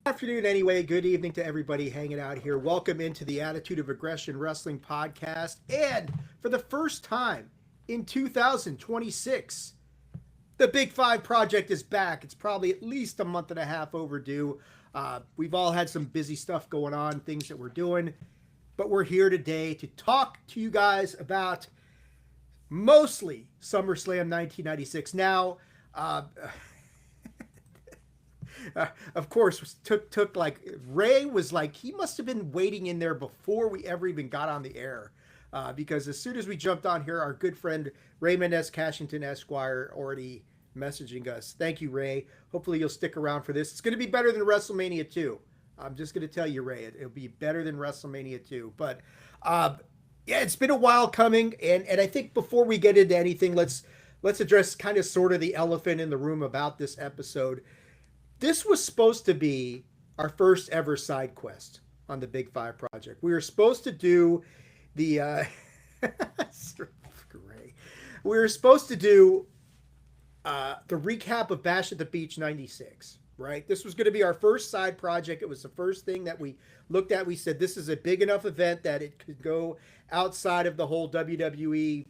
Afternoon, anyway. Good evening to everybody hanging out here. Welcome into the Attitude of Aggression Wrestling podcast. And for the first time in 2026, the Big Five Project is back. It's probably at least a month and a half overdue. We've all had some busy stuff going on, things that we're doing, but we're here today to talk to you guys about mostly SummerSlam 1996. Now, uh, of course, took like Ray was like he must have been waiting in there before we ever even got on the air, because as soon as we jumped on here, our good friend Raymond S. Cashington Esquire already messaging us. Thank you, Ray. Hopefully, you'll stick around for this. It's going to be better than WrestleMania 2. I'm just going to tell you, Ray, it'll be better than WrestleMania 2. But yeah, it's been a while coming, and I think before we get into anything, let's address kind of sort of the elephant in the room about this episode. This was supposed to be our first ever side quest on the Big Five Project. We were supposed to do the great. We were supposed to do the recap of Bash at the Beach '96. Right, this was going to be our first side project. It was the first thing that we looked at. We said this is a big enough event that it could go outside of the whole WWE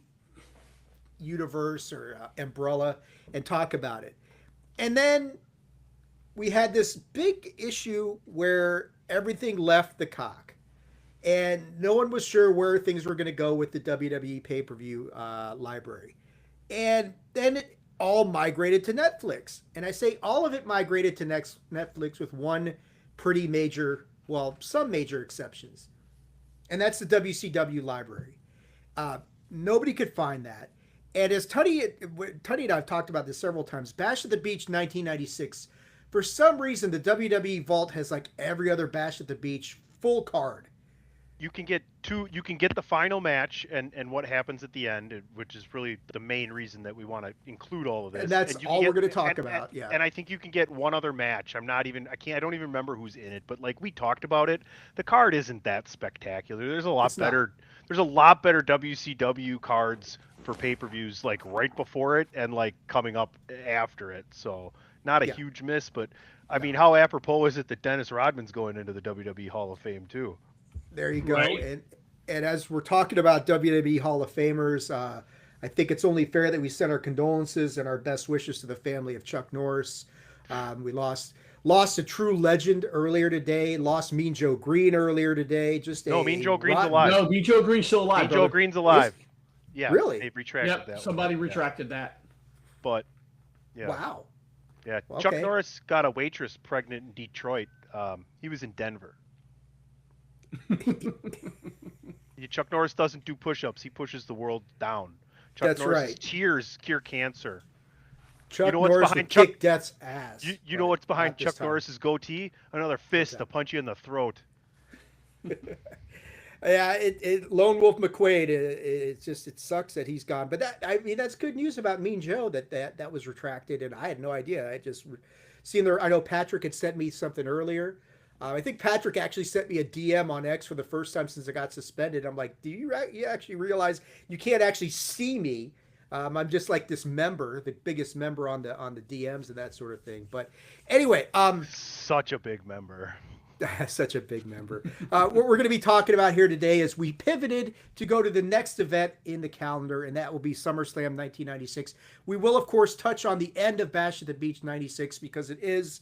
universe or umbrella and talk about it. And then we had this big issue where everything left the cock, and no one was sure where things were going to go with the WWE pay per view library. And then it all migrated to Netflix. And I say all of it migrated to Netflix with one pretty major, well, some major exceptions. And that's the WCW library. Nobody could find that. And as Tuddy and I have talked about this several times, Bash at the Beach 1996, for some reason, the WWE Vault has like every other Bash at the Beach full card. You can get the final match and what happens at the end, which is really the main reason that we want to include all of And this. that's And you can all we're get going to talk and about. Yeah. and I think you can get one other match. I don't even remember who's in it, but like we talked about it, the card isn't that spectacular. It's not. There's a lot better WCW cards for pay-per-views like right before it and like coming up after it. So not a Yeah. huge miss, but I No. mean, how apropos is it that Dennis Rodman's going into the WWE Hall of Fame too? There you go. Right. And as we're talking about WWE Hall of Famers, I think it's only fair that we send our condolences and our best wishes to the family of Chuck Norris. We lost a true legend earlier today. Lost Mean Joe Green earlier today. Just No, Mean a Joe Green's rotten. alive. No, B. Joe Green's still alive, Mean Joe brother. Green's alive. Yeah, Really? they retracted Yep, that somebody one. retracted that. But yeah, Wow. yeah. Chuck Okay. Norris got a waitress pregnant in Detroit. He was in Denver. Yeah, Chuck Norris doesn't do push-ups. He pushes the world down. Chuck That's Norris's right. tears cure cancer. Chuck know what's Norris behind would Chuck- kick Death's ass. You know but what's behind not this Chuck time. Norris's goatee? Another fist that? to punch you in the throat. Yeah, Lone Wolf McQuaid. It sucks that he's gone. But that's good news about Mean Joe that was retracted, and I had no idea. I just seen there. I know Patrick had sent me something earlier. I think Patrick actually sent me a DM on X for the first time since I got suspended. I'm like, do you actually realize you can't actually see me? I'm just like this member, the biggest member on the DMs and that sort of thing. But anyway, Such a big member. such a big member. What we're going to be talking about here today is we pivoted to go to the next event in the calendar, and that will be SummerSlam 1996. We will, of course, touch on the end of Bash at the Beach 96 because it is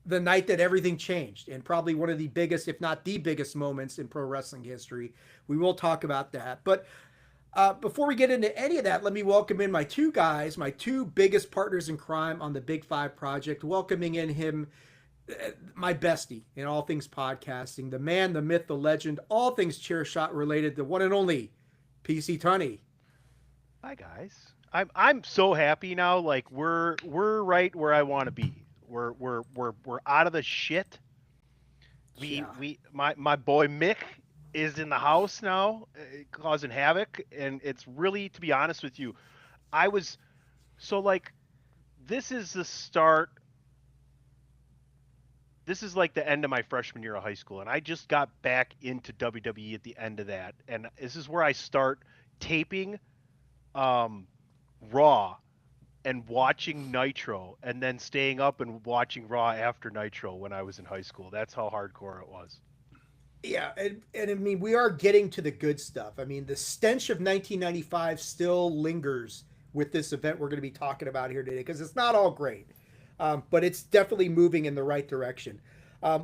the night that everything changed and probably one of the biggest, if not the biggest moments in pro wrestling history. We will talk about that. But before we get into any of that, let me welcome in my two guys, my two biggest partners in crime on the Big Five Project, welcoming in him my bestie in all things podcasting, the man, the myth, the legend, all things chair shot related, the one and only PC Tunney. Hi guys. I'm so happy now. Like we're right where I want to be. We're out of the shit. Yeah. My boy Mick is in the house now, causing havoc, and it's really, to be honest with you, I was so like this is the start. This is like the end of my freshman year of high school, and I just got back into WWE at the end of that, and this is where I start taping Raw and watching Nitro and then staying up and watching Raw after Nitro when I was in high school. That's how hardcore it was. Yeah, and I mean, we are getting to the good stuff. I mean, the stench of 1995 still lingers with this event we're going to be talking about here today because it's not all great, but it's definitely moving in the right direction.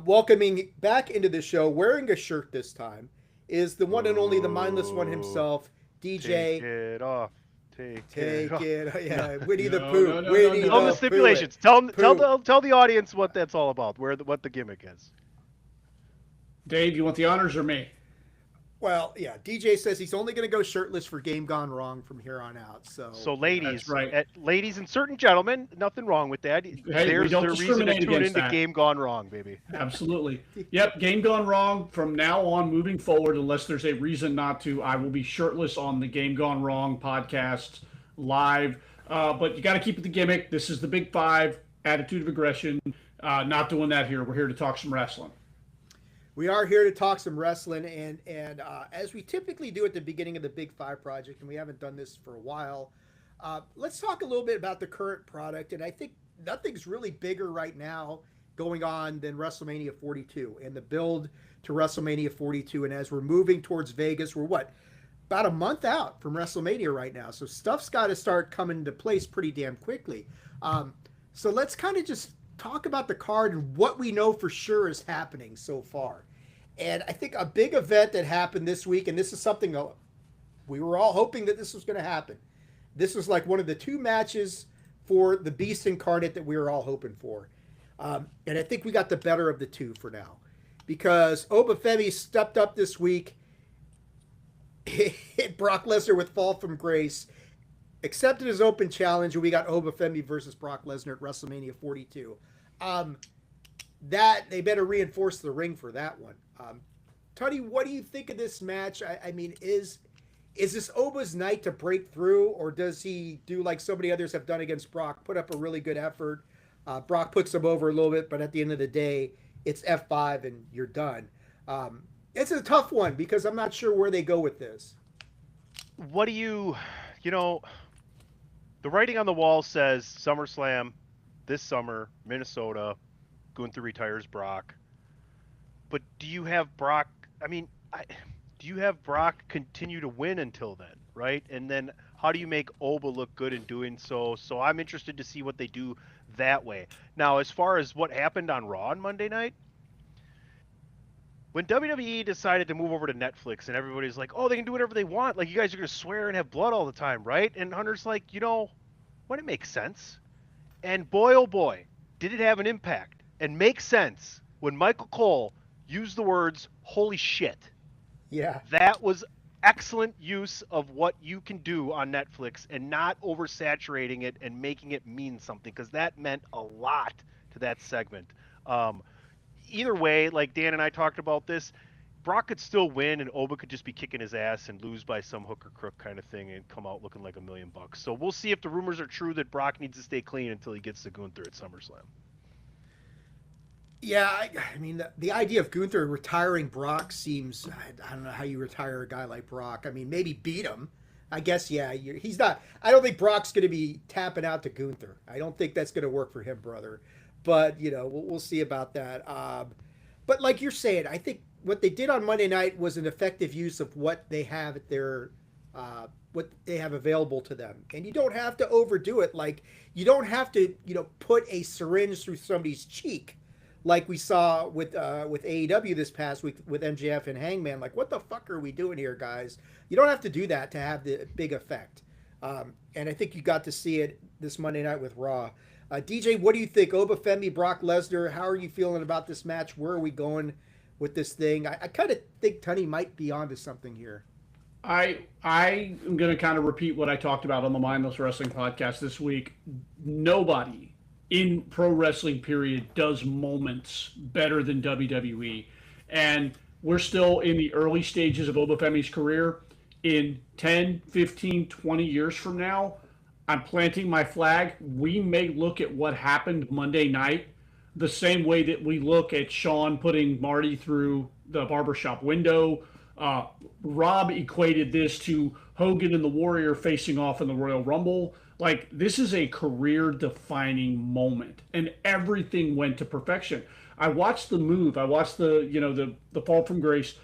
Welcoming back into the show, wearing a shirt this time, is the one and only, the mindless one himself, DJ. Take it off. Take it off. Yeah, Winnie the No, Pooh. no, no, Winnie no, Tell no. the the stipulations. Tell the audience what that's all about. What the gimmick is. Dave, you want the honors or me? Well, yeah. DJ says he's only going to go shirtless for Game Gone Wrong from here on out. So Ladies, That's right. Ladies and certain gentlemen, nothing wrong with that. There's don't the reason to discriminate tune against into that. Game Gone Wrong, baby. Absolutely. Yep, game gone wrong. From now on, moving forward, unless there's a reason not to, I will be shirtless on the Game Gone Wrong podcast live. But you got to keep it the gimmick. This is the Big Five, attitude of aggression. Not doing that here. We're here to talk some wrestling. we are here to talk some wrestling, and as we typically do at the beginning of the Big Five project, and we haven't done this for a while, let's talk a little bit about the current product. And I think nothing's really bigger right now going on than WrestleMania 42 and the build to WrestleMania 42. And as we're moving towards Vegas, we're about a month out from WrestleMania right now. So stuff's got to start coming into place pretty damn quickly. So let's kind of just talk about the card and what we know for sure is happening so far. And I think a big event that happened this week, and this is something we were all hoping that this was going to happen. This was like one of the two matches for the Beast Incarnate that we were all hoping for. And I think we got the better of the two for now, because Obafemi stepped up this week, hit Brock Lesnar with Fall from Grace, accepted his open challenge, and we got Obafemi versus Brock Lesnar at WrestleMania 42. That they better reinforce the ring for that one. Tony, what do you think of this match? I mean, is this Oba's night to break through, or does he do like so many others have done against Brock, put up a really good effort? Brock puts him over a little bit, but at the end of the day, it's F5 and you're done. It's a tough one because I'm not sure where they go with this. What do you know, the writing on the wall says SummerSlam this summer, Minnesota, Gunther retires Brock. But do you have Brock, do you have Brock continue to win until then, right? And then how do you make Oba look good in doing so? So I'm interested to see what they do that way. Now, as far as what happened on Raw on Monday night, when WWE decided to move over to Netflix and everybody's like, oh, they can do whatever they want. Like, you guys are going to swear and have blood all the time, right? And Hunter's like, when it makes sense. And boy, oh boy, did it have an impact and make sense when Michael Cole used the words, holy shit. Yeah. That was excellent use of what you can do on Netflix and not oversaturating it and making it mean something, because that meant a lot to that segment. Either way, like Dan and I talked about this, Brock could still win and Oba could just be kicking his ass and lose by some hook or crook kind of thing and come out looking like $1 million. So we'll see if the rumors are true that Brock needs to stay clean until he gets to Gunther at SummerSlam. Yeah, I mean, the idea of Gunther retiring Brock seems, I don't know how you retire a guy like Brock. I mean, maybe beat him. I guess, yeah, he's not, I don't think Brock's going to be tapping out to Gunther. I don't think that's going to work for him, brother. But, we'll see about that. But like you're saying, I think what they did on Monday night was an effective use of what they have at their, what they have available to them. And you don't have to overdo it. Like, you don't have to, put a syringe through somebody's cheek, like we saw with AEW this past week with MJF and Hangman. Like, what the fuck are we doing here, guys? You don't have to do that to have the big effect. And I think you got to see it this Monday night with Raw. DJ, what do you think? Obafemi, Brock Lesnar, how are you feeling about this match? Where are we going with this thing? I kind of think Tunney might be onto something here. I am going to kind of repeat what I talked about on the Mindless Wrestling podcast this week. Nobody in pro wrestling period does moments better than WWE. And we're still in the early stages of Obafemi's career. In 10, 15, 20 years from now, I'm planting my flag. We may look at what happened Monday night the same way that we look at Shawn putting Marty through the barbershop window. Rob equated this to Hogan and the Warrior facing off in the Royal Rumble. Like, this is a career defining moment, and everything went to perfection. I watched the move. I watched the fall from grace.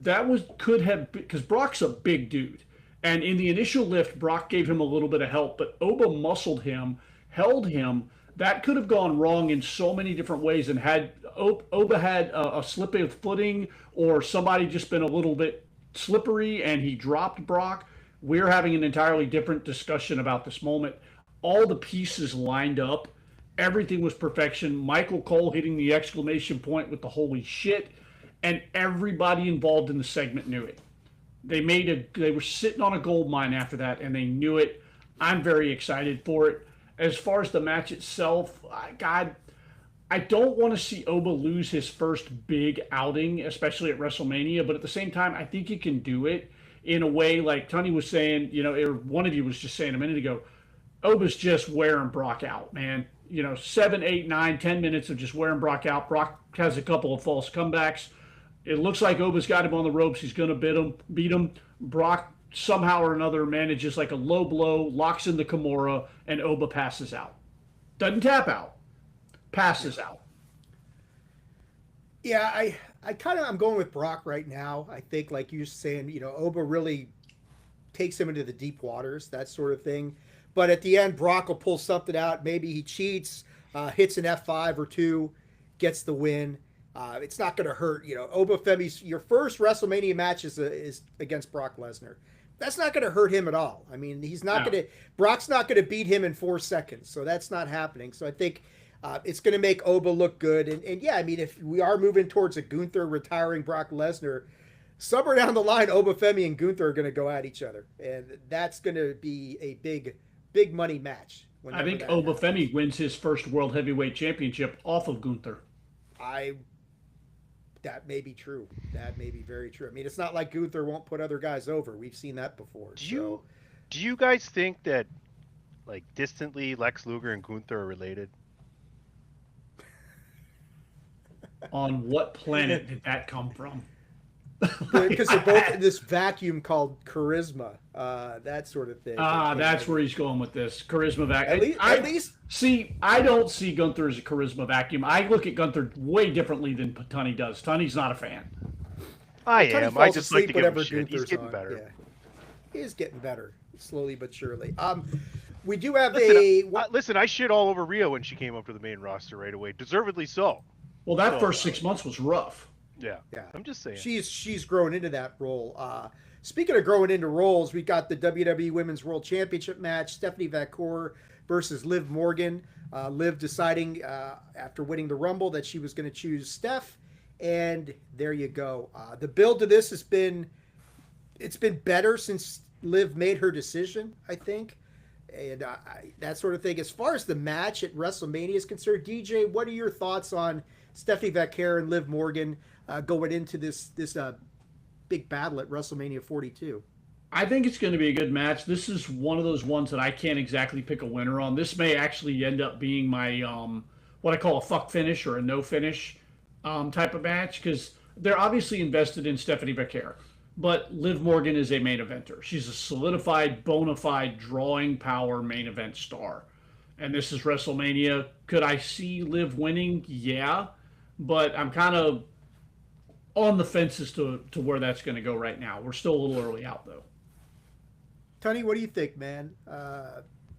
That could have, because Brock's a big dude. And in the initial lift, Brock gave him a little bit of help, but Oba muscled him, held him. That could have gone wrong in so many different ways. And had Oba had a slip of footing, or somebody just been a little bit slippery and he dropped Brock, we're having an entirely different discussion about this moment. All the pieces lined up. Everything was perfection. Michael Cole hitting the exclamation point with the holy shit. And everybody involved in the segment knew it. They were sitting on a gold mine after that, and they knew it. I'm very excited for it. As far as the match itself, God, I don't want to see Oba lose his first big outing, especially at WrestleMania. But at the same time, I think he can do it in a way like Tony was saying, or one of you was just saying a minute ago. Oba's just wearing Brock out, man. 7, 8, 9, 10 minutes of just wearing Brock out. Brock has a couple of false comebacks. It looks like Oba's got him on the ropes. He's going to beat him. Brock somehow or another manages like a low blow, locks in the Kimura, and Oba passes out. Doesn't tap out. Passes out. Yeah, I'm going with Brock right now. I think, like you're saying, Oba really takes him into the deep waters, that sort of thing. But at the end, Brock will pull something out. Maybe he cheats, hits an F5 or two, gets the win. It's not going to hurt. Oba Femi's your first WrestleMania match is against Brock Lesnar. That's not going to hurt him at all. I mean, Brock's not going to beat him in 4 seconds. So that's not happening. So I think it's going to make Oba look good. And yeah, I mean, if we are moving towards a Gunther retiring Brock Lesnar, somewhere down the line, Oba Femi and Gunther are going to go at each other. And that's going to be a big money match. I think Oba Femi wins his first World Heavyweight Championship off of Gunther. That may be true. That may be very true. I mean, it's not like Gunther won't put other guys over. We've seen that before. Do you guys think that, like, distantly Lex Luger and Gunther are related? On what planet did that come from? Because they're both in this vacuum called charisma, that sort of thing. That's where he's going with this charisma vacuum. At least, see, I don't see Gunther as a charisma vacuum. I look at Gunther way differently than Tunney does. Tunney's not a fan. I am. I just like to give him shit. He's getting better. Yeah. He is getting better, slowly but surely. We do have listen, I shit all over Rhea when she came up to the main roster right away. Deservedly so. Well, that first 6 months was rough. Yeah. I'm just saying. She's grown into that role. Speaking of growing into roles, we got the WWE Women's World Championship match, Stephanie Vacour versus Liv Morgan. Liv deciding after winning the Rumble that she was going to choose Steph, and there you go. The build to this it's been better since Liv made her decision, I think, and that sort of thing. As far as the match at WrestleMania is concerned, DJ, what are your thoughts on Stephanie Vaquer and Liv Morgan going into this big battle at WrestleMania 42? I think it's going to be a good match. This is one of those ones that I can't exactly pick a winner on. This may actually end up being my what I call a fuck finish or a no finish type of match, because they're obviously invested in Stephanie Vaquer, but Liv Morgan is a main eventer. She's a solidified, bona fide drawing power main event star. And this is WrestleMania. Could I see Liv winning? Yeah. But I'm kind of on the fence as to where that's going to go right now. We're still a little early out, though. Tony, what do you think, man?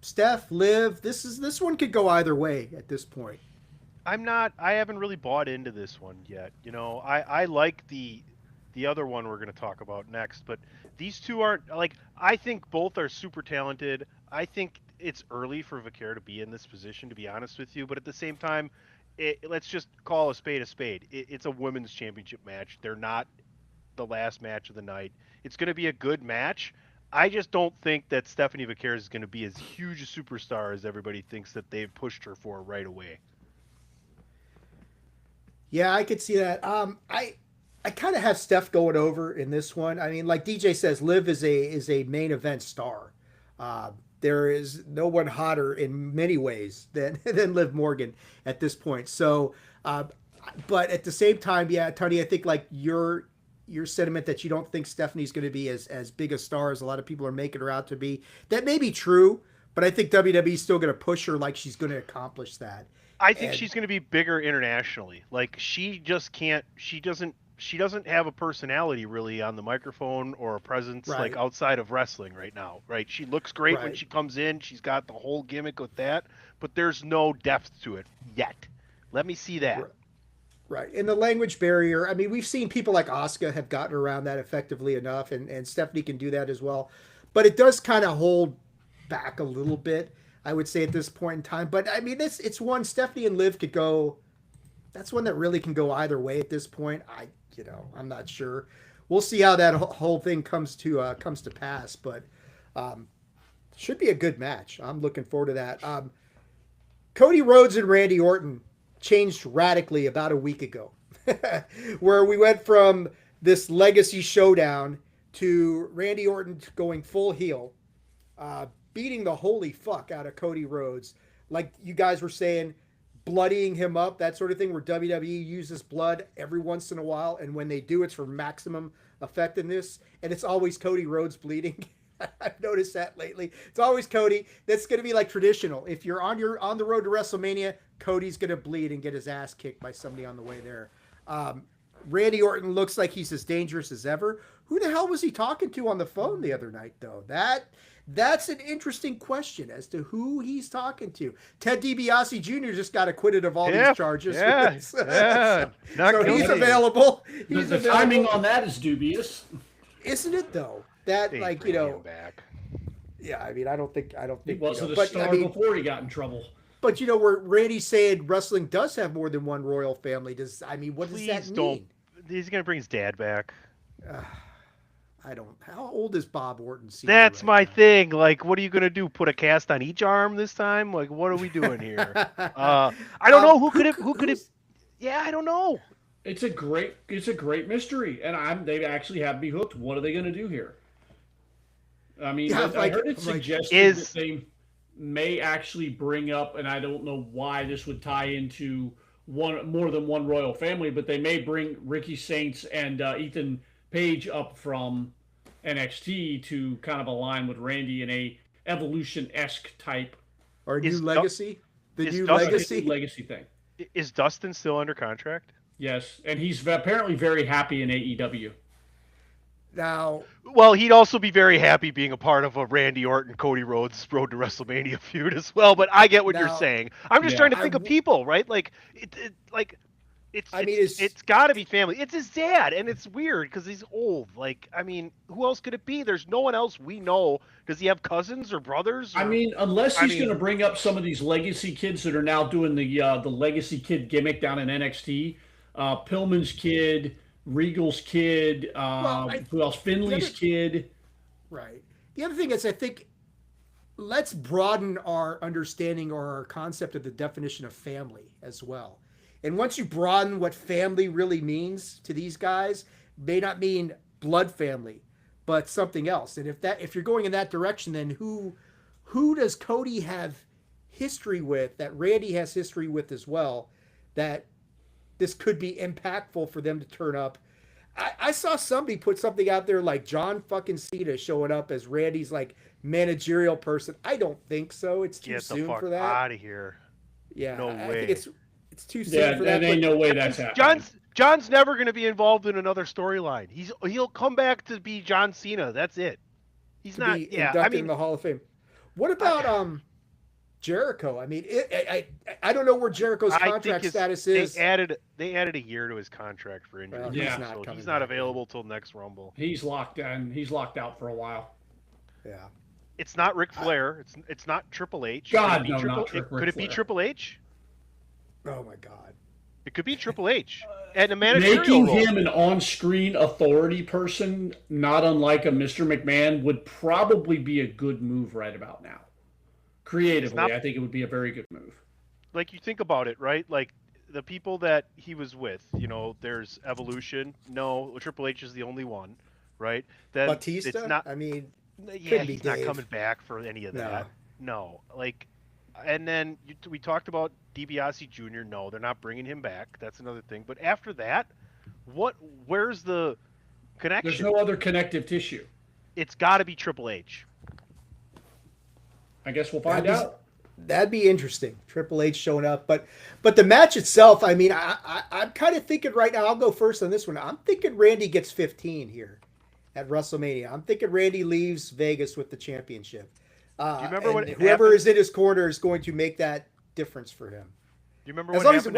Steph, Liv, this one could go either way at this point. I haven't really bought into this one yet. I like the other one we're going to talk about next, but these two aren't, like, I think both are super talented. I think it's early for Vaquer to be in this position, to be honest with you, but at the same time, let's just call a spade a spade. It's a women's championship match. They're not the last match of the night. It's going to be a good match. I just don't think that Stephanie Vaquer is going to be as huge a superstar as everybody thinks that they've pushed her for right away. Yeah, I could see that. I kind of have Steph going over in this one. I mean, like DJ says, Liv is a main event star. There is no one hotter in many ways than Liv Morgan at this point. So, but at the same time, yeah, Tony, I think like your sentiment that you don't think Stephanie's going to be as big a star as a lot of people are making her out to be, that may be true, but I think WWE's still going to push her like she's going to accomplish that. I think And- she's going to be bigger internationally. Like she just can't. She doesn't have a personality really on the microphone or a presence Right. like outside of wrestling right now. Right? She looks great when Right. she comes in. She's got the whole gimmick with that, but there's no depth to it yet. Let me see that. Right. Right. And the language barrier, I mean, we've seen people like Asuka have gotten around that effectively enough, and Stephanie can do that as well. But it does kind of hold back a little bit, I would say, at this point in time. But I mean, it's one Stephanie and Liv could go. That's one that really can go either way at this point. I'm not sure. We'll see how that whole thing comes to pass, but should be a good match. I'm looking forward to that. Cody Rhodes and Randy Orton changed radically about a week ago, where we went from this legacy showdown to Randy Orton going full heel, beating the holy fuck out of Cody Rhodes. Like you guys were saying, bloodying him up, that sort of thing, where WWE uses blood every once in a while. And when they do, it's for maximum effectiveness. And it's always Cody Rhodes bleeding. I've noticed that lately. It's always Cody. That's going to be like traditional. If you're on the road to WrestleMania, Cody's going to bleed and get his ass kicked by somebody on the way there. Randy Orton looks like he's as dangerous as ever. Who the hell was he talking to on the phone the other night, though? That's an interesting question as to who he's talking to. Ted DiBiase Jr. just got acquitted of all these charges. Yeah. so Not he's guilty. available. The He's available. timing on that is dubious. Isn't it though? That They like bring you him know, back. yeah. I mean, I don't think. He wasn't a but star I mean, before he got in trouble. but where Randy's saying wrestling does have more than one royal family. What does that Please mean? don't. He's gonna bring his dad back. I don't. How old is Bob Orton? Sr. That's right my now? thing. Like, what are you gonna do? Put a cast on each arm this time? Like, what are we doing here? I don't know who could have. Who could have? Yeah, I don't know. It's a great mystery, and they actually have me hooked. What are they going to do here? I mean, Yeah, I heard it suggested Is- that they may actually bring up, and I don't know why this would tie into more than one royal family, but they may bring Ricky Saints and Ethan Page up from NXT to kind of align with Randy in a Evolution-esque type Or new Is Du- legacy? The is new Dustin- legacy? legacy thing. Is Dustin still under contract? Yes, and he's apparently very happy in AEW. Now, Well, he'd also be very happy being a part of a Randy Orton, Cody Rhodes Road to WrestleMania feud as well. But I get what you're Now- saying. I'm just Yeah. trying to think of people, right? Like, it's got to be family. It's his dad, and it's weird because he's old. Like, I mean, who else could it be? There's no one else we know. Does he have cousins or brothers? I or- mean, unless he's I going to mean- bring up some of these legacy kids that are now doing the legacy kid gimmick down in NXT, Pillman's kid, Regal's kid, who else? Finley's other- kid. right. The other thing is, I think let's broaden our understanding or our concept of the definition of family as well. And once you broaden what family really means to these guys, may not mean blood family, but something else. And if you're going in that direction, then who does Cody have history with that Randy has history with as well, that this could be impactful for them to turn up? I saw somebody put something out there like John fucking Cena showing up as Randy's like managerial person. I don't think so. It's too Get the soon fuck for that. out of here. Yeah, No I way. think it's too soon Yeah, for that. there ain't but- no way that's happening. John's never going to be involved in another storyline. He'll come back to be John Cena. That's it. He's to not. be Yeah, inducted I mean, in the Hall of Fame. What about Jericho? I mean, I don't know where Jericho's I think contract his- status they is. added a year to his contract for injury. Well, he's so not he's coming not back. available till next Rumble. He's locked in. He's locked out for a while. Yeah. It's not Ric Flair. It's not Triple H. God, Could it be no, Triple, not Ric Could it be Flair. Triple H? Oh my God. It could be Triple H and a managerial Making role. him an on-screen authority person, not unlike a Mr. McMahon, would probably be a good move right about now. Creatively, not- I think it would be a very good move. Like, you think about it, right? Like, the people that he was with, there's Evolution. No, Triple H is the only one, right? Then Batista? It's not. I mean, Yeah, couldn't be he's not Dave. coming back for any of No. that. No, like, and then we talked about DiBiase Jr. No, they're not bringing him back. That's another thing. But after that, where's the connection? There's no other connective tissue. It's got to be Triple H. I guess we'll find That'd be- out. That'd be interesting. Triple H showing up, but the match itself. I mean, I'm kind of thinking right now. I'll go first on this one. I'm thinking Randy gets 15 here at WrestleMania. I'm thinking Randy leaves Vegas with the championship. Do you remember what whoever happened? is in his corner is going to make that difference for him. Do you remember As what long as happened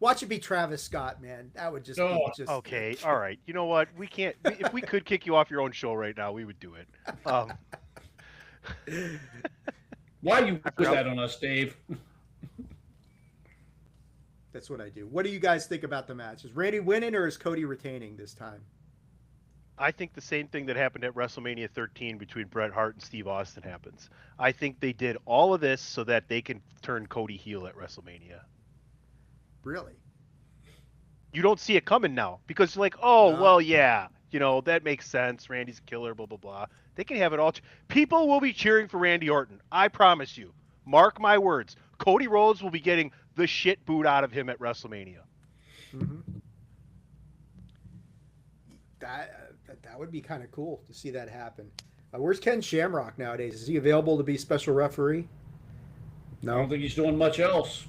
watch it be Travis Scott, man. That would just be Oh, just Okay, all right. You know what? We can't. If we could kick you off your own show right now, we would do it. Why you put that on us, Dave? That's what I do. What do you guys think about the match? Is Randy winning or is Cody retaining this time? I think the same thing that happened at WrestleMania 13 between Bret Hart and Steve Austin happens. I think they did all of this so that they can turn Cody heel at WrestleMania. Really? You don't see it coming now because you're like, oh, No. well, yeah, that makes sense. Randy's a killer, blah, blah, blah. They can have it all. People will be cheering for Randy Orton. I promise you. Mark my words. Cody Rhodes will be getting the shit booed out of him at WrestleMania. Mm-hmm. That would be kind of cool to see that happen. Where's Ken Shamrock nowadays? Is he available to be special referee? I No. don't think he's doing much else.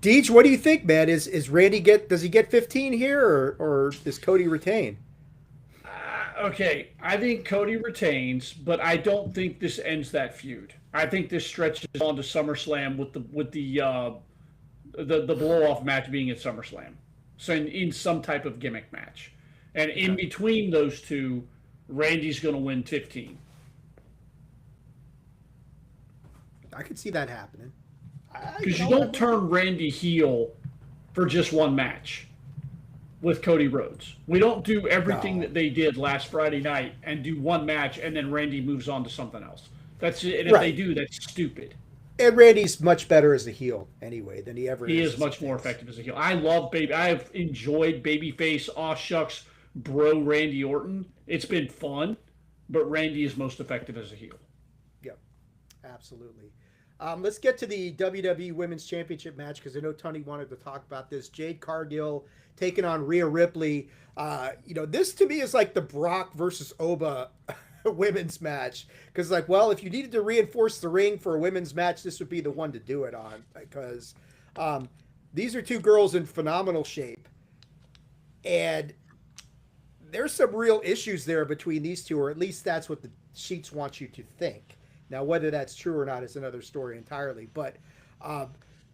Deej, what do you think, man? Is Randy does he get 15 here or does Cody retain? Okay, I think Cody retains, but I don't think this ends that feud. I think this stretches on to SummerSlam with the blow off match being at SummerSlam, so in some type of gimmick match, and in between those two, Randy's going to win 15. I could see that happening. Because you don't turn Randy heel for just one match with Cody Rhodes. We don't do everything that they did last Friday night and do one match and then Randy moves on to something else. That's it. And if they do, that's stupid. And Randy's much better as a heel anyway than he ever is. He is as much a more face. effective as a heel. I have enjoyed babyface, aw shucks, bro Randy Orton. It's been fun, but Randy is most effective as a heel. Yep, absolutely. Let's get to the WWE Women's Championship match because I know Tony wanted to talk about this. Jade Cargill taking on Rhea Ripley. This to me is like the Brock versus Oba women's match because, if you needed to reinforce the ring for a women's match, this would be the one to do it on because these are two girls in phenomenal shape, and there's some real issues there between these two, or at least that's what the sheets want you to think. Now, whether that's true or not is another story entirely. But,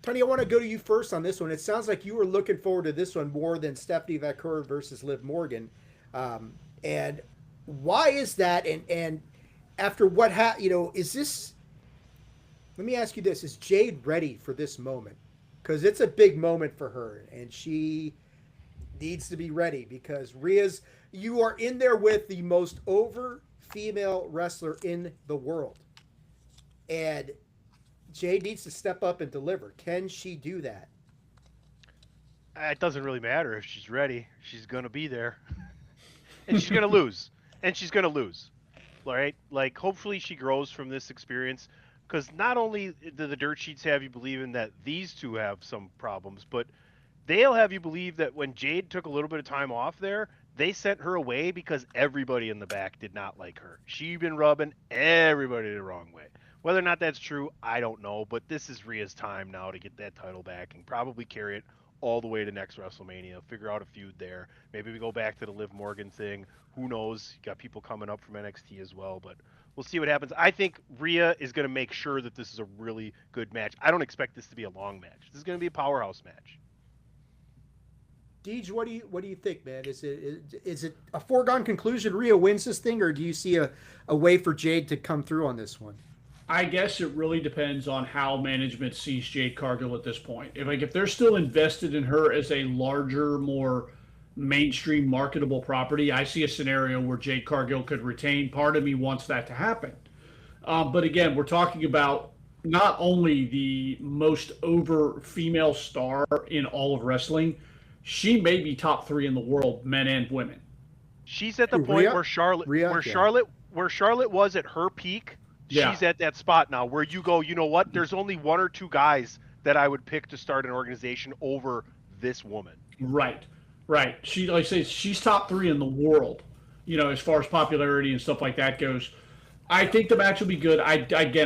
Tony, I want to go to you first on this one. It sounds like you were looking forward to this one more than Stephanie Vaquer versus Liv Morgan. And why is that? And after what is this? Let me ask you this: is Jade ready for this moment? Because it's a big moment for her, and she needs to be ready. Because you are in there with the most over female wrestler in the world. And Jade needs to step up and deliver. Can she do that? It doesn't really matter if she's ready. She's going to be there. And she's going to lose. And she's going to lose. Right? Hopefully she grows from this experience. Because not only do the dirt sheets have you believing that these two have some problems, but they'll have you believe that when Jade took a little bit of time off there, they sent her away because everybody in the back did not like her. She'd been rubbing everybody the wrong way. Whether or not that's true, I don't know. But this is Rhea's time now to get that title back and probably carry it all the way to next WrestleMania. Figure out a feud there. Maybe we go back to the Liv Morgan thing. Who knows? You got people coming up from NXT as well. But we'll see what happens. I think Rhea is going to make sure that this is a really good match. I don't expect this to be a long match. This is going to be a powerhouse match. Deej, what do you think, man? Is it a foregone conclusion Rhea wins this thing, or do you see a way for Jade to come through on this one? I guess it really depends on how management sees Jade Cargill at this point. If they're still invested in her as a larger, more mainstream marketable property, I see a scenario where Jade Cargill could retain. Part of me wants that to happen. But again, we're talking about not only the most over female star in all of wrestling, she may be top 3 in the world, men and women. She's at the Rhea? point where Charlotte was at her peak. Yeah. She's at that spot now where you go, you know what? There's only 1 or 2 guys that I would pick to start an organization over this woman. Right. She, like I say, she's top 3 in the world, as far as popularity and stuff like that goes. I think the match will be good. I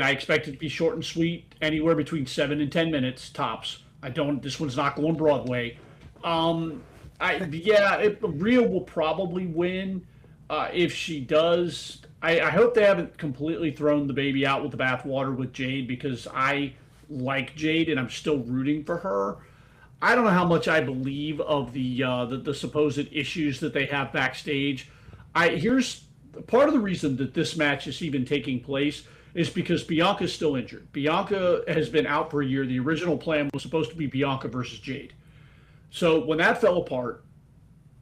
expect it to be short and sweet, anywhere between 7 and 10 minutes tops. I don't. This one's not going Broadway. Rhea will probably win. If she does, I hope they haven't completely thrown the baby out with the bathwater with Jade, because I like Jade and I'm still rooting for her. I don't know how much I believe of the supposed issues that they have backstage. Here's part of the reason that this match is even taking place is because Bianca's still injured. Bianca has been out for a year. The original plan was supposed to be Bianca versus Jade. So when that fell apart,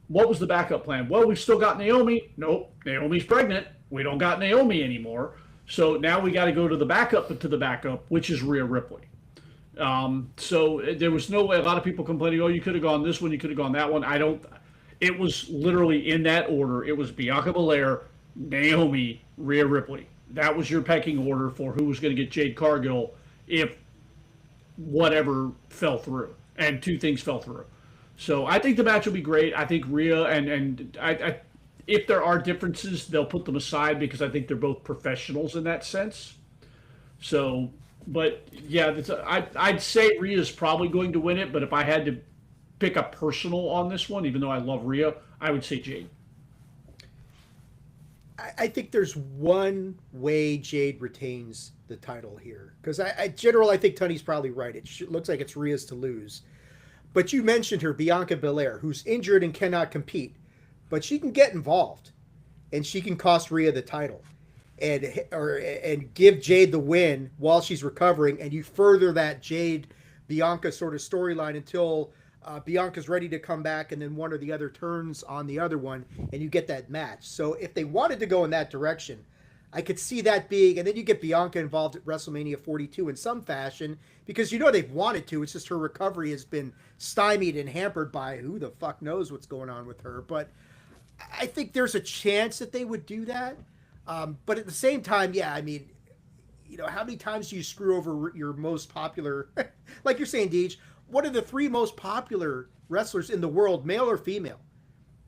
what was the backup plan? Well, we've still got Naomi. Nope, Naomi's pregnant. We don't got Naomi anymore. So now we got to go to the backup, which is Rhea Ripley. So there was no way. A lot of people complaining, oh, you could have gone this one, you could have gone that one. It was literally in that order. It was Bianca Belair, Naomi, Rhea Ripley. That was your pecking order for who was going to get Jade Cargill if whatever fell through. And two things fell through. So I think the match will be great. I think Rhea and if there are differences, they'll put them aside, because I think they're both professionals in that sense. So, but yeah, I'd say Rhea's probably going to win it. But if I had to pick a personal on this one, even though I love Rhea, I would say Jade. I think there's one way Jade retains the title here, because I think Tony's probably right. It looks like it's Rhea's to lose. But you mentioned her, Bianca Belair, who's injured and cannot compete, but she can get involved, and she can cost Rhea the title, and give Jade the win while she's recovering, and you further that Jade Bianca sort of storyline until Bianca's ready to come back, and then one or the other turns on the other one, and you get that match. So if they wanted to go in that direction, I could see that being, and then you get Bianca involved at WrestleMania 42 in some fashion, because they've wanted to. It's just her recovery has been stymied and hampered by who the fuck knows what's going on with her. But I think there's a chance that they would do that. But at the same time, yeah, I mean, how many times do you screw over your most popular, like you're saying, Deej, what are the three most popular wrestlers in the world, male or female?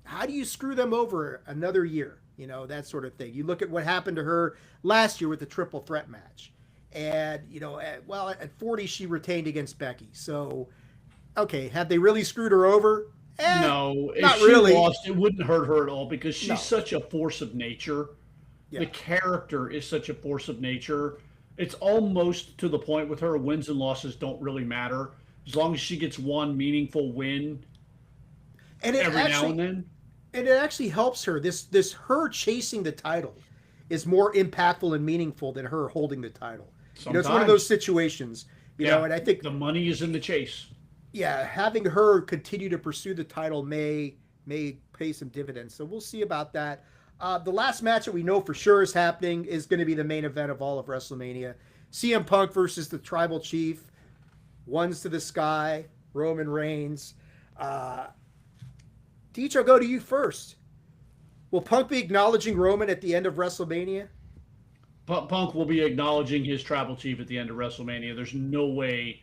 How do you screw them over another year? That sort of thing. You look at what happened to her last year with the triple threat match. And, at 40, she retained against Becky. So, okay, have they really screwed her over? No, if not she really. lost, it wouldn't hurt her at all, because she's such a force of nature. Yeah. The character is such a force of nature. It's almost to the point with her, wins and losses don't really matter. As long as she gets one meaningful win every now and then. And it actually helps her. This her chasing the title is more impactful and meaningful than her holding the title. It's one of those situations, and I think the money is in the chase. Yeah, having her continue to pursue the title may pay some dividends. So we'll see about that. The last match that we know for sure is happening is going to be the main event of all of WrestleMania. CM Punk versus the Tribal Chief. One's to the sky, Roman Reigns. Deej, I'll go to you first. Will Punk be acknowledging Roman at the end of WrestleMania? Punk will be acknowledging his Tribal Chief at the end of WrestleMania. There's no way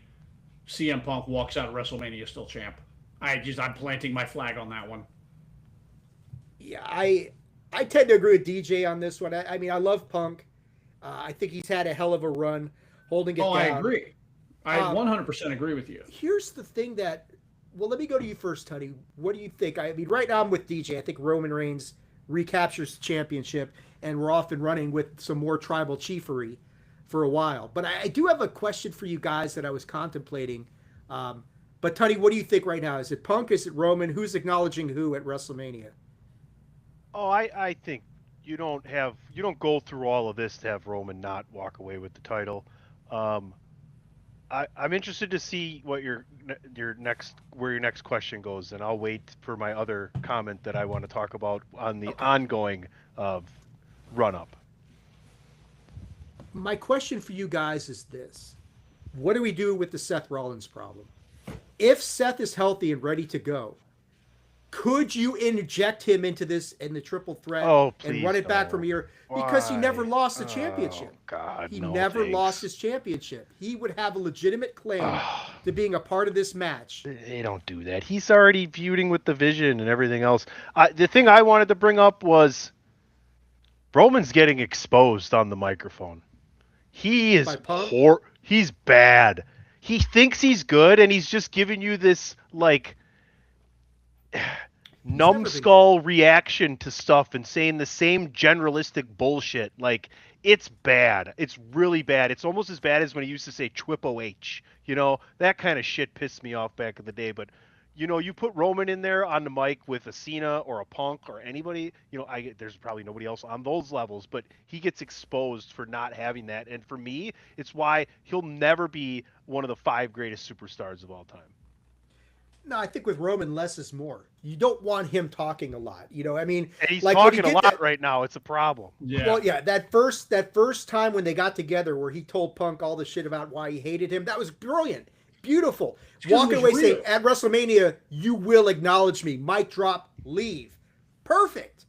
CM Punk walks out of WrestleMania still champ. I'm planting my flag on that one. Yeah, I tend to agree with DJ on this one. I mean, I love Punk. I think he's had a hell of a run holding it down. I agree. I 100% agree with you. Here's the thing let me go to you first, Tony. What do you think? I mean, right now I'm with DJ. I think Roman Reigns recaptures the championship, and we're off and running with some more Tribal Chiefery for a while. But I do have a question for you guys that I was contemplating. But Tony, what do you think right now? Is it Punk? Is it Roman? Who's acknowledging who at WrestleMania? Oh, I think you don't go through all of this to have Roman not walk away with the title. I'm interested to see what your next question goes, and I'll wait for my other comment that I want to talk about on the ongoing run-up. My question for you guys is this. What do we do with the Seth Rollins problem? If Seth is healthy and ready to go, could you inject him into this in the triple threat and run it back from here? Because he never lost the championship. Oh, God, he never lost his championship. He would have a legitimate claim to being a part of this match. They don't do that. He's already feuding with the Vision and everything else. The thing I wanted to bring up was Roman's getting exposed on the microphone. He is By Punk? he's bad. He thinks he's good, and he's just giving you this like never been numbskull reaction to stuff and saying the same generalistic bullshit. Like, it's bad. It's really bad. It's almost as bad as when he used to say Triple H. You know, that kind of shit pissed me off back in the day. But, you know, you put Roman in there on the mic with a Cena or a Punk or anybody, you know, there's probably nobody else on those levels, but he gets exposed for not having that. And for me, it's why he'll never be one of the 5 greatest superstars of all time. No, I think with Roman, less is more. You don't want him talking a lot. You know, I mean, And he's like when talking you a get lot that- right now. It's a problem. Yeah. Well, yeah, that first time when they got together, where he told Punk all the shit about why he hated him, that was brilliant, beautiful. 'cause it Walking was away real. saying, "At WrestleMania, you will acknowledge me." Mic drop, leave. Perfect.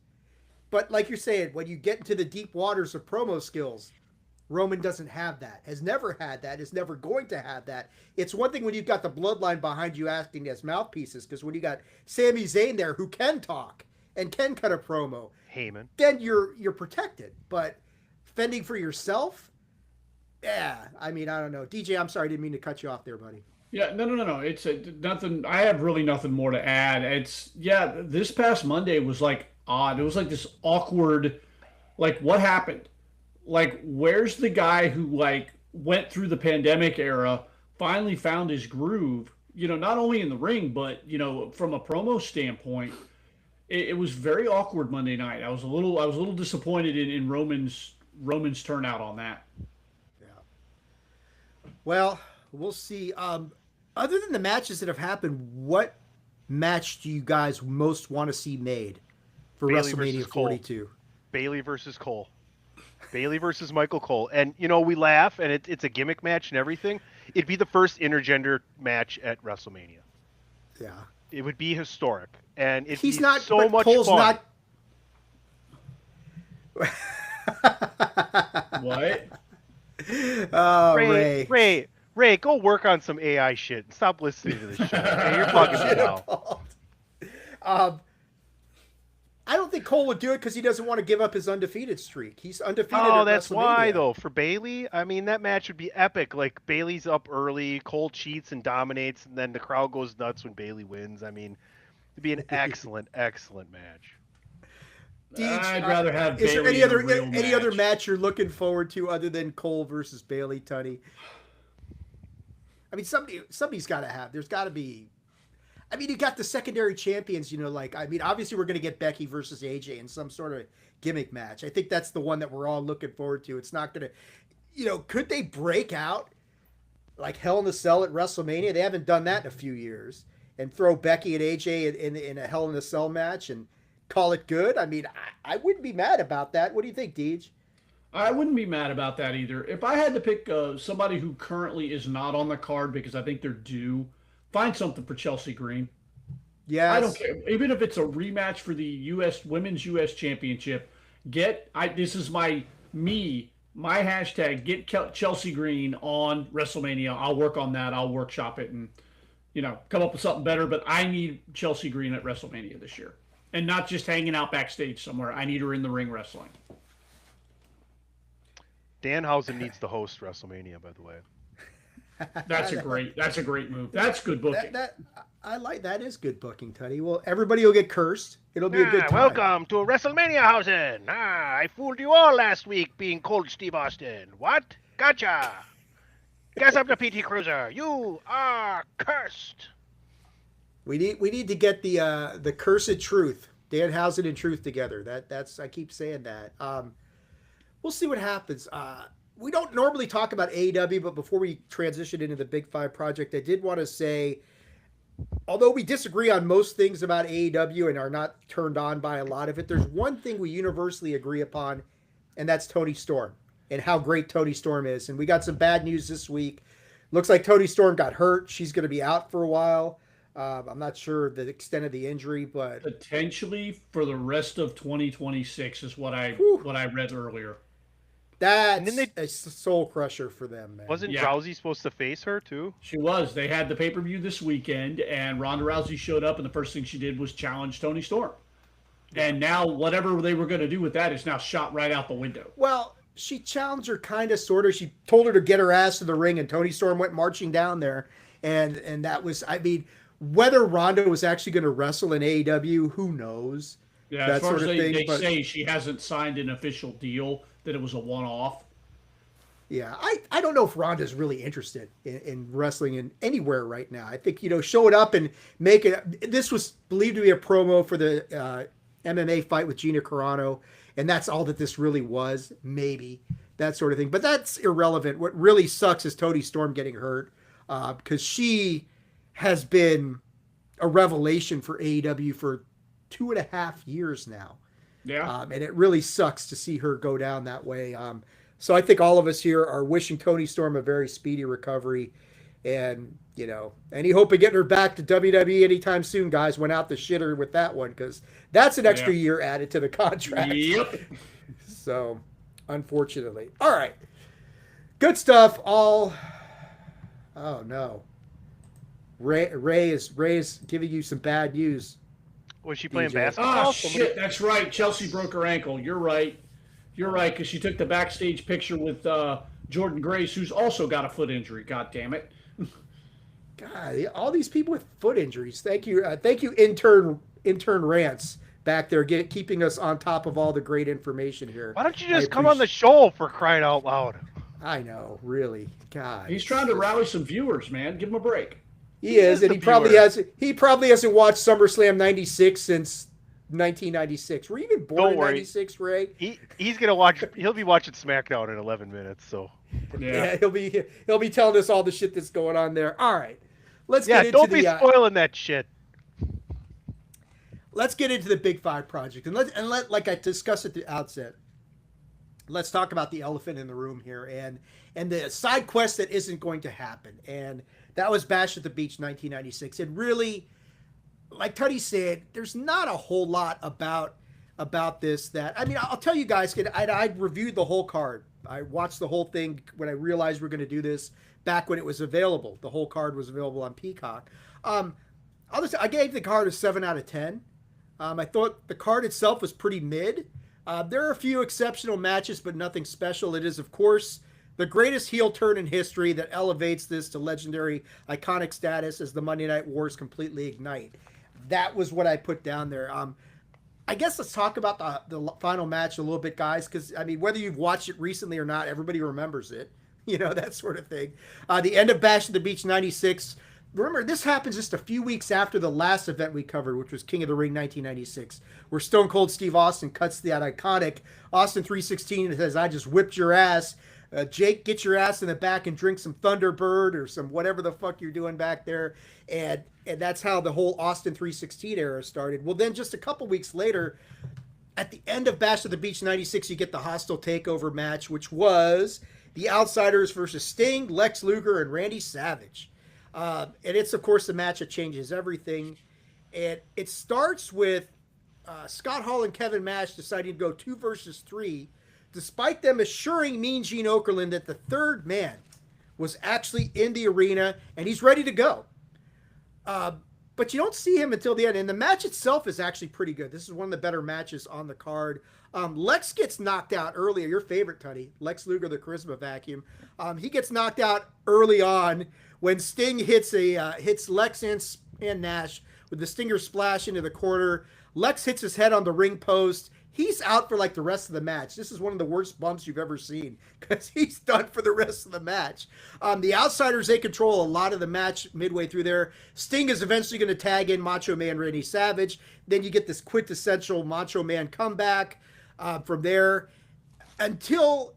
But like you're saying, when you get into the deep waters of promo skills, Roman doesn't have that. Has never had that. Is never going to have that. It's one thing when you've got the bloodline behind you acting as mouthpieces, because when you got Sami Zayn there who can talk and can cut a promo, Heyman. then you're protected. But fending for yourself, yeah. I mean, I don't know. DJ, I'm sorry, I didn't mean to cut you off there, buddy. Yeah, no. It's nothing. I have really nothing more to add. This past Monday was like odd. It was like this awkward, like what happened? Like, where's the guy who like went through the pandemic era, finally found his groove? You know, not only in the ring, but you know, from a promo standpoint, it was very awkward Monday night. I was a little disappointed in Roman's turnout on that. Well, we'll see. Other than the matches that have happened, what match do you guys most want to see made for Bayley WrestleMania versus Cole. 42? Bayley versus Cole. Bayley versus Michael Cole. And, you know, we laugh, and it's a gimmick match and everything. It'd be the first intergender match at WrestleMania. Yeah. It would be historic. And it'd He's be not, so but much Cole's fun. not. What? Oh, Ray, go work on some AI shit. Stop listening to this shit. Okay? You're bugging me now. I don't think Cole would do it because he doesn't want to give up his undefeated streak. He's undefeated. Oh, at that's WrestleMania. why, though. For Bayley, I mean, that match would be epic. Like, Bayley's up early, Cole cheats and dominates, and then the crowd goes nuts when Bayley wins. I mean, it'd be an excellent, excellent match. Deej, I'd rather have Is there Bayley any in a real any other match. match you're looking forward to other than Cole versus Bayley, Tunney? I mean, somebody's got to have. There's got to be. I mean, you got the secondary champions. You know, like I mean, obviously we're going to get Becky versus AJ in some sort of gimmick match. I think that's the one that we're all looking forward to. It's not going to, you know, could they break out like Hell in a Cell at WrestleMania? They haven't done that in a few years, and throw Becky and AJ in a Hell in a Cell match and call it good. I mean, I wouldn't be mad about that. What do you think, Deej? I wouldn't be mad about that either. If I had to pick somebody who currently is not on the card because I think they're due, find something for Chelsea Green. Yeah, I don't care. Even if it's a rematch for the Women's U.S. Championship, this is my hashtag, get Chelsea Green on WrestleMania. I'll work on that. I'll workshop it and, you know, come up with something better. But I need Chelsea Green at WrestleMania this year. And not just hanging out backstage somewhere. I need her in the ring wrestling. Danhausen needs to host WrestleMania, by the way. That's a great move. That's good booking. I like that is good booking, Teddy. Well, everybody will get cursed. It'll be a good time. Welcome to WrestleMania Hausen. I fooled you all last week being Cold Steve Austin. What? Gotcha. Guess I'm the PT Cruiser. You are cursed. We need to get the cursed truth, Danhausen and Truth together. That's I keep saying that. We'll see what happens. We don't normally talk about AEW, but before we transition into the Big Five project, I did want to say, although we disagree on most things about AEW and are not turned on by a lot of it, there's one thing we universally agree upon, and that's Toni Storm and how great Toni Storm is. And we got some bad news this week. Looks like Toni Storm got hurt. She's going to be out for a while. I'm not sure the extent of the injury, but Potentially for the rest of 2026 is what I read earlier. that's And then a soul crusher for them, man. Wasn't Yeah. Rousey supposed to face her, too? She was. They had the pay-per-view this weekend, and Ronda Rousey showed up, and the first thing she did was challenge Toni Storm. And now whatever they were going to do with that is now shot right out the window. Well, she challenged her kind of, sort of. She told her to get her ass to the ring, and Toni Storm went marching down there. And that was, I mean, whether Ronda was actually going to wrestle in AEW, who knows? Yeah, that as far sort as of they thing, but- say, she hasn't signed an official deal, that it was a one-off. Yeah, I don't know if Ronda's really interested in wrestling in anywhere right now. I think, show it up and make it. This was believed to be a promo for the MMA fight with Gina Carano, and that's all that this really was, maybe, that sort of thing. But that's irrelevant. What really sucks is Toni Storm getting hurt, because she has been a revelation for AEW for 2.5 years now. Yeah. And it really sucks to see her go down that way. So I think all of us here are wishing Toni Storm a very speedy recovery, and any hope of getting her back to WWE anytime soon, guys, went out the shitter with that one, because that's an extra year added to the contract. Yep. So, unfortunately. All right. Good stuff. Oh no. Ray is giving you some bad news. Was she playing DJ. basketball? Oh, shit, that's right. Chelsea broke her ankle. You're right, because she took the backstage picture with Jordan Grace, who's also got a foot injury. God damn it. God, all these people with foot injuries. Thank you, intern Rance back there, keeping us on top of all the great information here. Why don't you just come on the show, for crying out loud? I know, really. God, He's trying to rally some viewers, man. Give him a break. he is, and the he probably viewer. hasn't watched SummerSlam '96 since 1996. Were you even born Don't in worry. '96, Ray? He's gonna watch. He'll be watching SmackDown in 11 minutes. So Yeah, he'll be telling us all the shit that's going on there. All right, let's yeah, get into don't be the spoiling that shit. let's get into the Big Five project, and let like I discussed at the outset. Let's talk about the elephant in the room here, and the side quest that isn't going to happen, and that was Bash at the Beach 1996. And really, like Tuddy said, there's not a whole lot about this that, I mean, I'll tell you guys, I reviewed the whole card. I watched the whole thing when I realized we're going to do this back when it was available. The whole card was available on Peacock. I gave the card a 7 out of 10. I thought the card itself was pretty mid. There are a few exceptional matches, but nothing special. It is, of course, the greatest heel turn in history that elevates this to legendary, iconic status as the Monday Night Wars completely ignite. That was what I put down there. I guess let's talk about the final match a little bit, guys, because, I mean, whether you've watched it recently or not, everybody remembers it. That sort of thing. The end of Bash at the Beach 96. Remember, this happens just a few weeks after the last event we covered, which was King of the Ring 1996, where Stone Cold Steve Austin cuts that iconic Austin 316 and says, "I just whipped your ass. Jake, get your ass in the back and drink some Thunderbird or some whatever the fuck you're doing back there." And that's how the whole Austin 316 era started. Well, then just a couple weeks later, at the end of Bash at the Beach 96, you get the Hostile Takeover match, which was the Outsiders versus Sting, Lex Luger, and Randy Savage. And it's, of course, the match that changes everything. And it starts with Scott Hall and Kevin Nash deciding to go 2 versus 3, despite them assuring Mean Gene Okerlund that the third man was actually in the arena and he's ready to go. But you don't see him until the end. And the match itself is actually pretty good. This is one of the better matches on the card. Lex gets knocked out earlier. Your favorite, Tuddy, Lex Luger, the Charisma Vacuum. He gets knocked out early on when Sting hits Lex and Nash with the Stinger splash into the corner. Lex hits his head on the ring post. He's out for like the rest of the match. This is one of the worst bumps you've ever seen because he's done for the rest of the match. The Outsiders, they control a lot of the match midway through there. Sting is eventually going to tag in Macho Man Randy Savage. Then you get this quintessential Macho Man comeback from there until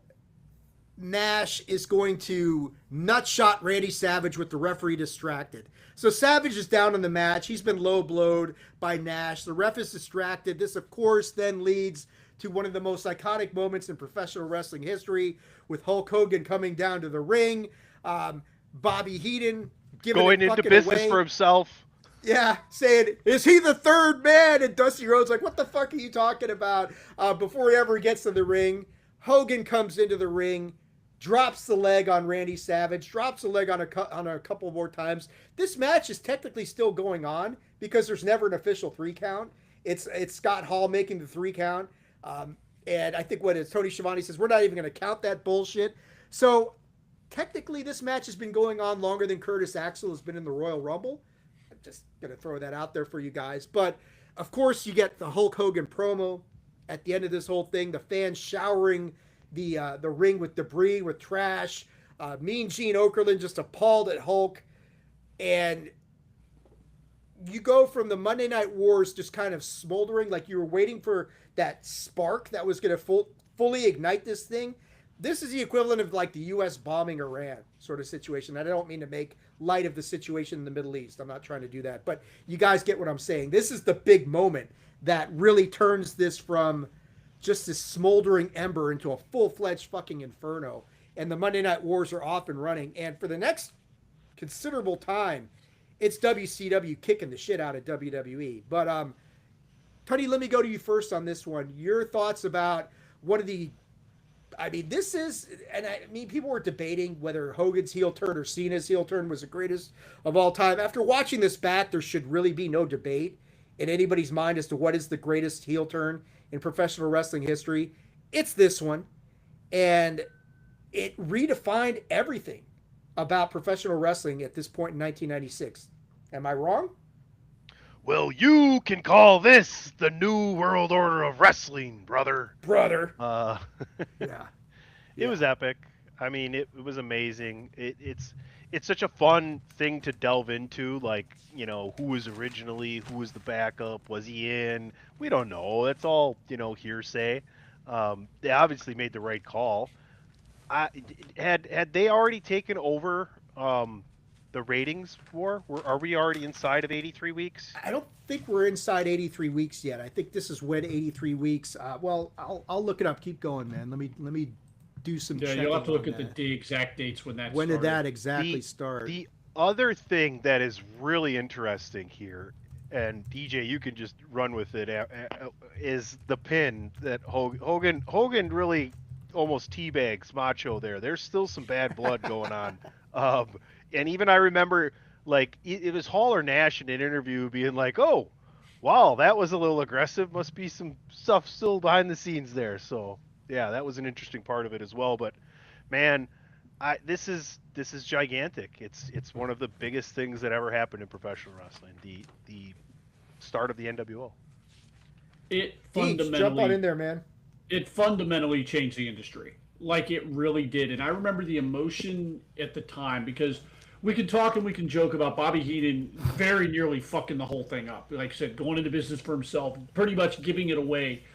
Nash is going to nutshot Randy Savage with the referee distracted. So Savage is down in the match. He's been low blowed by Nash. The ref is distracted. This, of course, then leads to one of the most iconic moments in professional wrestling history with Hulk Hogan coming down to the ring. Bobby Heenan going into business away for himself. Yeah, saying, "Is he the third man?" And Dusty Rhodes like, "What the fuck are you talking about?" Before he ever gets to the ring, Hogan comes into the ring, drops the leg on Randy Savage, drops the leg on a couple more times. This match is technically still going on because there's never an official 3 count. It's Scott Hall making the 3 count. And I think what is Tony Schiavone says, we're not even going to count that bullshit. So technically, this match has been going on longer than Curtis Axel has been in the Royal Rumble. I'm just going to throw that out there for you guys. But of course, you get the Hulk Hogan promo at the end of this whole thing. The fans showering the ring with debris, with trash. Mean Gene Okerlund just appalled at Hulk. And you go from the Monday Night Wars just kind of smoldering, like you were waiting for that spark that was going to fully ignite this thing. This is the equivalent of like the U.S. bombing Iran sort of situation. And I don't mean to make light of the situation in the Middle East. I'm not trying to do that. But you guys get what I'm saying. This is the big moment that really turns this from just this smoldering ember into a full-fledged fucking inferno. And the Monday Night Wars are off and running. And for the next considerable time, it's WCW kicking the shit out of WWE. But Tony, let me go to you first on this one. Your thoughts about what are the... I mean, this is... And I mean, people were debating whether Hogan's heel turn or Cena's heel turn was the greatest of all time. After watching this back, there should really be no debate in anybody's mind as to what is the greatest heel turn in professional wrestling history. It's this one. And it redefined everything about professional wrestling at this point in 1996. Am I wrong? Well, you can call this the new world order of wrestling, brother. Yeah. It was epic. I mean, it was amazing. It's such a fun thing to delve into, like, you know, who was the backup, was he in? We don't know. That's all, you know, hearsay. They obviously made the right call. Had they already taken over the ratings war? Are we already inside of 83 weeks? I don't think we're inside 83 weeks yet. I think this is when 83 weeks. Well, I'll look it up. Keep going, man. Let me do some. Yeah, you'll have to look at the exact dates when that. When started. did that exactly start? The other thing that is really interesting here, and DJ, you can just run with it, is the pin that Hogan really almost teabags Macho there. There's still some bad blood going on. And even I remember, like, it was Hall or Nash in an interview being like, oh, wow, that was a little aggressive. Must be some stuff still behind the scenes there. So, yeah, that was an interesting part of it as well. But, man, this is gigantic. It's one of the biggest things that ever happened in professional wrestling, the start of the NWO. It fundamentally... jump on in there, man. It fundamentally changed the industry. Like, it really did. And I remember the emotion at the time, because we can talk and we can joke about Bobby Heenan very nearly fucking the whole thing up. Like I said, going into business for himself, pretty much giving it away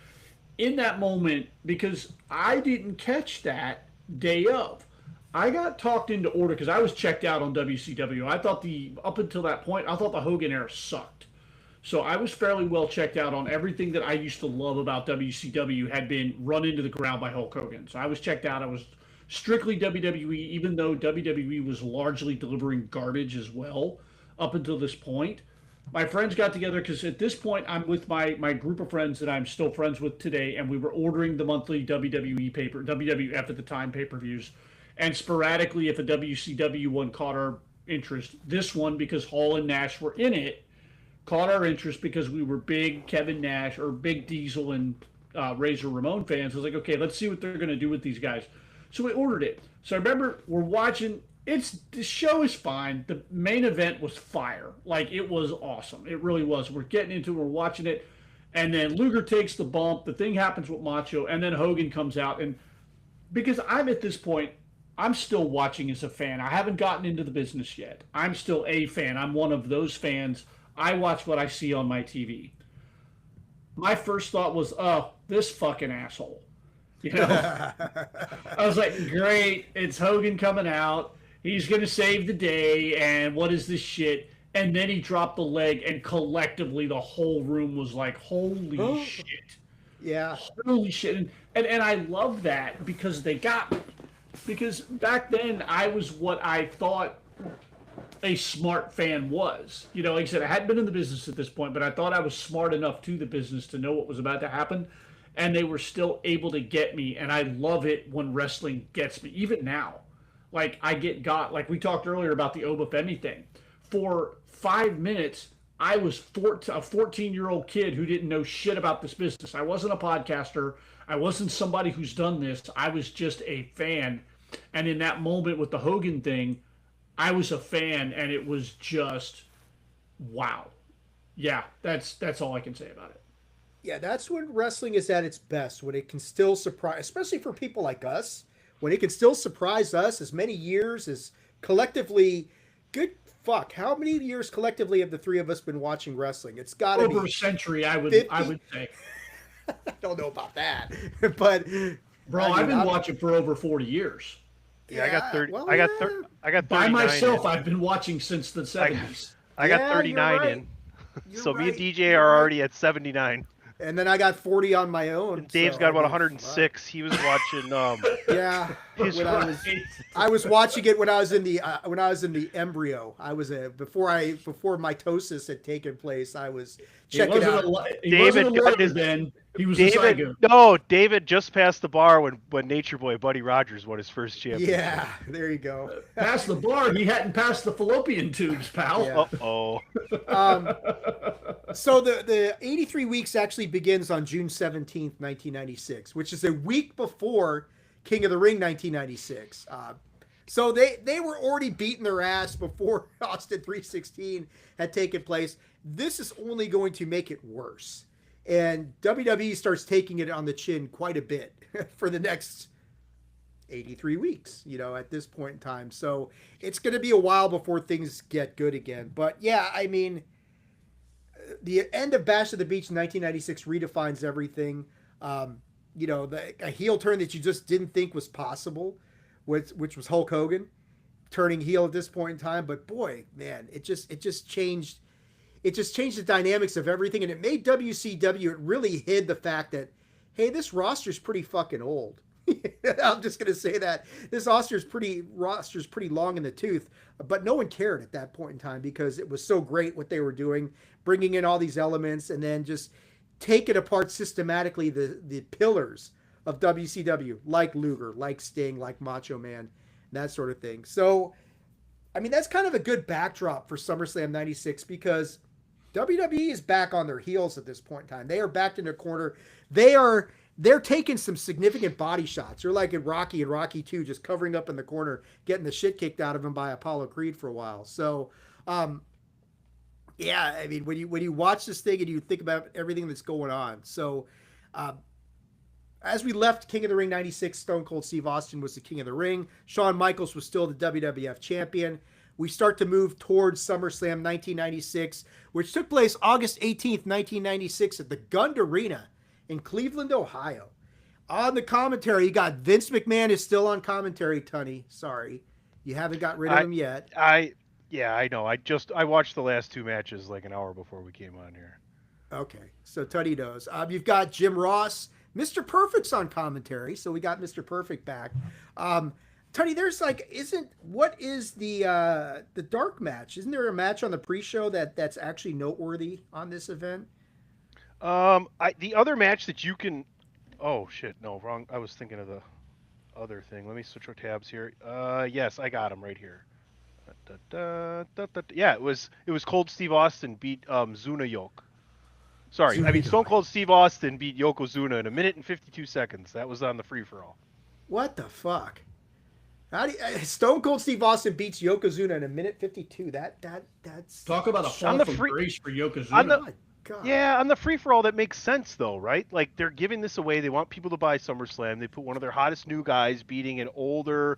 in that moment, because I didn't catch that day of. I got talked into order because I was checked out on WCW. I thought up until that point, I thought the Hogan era sucked. So I was fairly well checked out on everything that I used to love about WCW had been run into the ground by Hulk Hogan. So I was checked out. I was strictly WWE, even though WWE was largely delivering garbage as well up until this point. My friends got together because at this point I'm with my group of friends that I'm still friends with today, and we were ordering the monthly WWE WWF at the time pay-per-views. And sporadically, if a WCW one caught our interest, this one, because Hall and Nash were in it, caught our interest because we were big Kevin Nash or big Diesel and Razor Ramon fans. I was like, okay, let's see what they're going to do with these guys. So we ordered it. So I remember we're watching. The show is fine. The main event was fire. Like, it was awesome. It really was. We're getting into it. We're watching it. And then Luger takes the bump. The thing happens with Macho. And then Hogan comes out. And because I'm at this point, I'm still watching as a fan. I haven't gotten into the business yet. I'm still a fan. I'm one of those fans. I watch what I see on my TV. My first thought was, oh, this fucking asshole. You know? I was like, great, it's Hogan coming out. He's going to save the day, and what is this shit? And then he dropped the leg, and collectively the whole room was like, holy shit. Yeah. Holy shit. And I love that because they got me. Because back then, I was what I thought a smart fan was. You know, like I said, I hadn't been in the business at this point, but I thought I was smart enough to the business to know what was about to happen. And they were still able to get me. And I love it when wrestling gets me, even now. Like, I get got, like we talked earlier about the Oba Femi thing. For 5 minutes, I was a 14-year-old kid who didn't know shit about this business. I wasn't a podcaster. I wasn't somebody who's done this. I was just a fan. And in that moment with the Hogan thing, I was a fan, and it was just wow. Yeah, that's all I can say about it. Yeah, that's when wrestling is at its best, when it can still surprise, especially for people like us, when it can still surprise us as many years as collectively, good fuck, how many years collectively have the three of us been watching wrestling? It's got to be Over a century, I would 50? say. I don't know about that, but Bro, I mean, I've been watching for over 40 years. Yeah, I got 30. well, I got yeah. 30. I got 39 By myself, in. I've been watching since the 70s. I got Yeah, 39 you're right. in. You're So me and right. DJ You're are right. already at 79. And then I got 40 on my own. And Dave's so, got I about mean, 106. He was watching. Yeah, He's when right. I was watching it when I was in the embryo. I was before mitosis had taken place. I was checking out. He wasn't a David got lawyer his- then. He was a David, psycho. no, David just passed the bar when Nature Boy Buddy Rogers won his first championship. Yeah, there you go. Past the bar, he hadn't passed the fallopian tubes, pal. Yeah. Oh, So the 83 weeks actually begins on June 17th, 1996, which is a week before King of the Ring 1996. So they were already beating their ass before Austin 316 had taken place. This is only going to make it worse. And WWE starts taking it on the chin quite a bit for the next 83 weeks, at this point in time. So it's going to be a while before things get good again. But yeah, I mean, the end of Bash at the Beach in 1996 redefines everything. A heel turn that you just didn't think was possible, which was Hulk Hogan turning heel at this point in time. But boy, man, it just changed. It just changed the dynamics of everything, and it made WCW. It really hid the fact that, hey, this roster's pretty fucking old. I'm just gonna say that this roster's pretty long in the tooth, but no one cared at that point in time because it was so great what they were doing, bringing in all these elements, and then just taking apart systematically the pillars of WCW, like Luger, like Sting, like Macho Man, that sort of thing. So, I mean, that's kind of a good backdrop for SummerSlam '96 because WWE is back on their heels at this point in time. They are backed in their corner. They're taking some significant body shots. They're like in Rocky and Rocky 2, just covering up in the corner, getting the shit kicked out of them by Apollo Creed for a while. So, yeah, I mean, when you watch this thing and you think about everything that's going on. So, as we left King of the Ring 96, Stone Cold Steve Austin was the King of the Ring. Shawn Michaels was still the WWF champion. We start to move towards SummerSlam 1996, which took place August 18th, 1996 at the Gund Arena in Cleveland, Ohio. On the commentary, you got Vince McMahon is still on commentary, Tunney. Sorry. You haven't got rid of him yet. Yeah, I know. I watched the last two matches like an hour before we came on here. Okay, so Tunney knows. You've got Jim Ross. Mr. Perfect's on commentary, so we got Mr. Perfect back. Tunney, there's what is the dark match? Isn't there a match on the pre-show that's actually noteworthy on this event? The other match that you can, oh shit, no, wrong. I was thinking of the other thing. Let me switch our tabs here. Yes, I got him right here. Yeah, it was Cold Steve Austin beat Zuna Yoke. Sorry, I mean Stone Cold Steve Austin beat Yokozuna in 1 minute and 52 seconds. That was on the free for all. What the fuck? How do Stone Cold Steve Austin beats Yokozuna in 1 minute 52? That's Talk about a fall from grace for Yokozuna. my God. Yeah, on the free for all that makes sense though, right? Like they're giving this away. They want people to buy SummerSlam. They put one of their hottest new guys beating an older,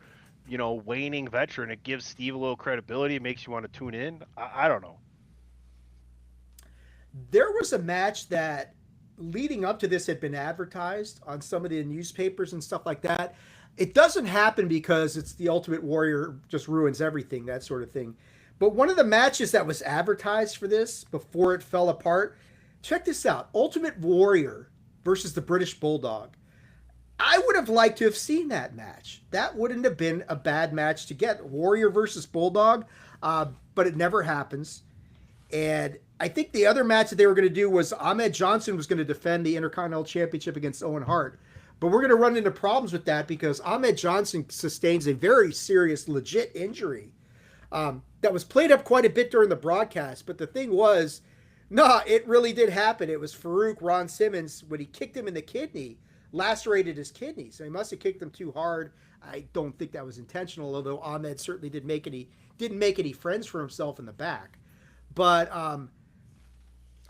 waning veteran. It gives Steve a little credibility. It makes you want to tune in. I don't know. There was a match that leading up to this had been advertised on some of the newspapers and stuff like that. It doesn't happen because it's the Ultimate Warrior just ruins everything, that sort of thing. But one of the matches that was advertised for this before it fell apart, check this out. Ultimate Warrior versus the British Bulldog. I would have liked to have seen that match. That wouldn't have been a bad match to get. Warrior versus Bulldog, but it never happens. And I think the other match that they were going to do was Ahmed Johnson was going to defend the Intercontinental Championship against Owen Hart. But we're going to run into problems with that because Ahmed Johnson sustains a very serious, legit injury that was played up quite a bit during the broadcast. But the thing was, nah, it really did happen. It was Farouk Ron Simmons, when he kicked him in the kidney, lacerated his kidney. So he must have kicked him too hard. I don't think that was intentional, although Ahmed certainly didn't make any friends for himself in the back. But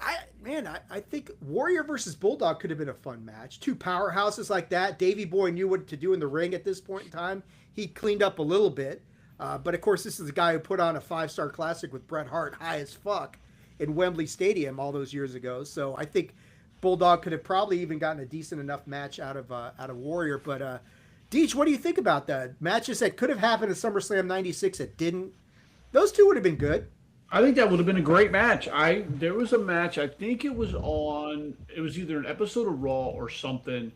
I think Warrior versus Bulldog could have been a fun match. Two powerhouses like that. Davey Boy knew what to do in the ring at this point in time. He cleaned up a little bit. But of course, this is the guy who put on a 5-star classic with Bret Hart, high as fuck, in Wembley Stadium all those years ago. So I think Bulldog could have probably even gotten a decent enough match out of Warrior. But Deej, what do you think about that? Matches that could have happened at SummerSlam 96 that didn't. Those two would have been good. I think that would have been a great match. There was a match, I think it was either an episode of Raw or something.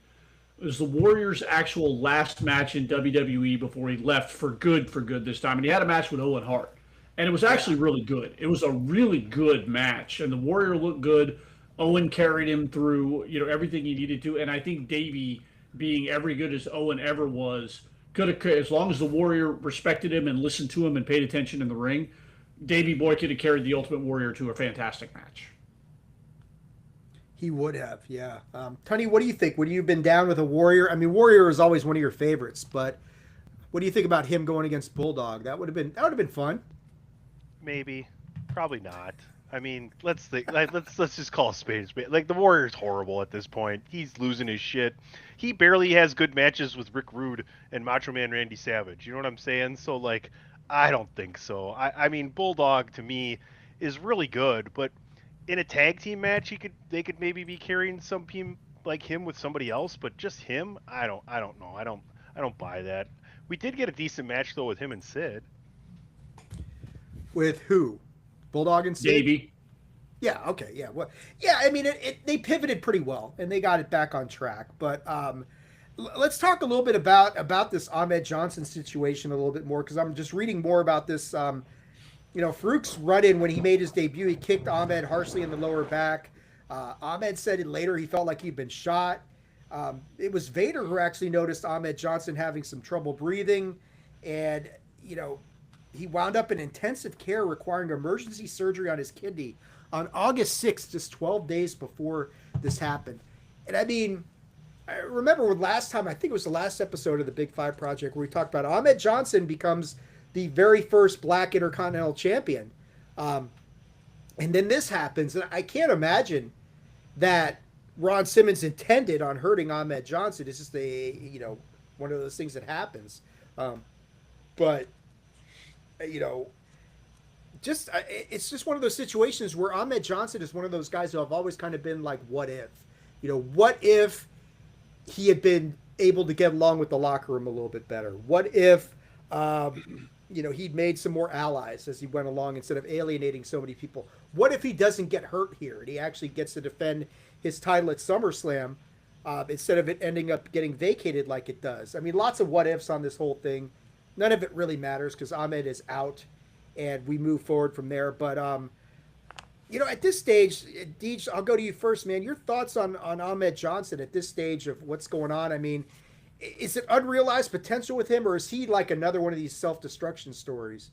It was the Warrior's actual last match in WWE before he left for good this time. And he had a match with Owen Hart. And it was actually really good. It was a really good match. And the Warrior looked good. Owen carried him through, everything he needed to. And I think Davey, being every good as Owen ever was, could have, as long as the Warrior respected him and listened to him and paid attention in the ring, Davey Boy could have carried the Ultimate Warrior to a fantastic match. He would have, yeah. Tony, what do you think? Would you have been down with a Warrior? I mean, Warrior is always one of your favorites, but what do you think about him going against Bulldog? That would have been fun. Maybe, probably not. I mean, let's just call a spade a spade. Like, the Warrior's horrible at this point. He's losing his shit. He barely has good matches with Rick Rude and Macho Man Randy Savage. You know what I'm saying? So, like, I don't think so. I mean, Bulldog to me is really good, but in a tag team match, they could maybe be carrying some team like him with somebody else, but just him, I don't know. I don't buy that. We did get a decent match though with him and Sid. With who? Bulldog and Sid? Davey. Yeah. Okay. Yeah. Well. Yeah. I mean, they pivoted pretty well and they got it back on track. But let's talk a little bit about this Ahmed Johnson situation a little bit more, because I'm just reading more about this. Farouk's run-in when he made his debut, he kicked Ahmed harshly in the lower back. Ahmed said later he felt like he'd been shot. It was Vader who actually noticed Ahmed Johnson having some trouble breathing, and he wound up in intensive care requiring emergency surgery on his kidney on August 6th, just 12 days before this happened. And I mean, I remember last time, I think it was the last episode of the Big Five Project, where we talked about Ahmed Johnson becomes the very first Black Intercontinental Champion. And then this happens, and I can't imagine that Ron Simmons intended on hurting Ahmed Johnson. It's just one of those things that happens. But it's just one of those situations where Ahmed Johnson is one of those guys who have always kind of been like, what if? What if he had been able to get along with the locker room a little bit better? What if he'd made some more allies as he went along instead of alienating so many people? What if he doesn't get hurt here and he actually gets to defend his title at SummerSlam instead of it ending up getting vacated like it does? I mean, lots of what ifs on this whole thing. None of it really matters because Ahmed is out and we move forward from there. But, at this stage, Deej, I'll go to you first, man. Your thoughts on Ahmed Johnson at this stage of what's going on? I mean, is it unrealized potential with him, or is he like another one of these self-destruction stories?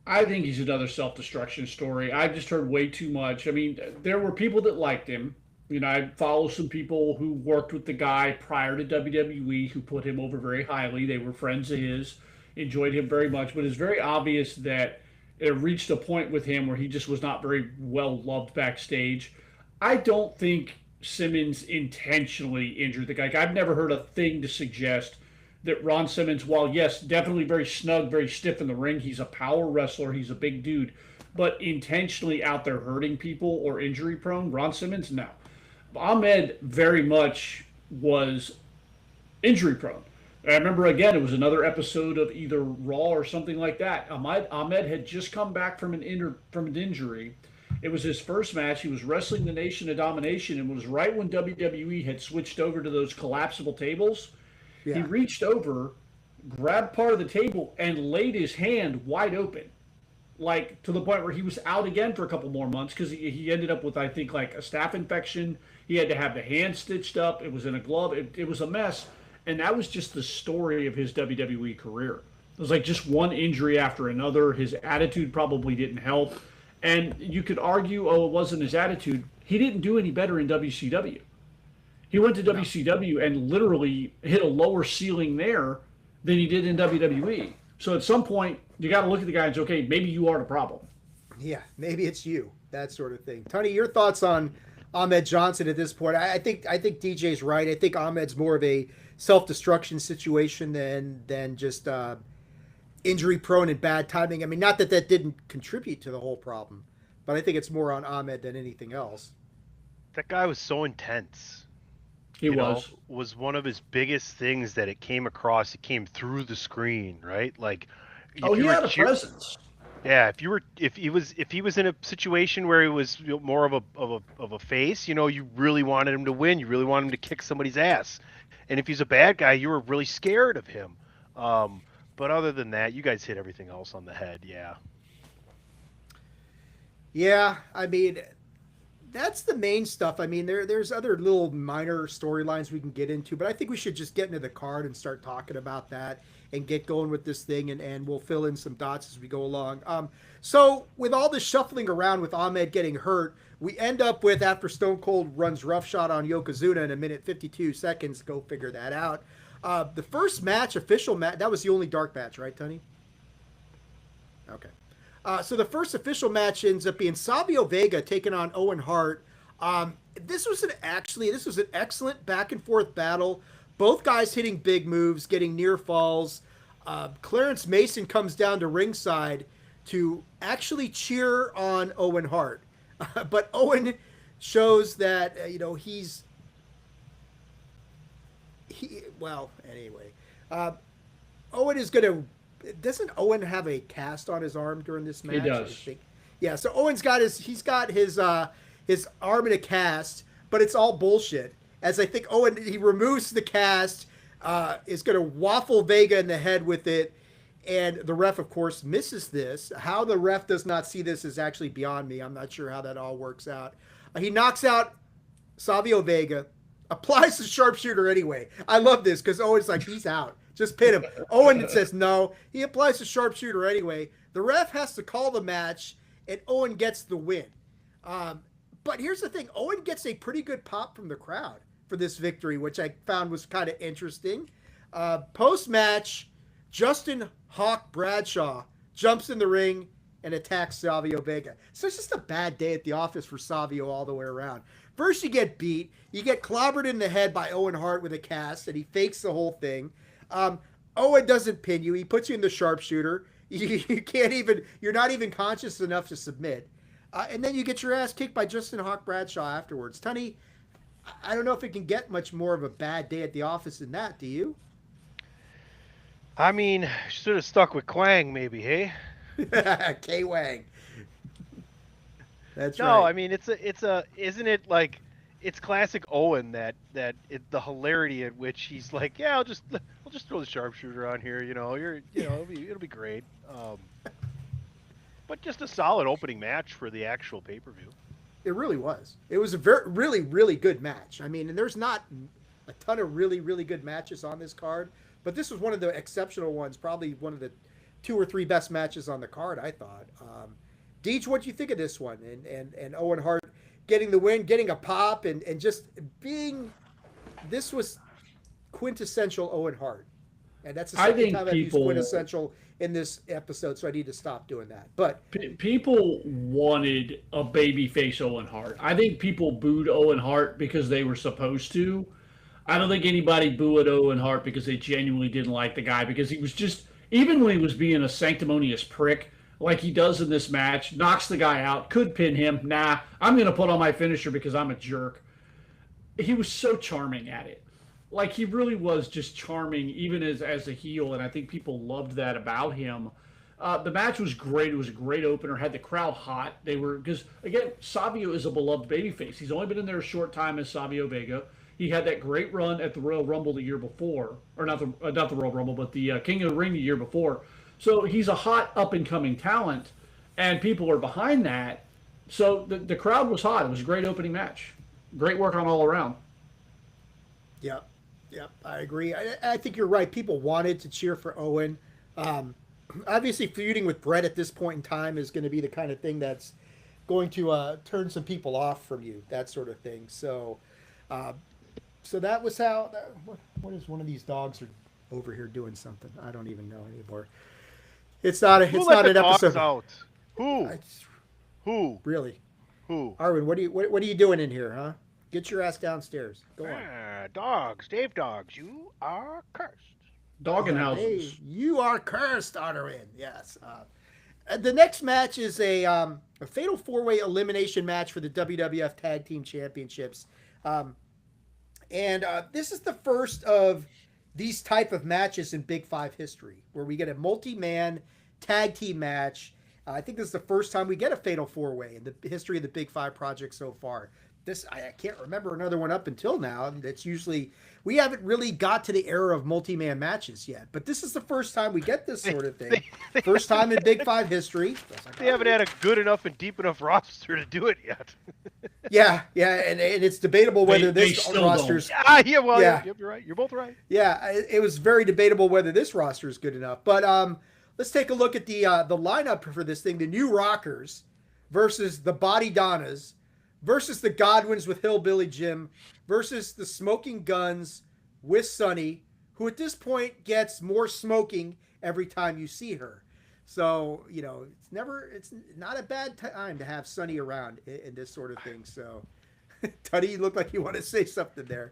I think he's another self-destruction story. I've just heard way too much. I mean, there were people that liked him. I follow some people who worked with the guy prior to WWE who put him over very highly. They were friends of his, enjoyed him very much, but it's very obvious that it reached a point with him where he just was not very well loved backstage. I don't think Simmons intentionally injured the guy. I've never heard a thing to suggest that Ron Simmons, while yes, definitely very snug, very stiff in the ring, he's a power wrestler, he's a big dude, but intentionally out there hurting people or injury prone, Ron Simmons, no. Ahmed very much was injury prone. I remember, again, it was another episode of either Raw or something like that. Ahmed had just come back from an injury. It was his first match. He was wrestling the Nation of Domination, and it was right when WWE had switched over to those collapsible tables. Yeah. He reached over, grabbed part of the table, and laid his hand wide open, like to the point where he was out again for a couple more months because he ended up with, I think, like a staph infection. He had to have the hand stitched up. It was in a glove. It was a mess. And that was just the story of his WWE career. It was like just one injury after another. His attitude probably didn't help. And you could argue, oh, it wasn't his attitude. He didn't do any better in WCW. He went to WCW and literally hit a lower ceiling there than he did in WWE. So at some point, you got to look at the guy and say, okay, maybe you are the problem. Yeah, maybe it's you, that sort of thing. Tony, your thoughts on Ahmed Johnson at this point? I think DJ's right. I think Ahmed's more of a self-destruction situation than just injury prone and bad timing. I mean, not that didn't contribute to the whole problem, but I think it's more on Ahmed than anything else. That guy was so intense. He was one of his biggest things that it came across. It came through the screen, right? Like, he had a presence. Yeah, if he was in a situation where he was more of a face, you really wanted him to win. You really wanted him to kick somebody's ass. And if he's a bad guy, you were really scared of him. But other than that, you guys hit everything else on the head. Yeah. Yeah, I mean, that's the main stuff. I mean, there's other little minor storylines we can get into, but I think we should just get into the card and start talking about that and get going with this thing, and we'll fill in some dots as we go along. So with all this shuffling around with Ahmed getting hurt, we end up with, after Stone Cold runs roughshod on Yokozuna in a minute 52 seconds, go figure that out. The first match, official match, that was the only dark match, right, Tony? Okay. So the first official match ends up being Savio Vega taking on Owen Hart. This was an excellent back and forth battle. Both guys hitting big moves, getting near falls. Clarence Mason comes down to ringside to actually cheer on Owen Hart. But Owen shows that, Owen is going to, doesn't Owen have a cast on his arm during this match? He does. Yeah, so Owen's got his arm in a cast, but it's all bullshit. As I think Owen, he removes the cast, is going to waffle Vega in the head with it, and the ref, of course, misses this. How the ref does not see this is actually beyond me. I'm not sure how that all works out. He knocks out Savio Vega, applies the sharpshooter anyway. I love this because Owen's like, he's out. Just pin him. Owen says no. He applies the sharpshooter anyway. The ref has to call the match, and Owen gets the win. But here's the thing. Owen gets a pretty good pop from the crowd for this victory, which I found was kind of interesting. Post-match, Justin Hawk Bradshaw jumps in the ring and attacks Savio Vega. So it's just a bad day at the office for Savio all the way around. First, you get beat. You get clobbered in the head by Owen Hart with a cast, and he fakes the whole thing. Owen doesn't pin you. He puts you in the sharpshooter. You're not even conscious enough to submit. And then you get your ass kicked by Justin Hawk Bradshaw afterwards. Tony, I don't know if it can get much more of a bad day at the office than that. Do you? I mean, should have stuck with Kwang maybe, hey? K-Wang. That's right. No, I mean, isn't it like, it's classic Owen that the hilarity at which he's like, yeah, I'll just throw the sharpshooter on here, it'll be great. But just a solid opening match for the actual pay-per-view. It really was. It was a really, really good match. I mean, and there's not a ton of really, really good matches on this card, but this was one of the exceptional ones, probably one of the 2 or 3 best matches on the card, I thought. Deej, what do you think of this one? And Owen Hart getting the win, getting a pop, and just being, this was quintessential Owen Hart. And that's the second time I've used quintessential in this episode, so I need to stop doing that. But people wanted a babyface Owen Hart. I think people booed Owen Hart because they were supposed to. I don't think anybody booed Owen Hart because they genuinely didn't like the guy, because he was just, even when he was being a sanctimonious prick, like he does in this match, knocks the guy out, could pin him. Nah, I'm going to put on my finisher because I'm a jerk. He was so charming at it. Like, he really was just charming, even as a heel, and I think people loved that about him. The match was great. It was a great opener, had the crowd hot. They were, because, again, Savio is a beloved babyface. He's only been in there a short time as Savio Vega. He had that great run at the Royal Rumble the year before, or not the Royal Rumble, but the King of the Ring the year before. So he's a hot up-and-coming talent, and people are behind that. So the crowd was hot. It was a great opening match. Great work on all around. Yep, I agree. I think you're right. People wanted to cheer for Owen. Obviously, feuding with Brett at this point in time is going to be the kind of thing that's going to turn some people off from you, that sort of thing. So, so that was how. What is one of these dogs are over here doing something? I don't even know anymore. It's not. Who It's let not the an dogs episode. out? Who? I- Who? Really, Who? Arwen, what are you doing in here, huh? Get your ass downstairs. Go on. Dogs, Dave Dogs, you are cursed. Dogging Hey, houses. you are cursed, Arwen. Yes. The next match is a fatal four-way elimination match for the WWF Tag Team Championships, and this is the first of these type of matches in Big Five history, where we get a multi-man tag team match. I think this is the first time we get a fatal four-way in the history of the Big Five project so far. I can't remember another one up until now. That's usually, we haven't really got to the era of multi-man matches yet, but this is the first time we get this sort of thing. First time in Big Five history. They haven't had a good enough and deep enough roster to do it yet. Yeah, and it's debatable whether They this still roster's. Yeah, well, Yeah. You're right. You're both right. Yeah, it was very debatable whether this roster is good enough. But let's take a look at the lineup for this thing: the New Rockers versus the Body Donnas versus the Godwins with Hillbilly Jim versus the Smoking Guns with Sunny, who at this point gets more smoking every time you see her. So, it's not a bad time to have Sunny around in this sort of thing. So, Tuddy, you look like you want to say something there.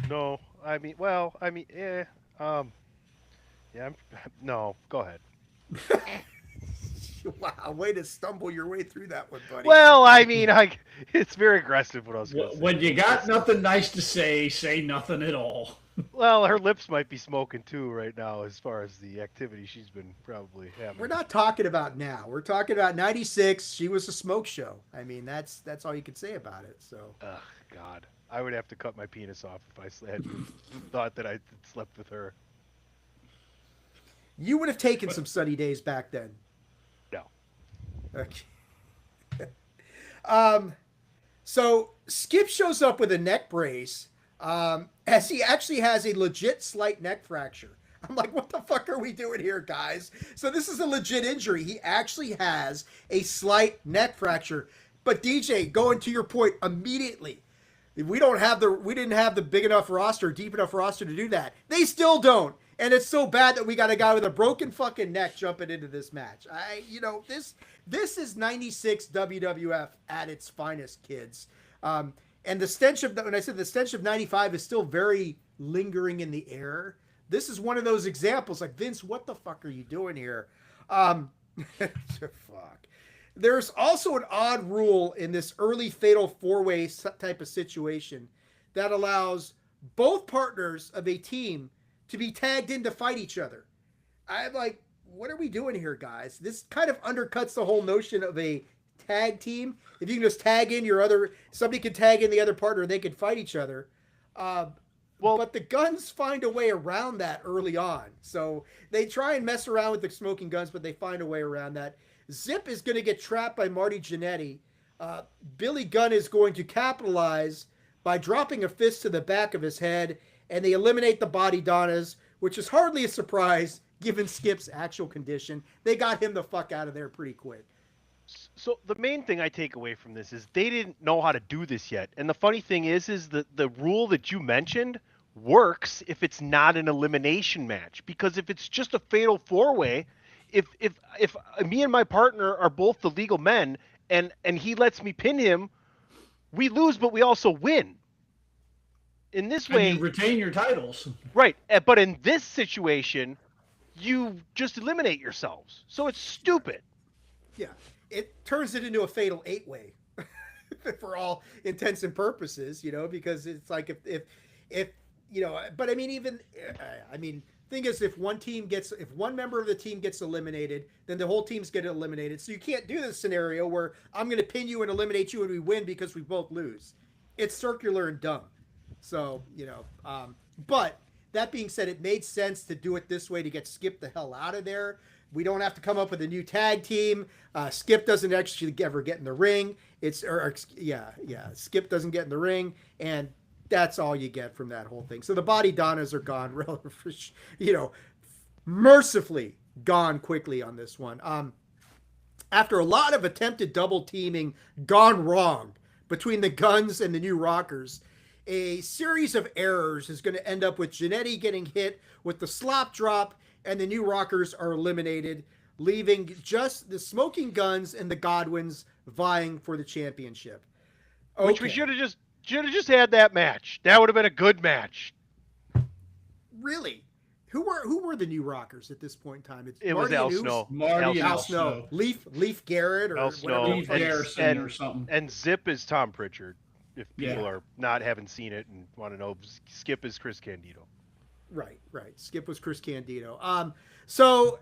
No, yeah. No, go ahead. Wow, way to stumble your way through that one, buddy. Well, it's very aggressive what I was going to say. When you got nothing nice to say nothing at all. Well, her lips might be smoking too right now as far as the activity she's been probably having. We're not talking about now. We're talking about 96. She was a smoke show. I mean, that's all you could say about it. So, Ugh, God. I would have to cut my penis off if I had thought that I had slept with her. you would have taken some sunny days back then. No. Okay. So Skip shows up with a neck brace, as he actually has a legit slight neck fracture. I'm like, what the fuck are we doing here, guys? So this is a legit injury. He actually has a slight neck fracture. But DJ, going to your point immediately, we didn't have the big enough roster, deep enough roster to do that. They still don't. And it's so bad that we got a guy with a broken fucking neck jumping into this match. This is 96 WWF at its finest, kids. And the stench of, when I said the stench of 95 is still very lingering in the air. This is one of those examples like, Vince, what the fuck are you doing here? Fuck. There's also an odd rule in this early fatal four-way type of situation that allows both partners of a team to be tagged in to fight each other. I'm like, what are we doing here, guys? This kind of undercuts the whole notion of a tag team. If you can just tag in somebody can tag in the other partner and they can fight each other. But the Guns find a way around that early on. So they try and mess around with the Smoking Guns, but they find a way around that. Zip is going to get trapped by Marty Jannetty. Billy Gunn is going to capitalize by dropping a fist to the back of his head, and they eliminate the Body Donnas, which is hardly a surprise given Skip's actual condition. They got him the fuck out of there pretty quick. So the main thing I take away from this is they didn't know how to do this yet. And the funny thing is the rule that you mentioned works if it's not an elimination match. Because if it's just a fatal four-way, if me and my partner are both the legal men and he lets me pin him, we lose, but we also win. In this way, And you retain your titles. right? But in this situation, you just eliminate yourselves. So it's stupid. Yeah, it turns it into a fatal 8-way for all intents and purposes, because it's like if but I mean, thing is, if one member of the team gets eliminated, then the whole team's getting eliminated. So you can't do this scenario where I'm going to pin you and eliminate you and we win because we both lose. It's circular and dumb. So, but that being said, it made sense to do it this way to get Skip the hell out of there. We don't have to come up with a new tag team. Skip doesn't actually ever get in the ring. Skip doesn't get in the ring, and that's all you get from that whole thing. So the Body Donnas are gone, mercifully gone quickly on this one. After a lot of attempted double teaming gone wrong between the Guns and the New Rockers, a series of errors is going to end up with Jannetty getting hit with the slop drop, and the New Rockers are eliminated, leaving just the Smoking Guns and the Godwins vying for the championship. Okay. Which we should have just had that match. That would have been a good match. Really? Who were the New Rockers at this point in time? It was Al Snow. Marty and Al Snow. Leaf Garrett or Al whatever. Snow. Leaf Garrison or something. And Zip is Tom Pritchard. If people Yeah. are not haven't seen it and want to know, Skip is Chris Candido. Right. Skip was Chris Candido. So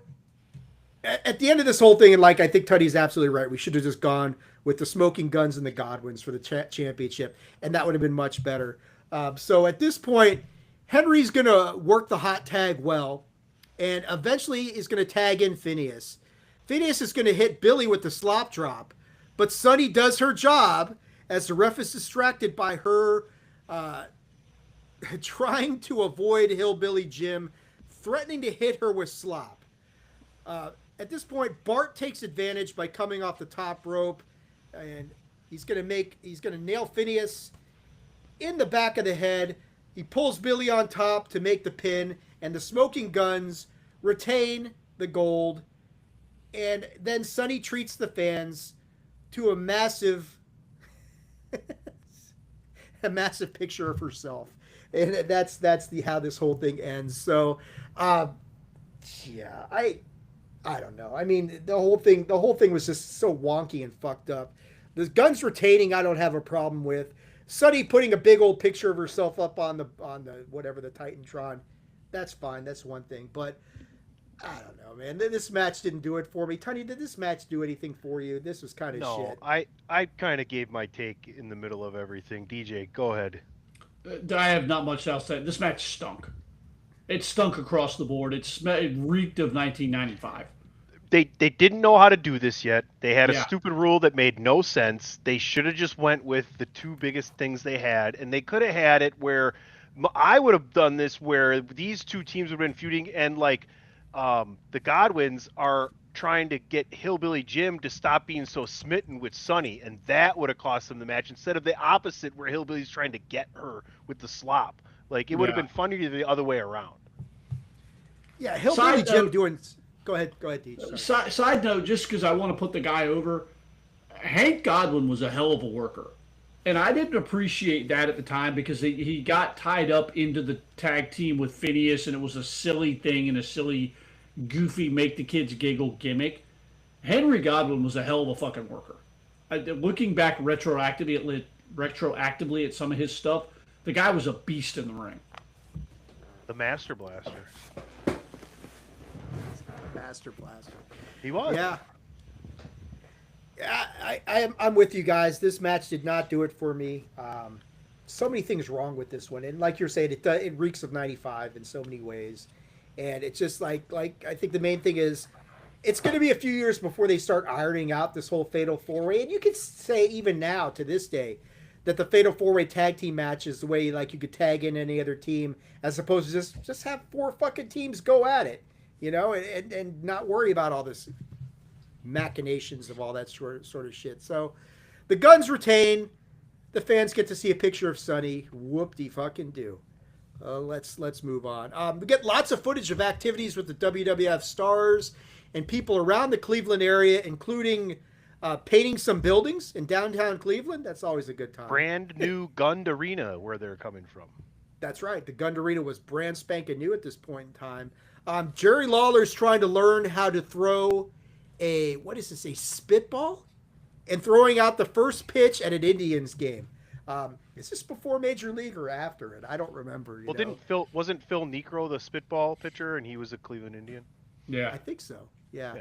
at the end of this whole thing, and like I think Tuddy's absolutely right, we should have just gone with the Smoking Guns and the Godwins for the championship, and that would have been much better. So at this point, Henry's going to work the hot tag well, and eventually is going to tag in Phineas. Phineas is going to hit Billy with the slop drop, but Sunny does her job as the ref is distracted by her trying to avoid Hillbilly Jim, threatening to hit her with slop. At this point, Bart takes advantage by coming off the top rope, and he's going to nail Phineas in the back of the head. He pulls Billy on top to make the pin, and the Smoking Guns retain the gold. And then Sunny treats the fans to a massive picture of herself. And that's how this whole thing ends. So, yeah, I don't know. I mean, the whole thing was just so wonky and fucked up. The Guns retaining, I don't have a problem with. Sunny putting a big old picture of herself up on the whatever, the Titantron, that's fine. That's one thing. But I don't know, man. This match didn't do it for me. Tony, did this match do anything for you? This was kind of shit. I kind of gave my take in the middle of everything. DJ, go ahead. I have not much else to say. This match stunk. It stunk across the board. It reeked of 1995. They didn't know how to do this yet. They had a Yeah. stupid rule that made no sense. They should have just went with the two biggest things they had, and they could have had it where I would have done this where these two teams would have been feuding, and like the Godwins are trying to get Hillbilly Jim to stop being so smitten with Sunny, and that would have cost them the match instead of the opposite where Hillbilly's trying to get her with the slop. Like it would have been funnier the other way around. Yeah, Hillbilly Jim doing. Go ahead, Deej. Side note, just because I want to put the guy over, Hank Godwin was a hell of a worker. And I didn't appreciate that at the time because he got tied up into the tag team with Phineas, and it was a silly thing and a silly, goofy, make the kids giggle gimmick. Henry Godwin was a hell of a fucking worker. Looking back retroactively at some of his stuff, the guy was a beast in the ring. The Master Blaster. Master Blaster. He was. Yeah. I'm with you guys. This match did not do it for me. So many things wrong with this one, and like you're saying, it reeks of '95 in so many ways. And it's just like I think the main thing is, it's going to be a few years before they start ironing out this whole Fatal 4-Way. And you could say even now to this day that the Fatal 4-Way tag team match is the way like you could tag in any other team, as opposed to just have four fucking teams go at it, you know, and not worry about all this machinations of all that sort of shit. So the Guns retain. The fans get to see a picture of Sunny. Whoop-de-fucking-do. Let's move on. We get lots of footage of activities with the WWF stars and people around the Cleveland area, including painting some buildings in downtown Cleveland. That's always a good time. Brand new Gund Arena where they're coming from. That's right. The Gund Arena was brand spanking new at this point in time. Jerry Lawler's trying to learn how to throw a spitball? And throwing out the first pitch at an Indians game. Is this before Major League or after it? I don't remember. Wasn't Phil Necro the spitball pitcher and he was a Cleveland Indian? Yeah. I think so. Yeah.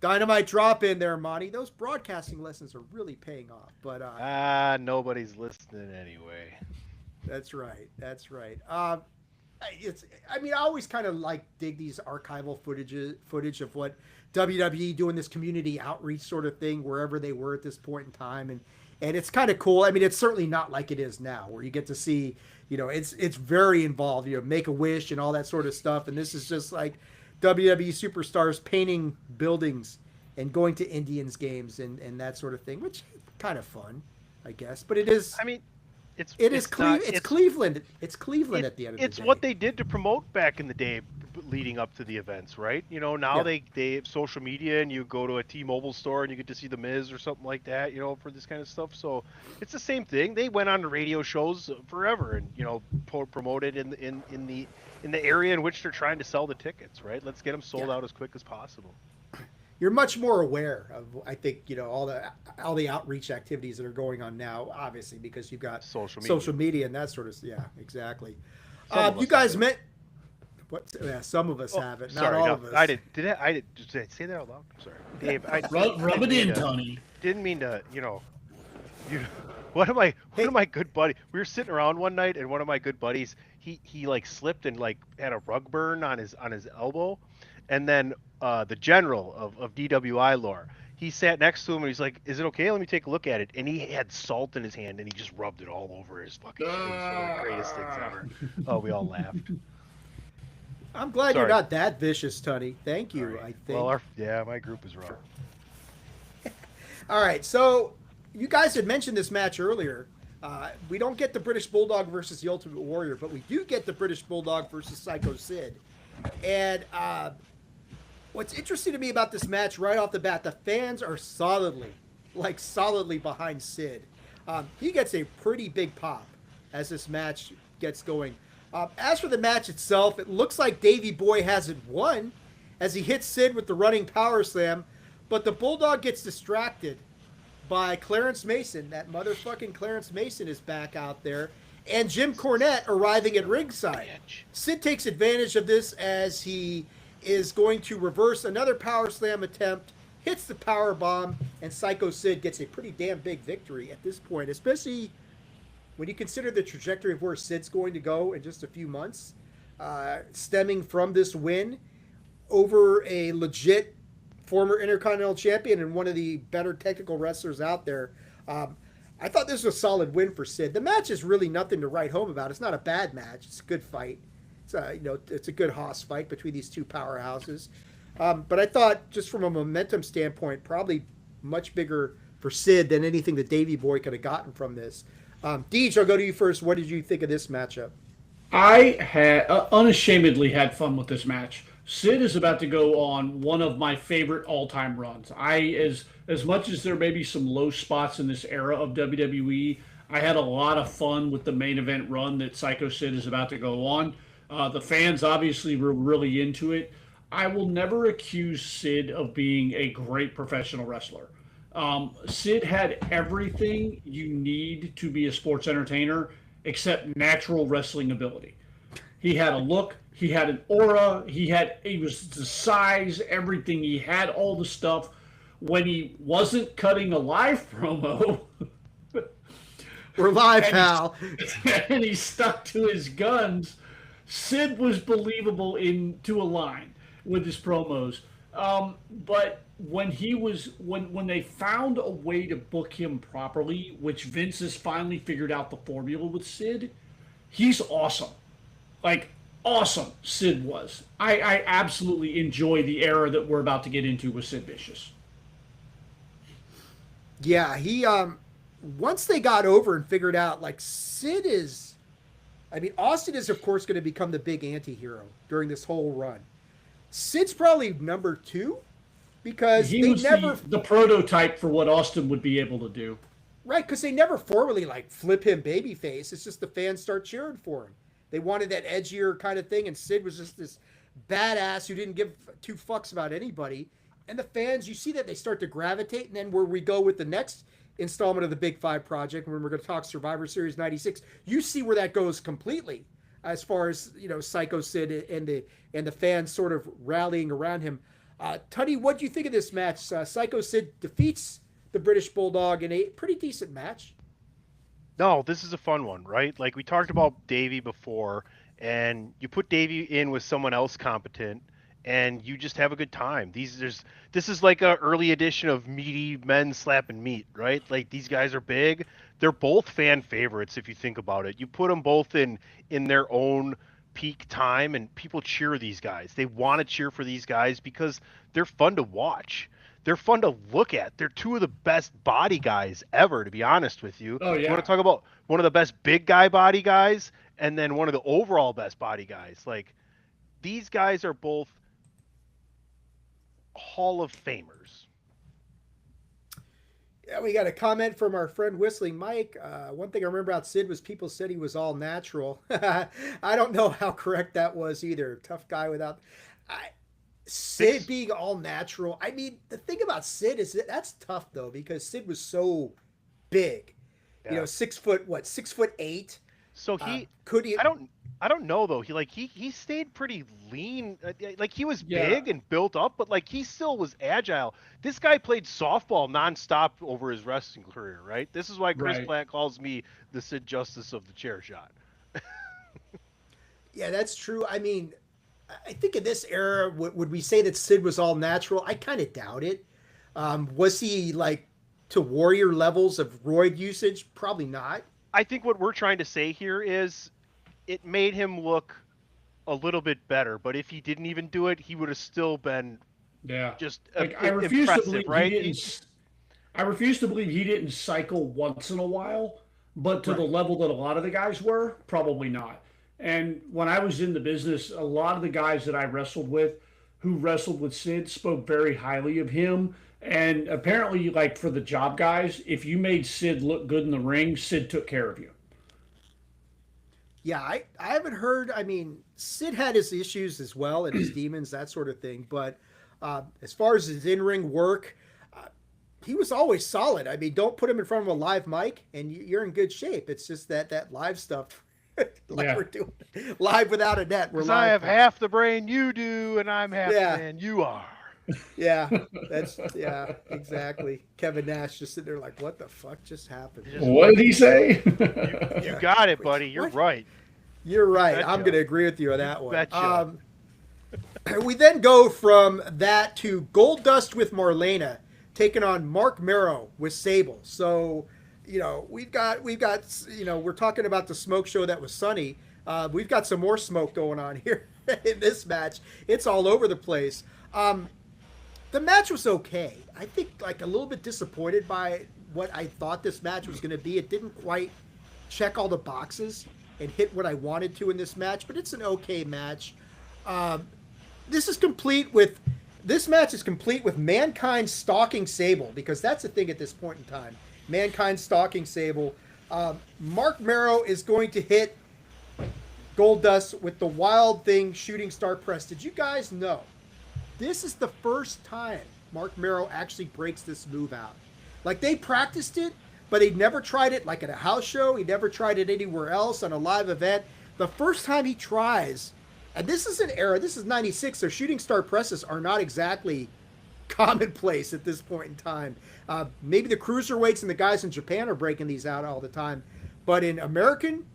Dynamite drop in there, Monty. Those broadcasting lessons are really paying off. But nobody's listening anyway. That's right. I always kind of dig these archival footage of what WWE doing this community outreach sort of thing wherever they were at this point in time, and it's kind of cool. I mean, it's certainly not like it is now, where you get to see, it's very involved. Make a wish and all that sort of stuff, and this is just like WWE superstars painting buildings and going to Indians games and that sort of thing, which is kind of fun, I guess. But it is. I mean, it's Cleveland. not, It's Cleveland. It's Cleveland at the end of the day. It's what they did to promote back in the day leading up to the events, right? You know, now Yeah. they have social media and you go to a T-Mobile store and you get to see the Miz or something like that, you know, for this kind of stuff. So it's the same thing. They went on the radio shows forever and, you know, promoted in the area in which they're trying to sell the tickets, right? Let's get them sold out as quick as possible. You're much more aware of, I think, all the outreach activities that are going on now, obviously, because you've got Social media. and that sort of, yeah, exactly. Some of You us guys have met. What? Yeah, some of us have it, not Sorry, all no, of us. I did. Did I say that out loud? I'm sorry, Dave. Rub it in, Tony. Didn't mean to. One of my good buddies. We were sitting around one night, and one of my good buddies, he like slipped and like had a rug burn on his elbow, and then the general of DWI lore, he sat next to him and he's like, "Is it okay? Let me take a look at it." And he had salt in his hand and he just rubbed it all over his fucking face. One of the greatest things ever. Oh, we all laughed. I'm glad you're Sorry. not that vicious, Tony. Thank you. Sorry. I think. Well, my group is wrong. All right, so you guys had mentioned this match earlier. We don't get the British Bulldog versus the Ultimate Warrior, but we do get the British Bulldog versus Psycho Sid. And what's interesting to me about this match right off the bat, the fans are solidly behind Sid. He gets a pretty big pop as this match gets going. As for the match itself, it looks like Davey Boy hasn't won as he hits Sid with the running power slam, but the Bulldog gets distracted by Clarence Mason. That motherfucking Clarence Mason is back out there, and Jim Cornette arriving at ringside. Sid takes advantage of this as he is going to reverse another power slam attempt, hits the power bomb, and Psycho Sid gets a pretty damn big victory at this point, especially when you consider the trajectory of where Sid's going to go in just a few months, stemming from this win over a legit former Intercontinental Champion and one of the better technical wrestlers out there. I thought this was a solid win for Sid. The match is really nothing to write home about. It's not a bad match. It's a good fight. It's a good hoss fight between these two powerhouses. But I thought, just from a momentum standpoint, probably much bigger for Sid than anything that Davey Boy could have gotten from this. Deej, I'll go to you first. What did you think of this matchup? I had unashamedly had fun with this match. Sid is about to go on one of my favorite all-time runs. As much as there may be some low spots in this era of WWE, I had a lot of fun with the main event run that Psycho Sid is about to go on. The fans obviously were really into it. I will never accuse Sid of being a great professional wrestler. Sid had everything you need to be a sports entertainer except natural wrestling ability. He had a look, he had an aura, he was the size, everything. He had all the stuff. When he wasn't cutting a live promo, We're live, pal. and he stuck to his guns, Sid was believable into a line with his promos. But when they found a way to book him properly, which Vince has finally figured out the formula with Sid, he's awesome. Like, awesome Sid was. I absolutely enjoy the era that we're about to get into with Sid Vicious. Yeah, he once they got over and figured out, like, Sid is, I mean, Austin is of course going to become the big anti-hero during this whole run. Sid's probably number 2 because He they was never the prototype for what Austin would be able to do. right, because they never formally like flip him babyface. It's just the fans start cheering for him. They wanted that edgier kind of thing, and Sid was just this badass who didn't give 2 fucks about anybody. And the fans, you see that they start to gravitate, and then where we go with the next installment of the Big Five project, when we're going to talk Survivor Series 96, you see where that goes completely, as far as, you know, Psycho Sid and the fans sort of rallying around him. Tuddy, what do you think of this match? Psycho Sid defeats the British Bulldog in a pretty decent match. No, this is a fun one, right? Like we talked about Davey before, and you put Davey in with someone else competent, and you just have a good time. This is like an early edition of meaty men slapping meat, right? Like these guys are big. They're both fan favorites if you think about it. You put them both in their own peak time, and people cheer these guys. They want to cheer for these guys because they're fun to watch. They're fun to look at. They're two of the best body guys ever, to be honest with you. Oh, You yeah. want to talk about one of the best big guy body guys and then one of the overall best body guys. Like, these guys are both Hall of Famers. Yeah, we got a comment from our friend Whistling Mike. One thing I remember about Sid was people said he was all natural. I don't know how correct that was either. Tough guy without. Sid being all natural. I mean, the thing about Sid is that's tough though because Sid was so big. Yeah. You know, 6'8". So he could he? I don't know though. He stayed pretty lean. Like he was Yeah. big and built up, but like he still was agile. This guy played softball nonstop over his wrestling career, right? This is why Chris Right. Platt calls me the Sid Justice of the chair shot. Yeah, that's true. I mean, I think in this era, would we say that Sid was all natural? I kind of doubt it. Was he like to Warrior levels of roid usage? Probably not. I think what we're trying to say here is it made him look a little bit better, but if he didn't even do it, he would have still been Yeah. just Like, I refuse to impressive, believe right? he didn't. I refuse to believe he didn't cycle once in a while, but to the level that a lot of the guys were, probably not. And when I was in the business, a lot of the guys that I wrestled with, who wrestled with Sid, spoke very highly of him. And apparently, like for the job guys, if you made Sid look good in the ring, Sid took care of you. Yeah, I haven't heard. I mean, Sid had his issues as well and his demons, that sort of thing. But as far as his in-ring work, he was always solid. I mean, don't put him in front of a live mic and you're in good shape. It's just that live stuff, like Yeah. we're doing live without a net. We're Because live I have now. half the brain you do, and I'm half Yeah. the man you are. Yeah, exactly. Kevin Nash just sitting there like, what the fuck just happened? What did he say? You got it, buddy. You're What? right. You're right. betcha. I'm going to agree with you on that one. betcha. We then go from that to Gold Dust with Marlena taking on Mark Merrow with Sable. So, we've got we're talking about the smoke show that was Sunny. We've got some more smoke going on here in this match. It's all over the place. The match was okay. I think like a little bit disappointed by what I thought this match was going to be. It didn't quite check all the boxes and hit what I wanted to in this match, but it's an okay match. This match is complete with Mankind stalking Sable, because that's the thing at this point in time. Mankind stalking Sable. Mark Merrow is going to hit Goldust with the Wild Thing shooting star press. Did you guys know this is the first time Mark Merrow actually breaks this move out? Like, they practiced it, but he never tried it like at a house show. He never tried it anywhere else on a live event. The first time he tries, and this is an era, this is 96, so shooting star presses are not exactly commonplace at this point in time. Maybe the cruiserweights and the guys in Japan are breaking these out all the time. But in American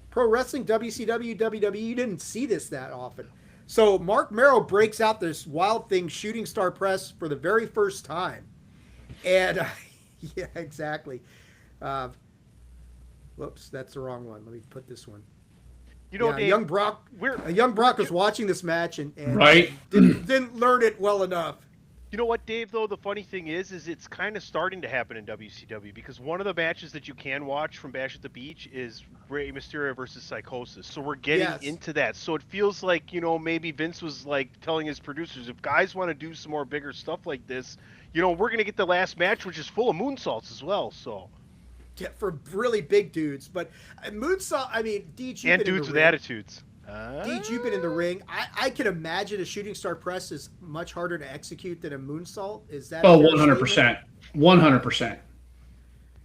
pro wrestling, WCW, WWE, you didn't see this that often. So Mark Merrow breaks out this Wild Thing shooting star press for the very first time. And, yeah, exactly. Whoops, that's the wrong one. Let me put this one. Dave, young Brock was watching this match and Right. didn't learn it well enough. You know what, Dave, though? The funny thing is it's kind of starting to happen in WCW, because one of the matches that you can watch from Bash at the Beach is Rey Mysterio versus Psychosis. So we're getting into that. So it feels like, maybe Vince was like telling his producers, if guys want to do some more bigger stuff like this, we're going to get the last match, which is full of moonsaults as well. So. Yeah, for really big dudes. But moonsault, I mean, Deej, And dudes with attitudes. Deej, you've been in the ring. I can imagine a shooting star press is much harder to execute than a moonsault. Is that? Oh, a fair 100%. statement? 100%.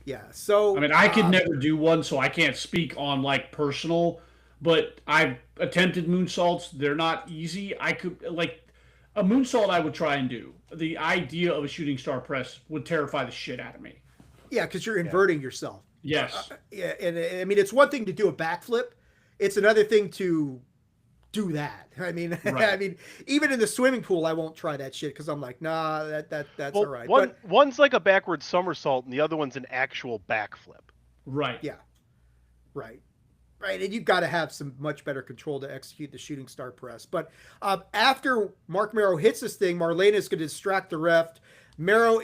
Yeah. So I mean, I could never do one, so I can't speak on like personal, but I've attempted moonsaults. They're not easy. I could like a moonsault I would try and do. The idea of a shooting star press would terrify the shit out of me. Yeah, because you're inverting yourself. Yes. Yeah, and I mean, it's one thing to do a backflip. It's another thing to do that. I mean, Right. I mean, even in the swimming pool, I won't try that shit because I'm like, nah, that's all right. One's like a backward somersault, and the other one's an actual backflip. Right. Yeah. Right. Right, and you've got to have some much better control to execute the shooting star press. But after Mark Mero hits this thing, Marlena is going to distract the ref. Mero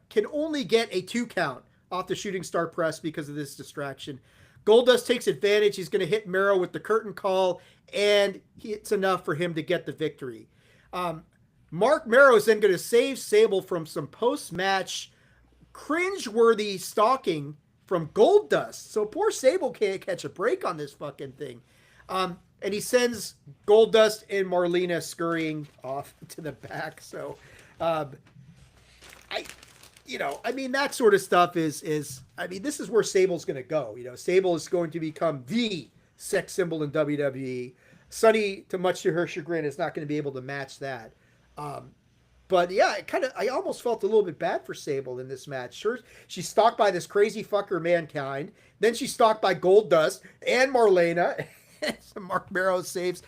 can only get a 2 count off the shooting star press because of this distraction. Goldust takes advantage. He's going to hit Mero with the curtain call, and it's enough for him to get the victory. Mark Mero is then going to save Sable from some post-match cringe-worthy stalking from Goldust. So poor Sable can't catch a break on this fucking thing. And he sends Goldust and Marlena scurrying off to the back. So, that sort of stuff is, this is where Sable's going to go. Sable is going to become the sex symbol in WWE. Sunny, much to her chagrin, is not going to be able to match that. But yeah, I almost felt a little bit bad for Sable in this match. Sure, she's stalked by this crazy fucker Mankind. Then she's stalked by Goldust and Marlena. Mark Mero saves.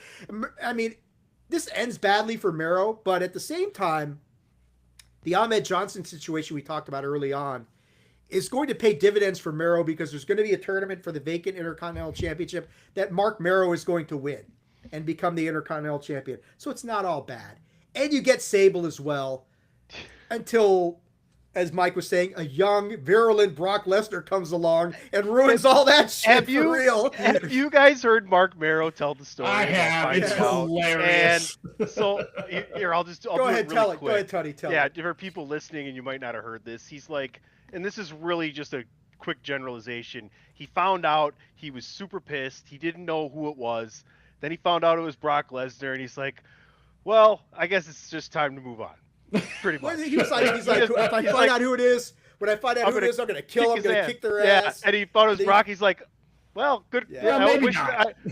This ends badly for Mero, but at the same time, the Ahmed Johnson situation we talked about early on is going to pay dividends for Mero because there's going to be a tournament for the vacant Intercontinental Championship that Mark Mero is going to win and become the Intercontinental Champion. So it's not all bad. And you get Sable as well until, as Mike was saying, a young, virulent Brock Lesnar comes along and ruins all that shit for real. Have you guys heard Mark Mero tell the story? I have. It's hilarious. And so, here, I'll go ahead, tell it. Go ahead, Tony, tell it. Yeah, for people listening and you might not have heard this, he's like, and this is really just a quick generalization. He found out, he was super pissed. He didn't know who it was. Then he found out it was Brock Lesnar, and he's like, well, I guess it's just time to move on. Pretty much. He's like, if I find out who it is, I'm going to kill him, I'm going to kick their ass. And he thought it was Brock. He's like, well, good. Yeah,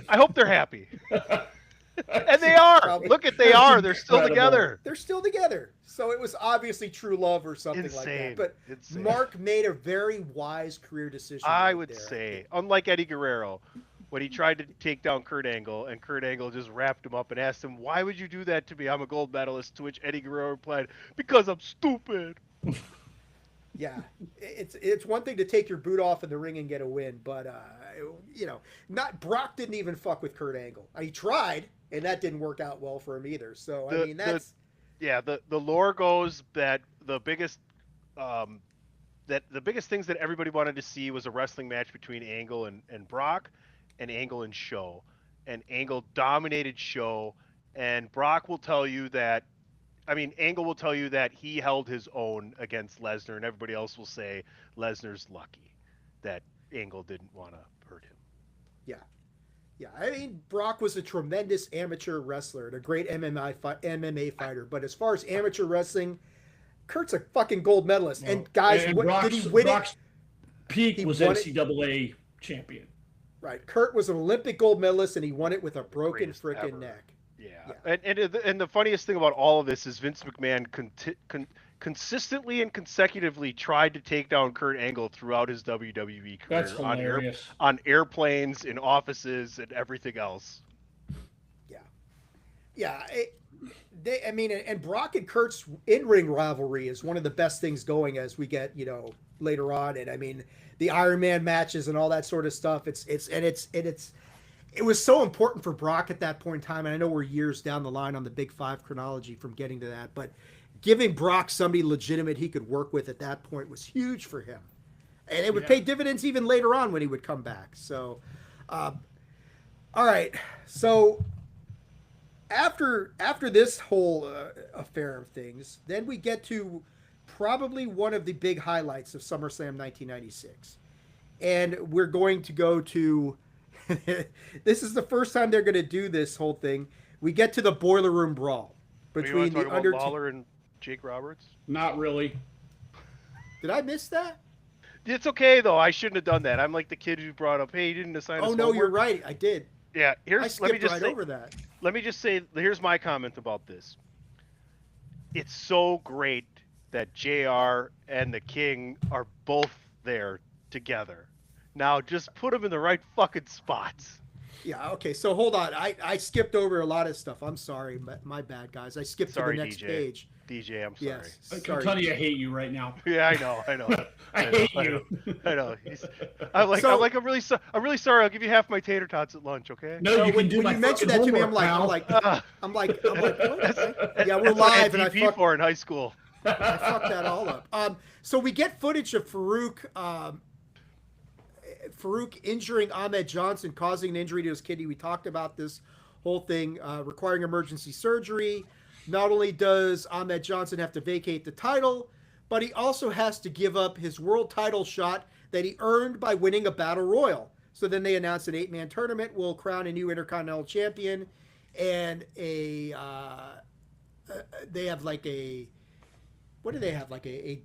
I hope they're happy. And they are. Probably. Look at they are. They're still together. They're still together. So it was obviously true love or something like that. But Mark made a very wise career decision. I would say, unlike Eddie Guerrero, when he tried to take down Kurt Angle, and Kurt Angle just wrapped him up and asked him, why would you do that to me? I'm a gold medalist. To which Eddie Guerrero replied, because I'm stupid. Yeah, it's one thing to take your boot off in the ring and get a win, but Brock didn't even fuck with Kurt Angle. He tried, and that didn't work out well for him either. So the lore goes that the biggest things that everybody wanted to see was a wrestling match between Angle and Brock, and Angle and Show, and Angle dominated Show, and Brock will tell you that. Angle will tell you that he held his own against Lesnar, and everybody else will say Lesnar's lucky that Angle didn't want to hurt him. Yeah. Brock was a tremendous amateur wrestler and a great MMA fighter, but as far as amateur wrestling, Kurt's a fucking gold medalist. Well, and guys, did he win Brock's peak was NCAA champion. Right. Kurt was an Olympic gold medalist, and he won it with a broken freaking neck. Yeah. And the funniest thing about all of this is Vince McMahon consistently and consecutively tried to take down Kurt Angle throughout his WWE career. That's hilarious. On airplanes, in offices, and everything else. Yeah. And Brock and Kurt's in-ring rivalry is one of the best things going as we get, later on. And the Iron Man matches and all that sort of stuff. It was so important for Brock at that point in time. And I know we're years down the line on the Big Five chronology from getting to that, but giving Brock somebody legitimate he could work with at that point was huge for him. And it would pay dividends even later on when he would come back. So, all right. So after this whole affair of things, then we get to probably one of the big highlights of SummerSlam 1996. And we're going to go to, this is the first time they're going to do this whole thing. We get to the Boiler Room Brawl between the Undertaker. Lawler and Jake Roberts? Not really. Did I miss that? It's okay, though. I shouldn't have done that. I'm like the kid who brought up, hey, you didn't assign us homework. You're right. I did. Yeah, I skipped over that. Let me just say, here's my comment about this. It's so great that JR and the King are both there together. Now, just put them in the right fucking spots. Yeah, okay, so hold on. I skipped over a lot of stuff. I'm sorry. My bad, guys. I skipped to the next DJ. page. DJ, I'm sorry. Yes. I can Sorry. tell you I hate you right now. Yeah, I know. I know, hate I you. know. I know. I'm really sorry. I'll give you half my tater tots at lunch, okay? No, So you when can do my you mentioned fucking that to me, homework, I'm pal. like, Ah, what? Yeah, we're that's what I live, had and I DP fucked for in high school. that all up. So we get footage of Farouk injuring Ahmed Johnson, causing an injury to his kidney. We talked about this whole thing, requiring emergency surgery. Not only does Ahmed Johnson have to vacate the title, but he also has to give up his world title shot that he earned by winning a battle royal. So then they announced an 8-man tournament will crown a new Intercontinental Champion, and they have like a, what do they have? Like a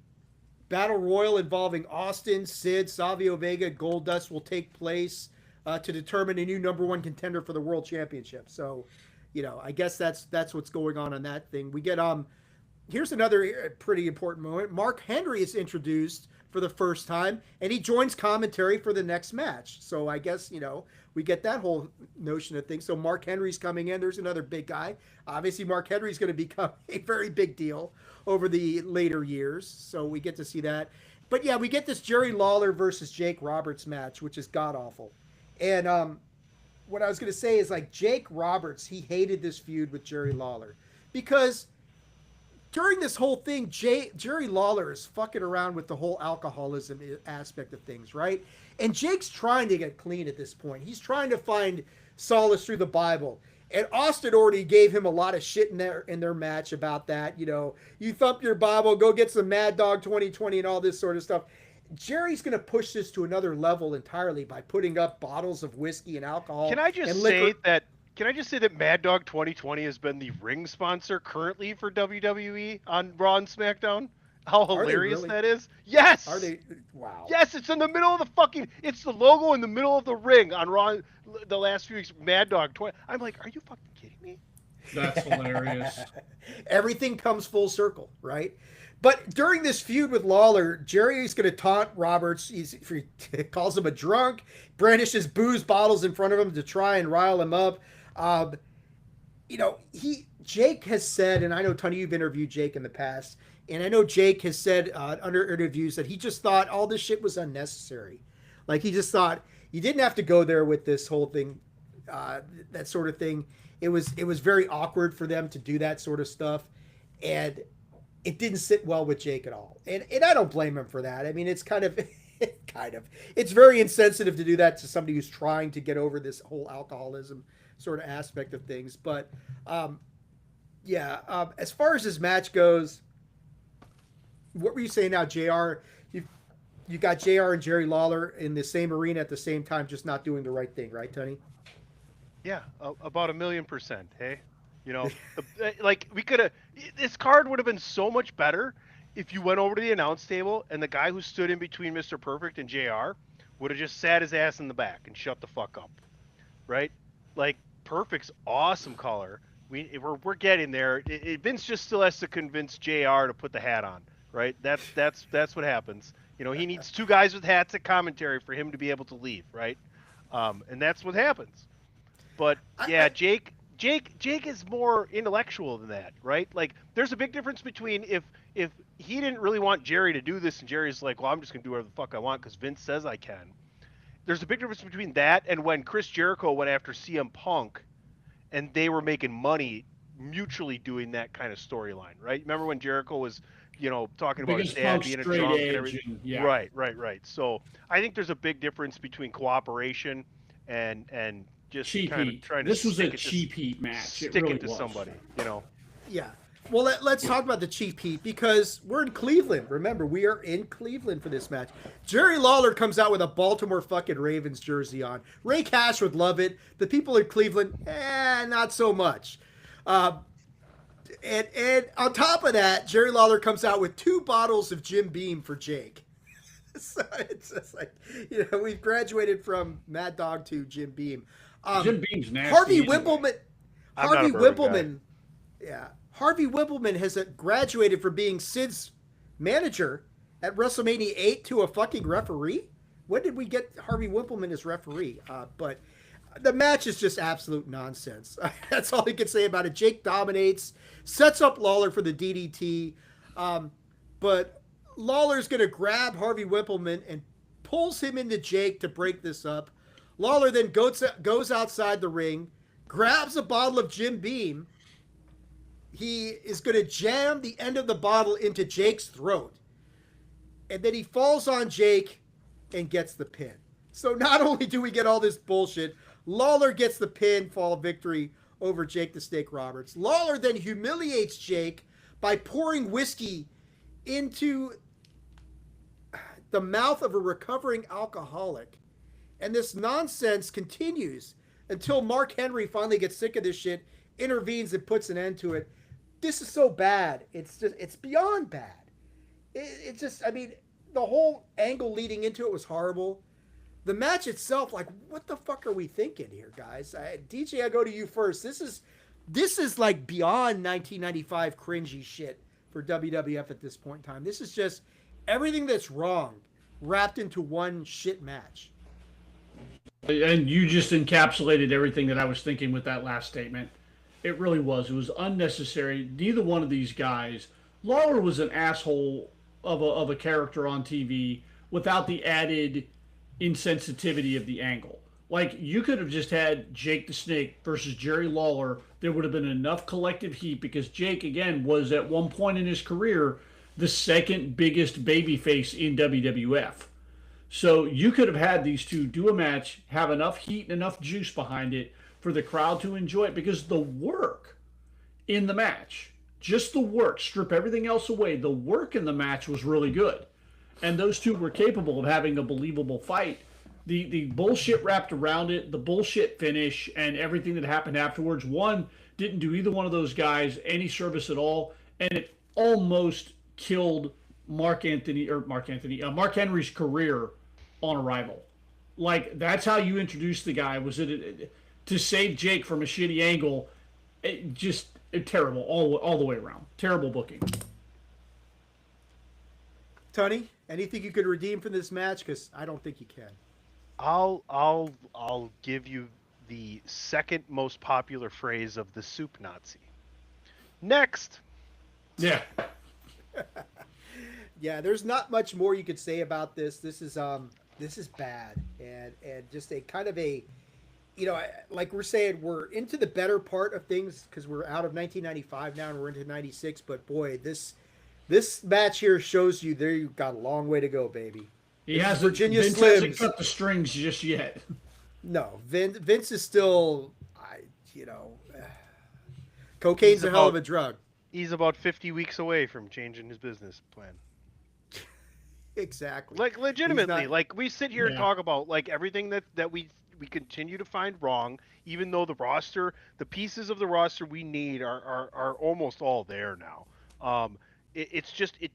battle royal involving Austin, Sid, Savio Vega, Goldust will take place to determine a new number one contender for the world championship. So, I guess that's what's going on that thing. We get here's another pretty important moment. Mark Henry is introduced for the first time, and he joins commentary for the next match. So I guess we get that whole notion of things. So Mark Henry's coming in. There's another big guy. Obviously, Mark Henry's going to become a very big deal over the later years. So we get to see that. But yeah, we get this Jerry Lawler versus Jake Roberts match, which is god awful. And what I was going to say is, like, Jake Roberts, he hated this feud with Jerry Lawler because during this whole thing, Jerry Lawler is fucking around with the whole alcoholism aspect of things, right? And Jake's trying to get clean at this point. He's trying to find solace through the Bible. And Austin already gave him a lot of shit in their match about that. You thump your Bible, go get some Mad Dog 2020 and all this sort of stuff. Jerry's going to push this to another level entirely by putting up bottles of whiskey and alcohol. Can I just say that Mad Dog 2020 has been the ring sponsor currently for WWE on Raw and SmackDown? How hilarious really? that is! Yes. Are they? Wow. Yes, it's in the middle of it's the logo in the middle of the ring on Raw the last few weeks. Mad Dog 20. I'm like, are you fucking kidding me? That's hilarious. Everything comes full circle, right? But during this feud with Lawler, Jerry's going to taunt Roberts. He calls him a drunk, brandishes booze bottles in front of him to try and rile him up. Jake has said, and I know, Tony, you've interviewed Jake in the past, and I know Jake has said under interviews that he just thought all this shit was unnecessary. Like, he just thought you didn't have to go there with this whole thing, that sort of thing. It was very awkward for them to do that sort of stuff, and it didn't sit well with Jake at all. And I don't blame him for that. I mean, it's it's very insensitive to do that to somebody who's trying to get over this whole alcoholism sort of aspect of things. But as far as this match goes, what were you saying now, JR? You got JR and Jerry Lawler in the same arena at the same time, just not doing the right thing, right, Tony? Yeah, about 1,000,000%. Hey, we could have. This card would have been so much better if you went over to the announce table and the guy who stood in between Mr. Perfect and JR would have just sat his ass in the back and shut the fuck up, right? Like, Perfect's awesome color. We're getting there. Vince just still has to convince JR to put the hat on, right? That's what happens. He needs two guys with hats at commentary for him to be able to leave, right? And that's what happens. But yeah, Jake is more intellectual than that, right? Like, there's a big difference between if he didn't really want Jerry to do this and Jerry's like, well, I'm just gonna do whatever the fuck I want because Vince says I can. There's a big difference between that and when Chris Jericho went after CM Punk and they were making money mutually doing that kind of storyline, right? Remember when Jericho was, talking about his dad being a drunk and everything? Yeah. Right. So I think there's a big difference between cooperation and just cheap kind heat. of trying to This was a stick cheap heat match. Stick It really it to was. somebody, Yeah. Well, let's talk about the cheap heat because we're in Cleveland. Remember, we are in Cleveland for this match. Jerry Lawler comes out with a Baltimore fucking Ravens jersey on. Ray Cash would love it. The people in Cleveland, not so much. And on top of that, Jerry Lawler comes out with 2 bottles of Jim Beam for Jake. So it's just like, we've graduated from Mad Dog to Jim Beam. Jim Beam's nasty. Harvey Wimpleman. Yeah. Harvey Wimpleman has graduated from being Sid's manager at WrestleMania 8 to a fucking referee. When did we get Harvey Wimpleman as referee? But The match is just absolute nonsense. That's all you can say about it. Jake dominates, sets up Lawler for the DDT, but Lawler's going to grab Harvey Wippleman and pulls him into Jake to break this up. Lawler then goes outside the ring, grabs a bottle of Jim Beam. He is going to jam the end of the bottle into Jake's throat. And then he falls on Jake and gets the pin. So not only do we get all this bullshit, Lawler gets the pinfall victory over Jake the Snake Roberts. Lawler then humiliates Jake by pouring whiskey into the mouth of a recovering alcoholic. And this nonsense continues until Mark Henry finally gets sick of this shit, intervenes and puts an end to it. This is so bad. It's beyond bad. It's just, I mean, the whole angle leading into it was horrible. The match itself, like, what the fuck are we thinking here, guys? DJ, I go to you first. This is like beyond 1995 cringy shit for WWF at this point in time. This is just everything that's wrong wrapped into one shit match. And you just encapsulated everything that I was thinking with that last statement. It really was. It was unnecessary. Neither one of these guys. Lawler was an asshole of a character on TV without the added insensitivity of the angle. Like, you could have just had Jake the Snake versus Jerry Lawler. There would have been enough collective heat because Jake, again, was at one point in his career the second biggest babyface in WWF. So you could have had these two do a match, have enough heat and enough juice behind it for the crowd to enjoy it, because the work in the match, just the work, strip everything else away, the work in the match was really good. And those two were capable of having a believable fight. The bullshit wrapped around it, the bullshit finish, and everything that happened afterwards, one, didn't do either one of those guys any service at all, and it almost killed Mark Henry's career on arrival. Like, that's how you introduced the guy, was it to save Jake from a shitty angle. Terrible all the way around. Terrible booking. Tony, anything you could redeem from this match? Because I don't think you can. I'll give you the second most popular phrase of the soup Nazi. Next. Yeah. Yeah, there's not much more you could say about this. This is bad, and just a kind of a, you know, like we're saying, we're into the better part of things because we're out of 1995 now and we're into 96. But boy, this match here shows you there you've got a long way to go, baby. Vince Slims hasn't cut the strings just yet. No, Vince is still, cocaine's a hell of a drug. He's about 50 weeks away from changing his business plan. Exactly. Like, legitimately, like, we sit here and talk about, like, everything that we continue to find wrong, even though the pieces of the roster we need are almost all there now. It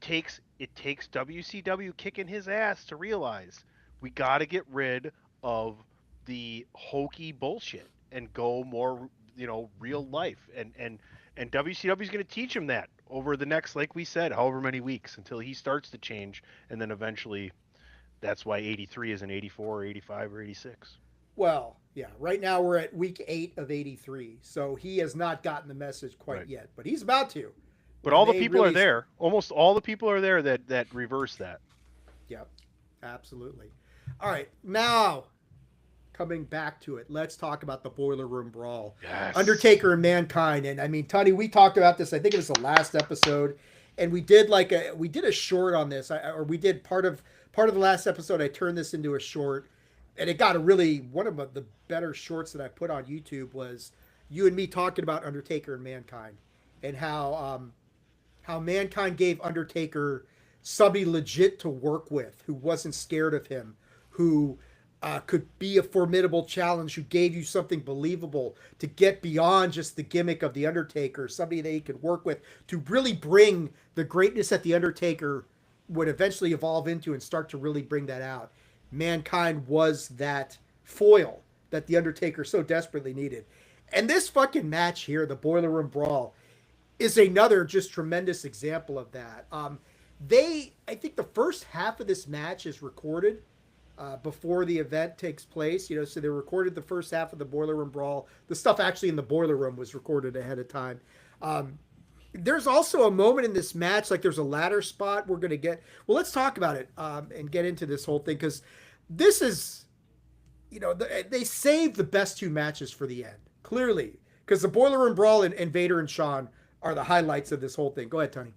takes WCW kicking his ass to realize we got to get rid of the hokey bullshit and go more, real life. And WCW is going to teach him that over the next, like we said, however many weeks until he starts to change. And then eventually that's why 83 isn't 84 or 85 or 86. Well, yeah, right now we're at week 8 of 83. So he has not gotten the message quite yet, but he's about to. But all the people are there. Almost all the people are there that reverse that. Yep, absolutely. All right, now coming back to it, let's talk about the Boiler Room Brawl. Yes. Undertaker and Mankind. And I mean, Tony, we talked about this, I think it was the last episode, and we did a short on this, or we did part of the last episode. I turned this into a short, and it got one of the better shorts that I put on YouTube was you and me talking about Undertaker and Mankind, and how Mankind gave Undertaker somebody legit to work with, who wasn't scared of him, who could be a formidable challenge, who gave you something believable to get beyond just the gimmick of the Undertaker, somebody that he could work with to really bring the greatness that the Undertaker would eventually evolve into and start to really bring that out. Mankind was that foil that the Undertaker so desperately needed. And this fucking match here, the Boiler Room Brawl, is another just tremendous example of that. I think the first half of this match is recorded, before the event takes place. So they recorded the first half of the Boiler Room Brawl. The stuff actually in the Boiler Room was recorded ahead of time. There's also a moment in this match, like there's a ladder spot we're going to get. Well, let's talk about it and get into this whole thing, because this is, they saved the best two matches for the end, clearly, because the Boiler Room Brawl and Vader and Shawn are the highlights of this whole thing. Go ahead, Tony.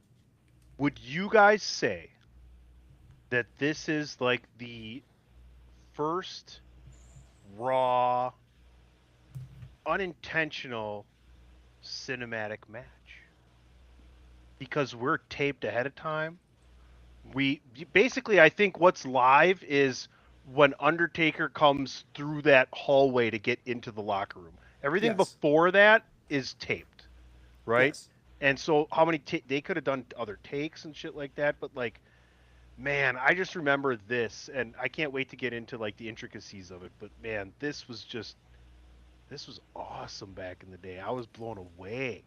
Would you guys say that this is like the first raw, unintentional cinematic match? Because we're taped ahead of time. We basically, I think what's live is when Undertaker comes through that hallway to get into the locker room. Everything before that is taped, right? Yes. And so how many they could have done other takes and shit like that, but like, man, I just remember this, and I can't wait to get into like the intricacies of it. But man, this was awesome back in the day. I was blown away.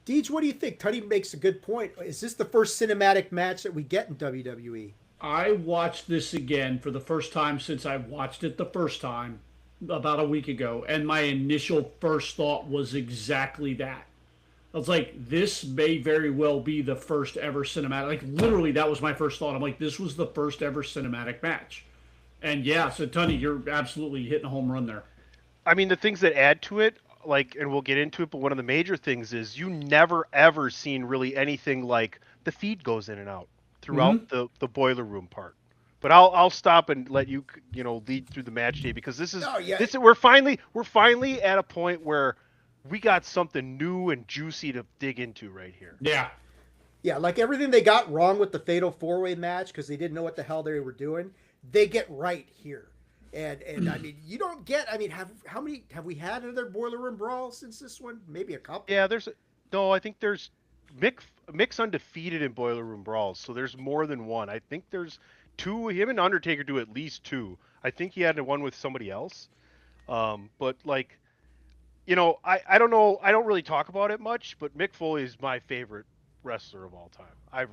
Deej, what do you think? Tony makes a good point. Is this the first cinematic match that we get in WWE? I watched this again for the first time since I watched it the first time about a week ago, and my initial first thought was exactly that. I was like, this may very well be the first ever cinematic. Like, literally, that was my first thought. I'm like, this was the first ever cinematic match. And yeah, so Tony, you're absolutely hitting a home run there. I mean, the things that add to it, like, and we'll get into it, but one of the major things is you never ever seen really anything like the feed goes in and out throughout the Boiler Room part. But I'll stop and let you lead through the match day, because this is we're finally at a point where we got something new and juicy to dig into right here. Yeah, like everything they got wrong with the Fatal 4-Way match because they didn't know what the hell they were doing, they get right here. And I mean, you don't get. I mean, how many have we had another Boiler Room Brawl since this one? Maybe a couple. Yeah, I think there's Mick's undefeated in Boiler Room Brawls, so there's more than one. I think there's two. Him and Undertaker do at least two. I think he had one with somebody else. But like, I don't know. I don't really talk about it much, but Mick Foley is my favorite wrestler of all time. I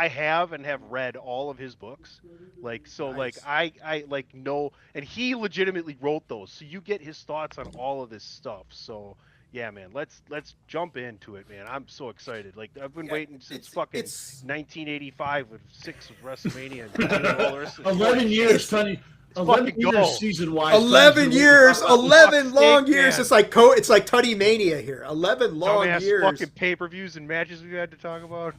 have read all of his books, like, so Nice. like I like know, and he legitimately wrote those, so you get his thoughts on all of this stuff. So yeah, man, let's jump into it, man. I'm so excited. Like, I've been waiting since fucking 1985 with 6 of WrestleMania and all the rest of 11 years, Tony. 11 fucking years go. season-wise. 11 years, 11 long sake, years. man. It's like Tony Mania here. 11 long Dumbass years. fucking pay-per-views and matches we had to talk about.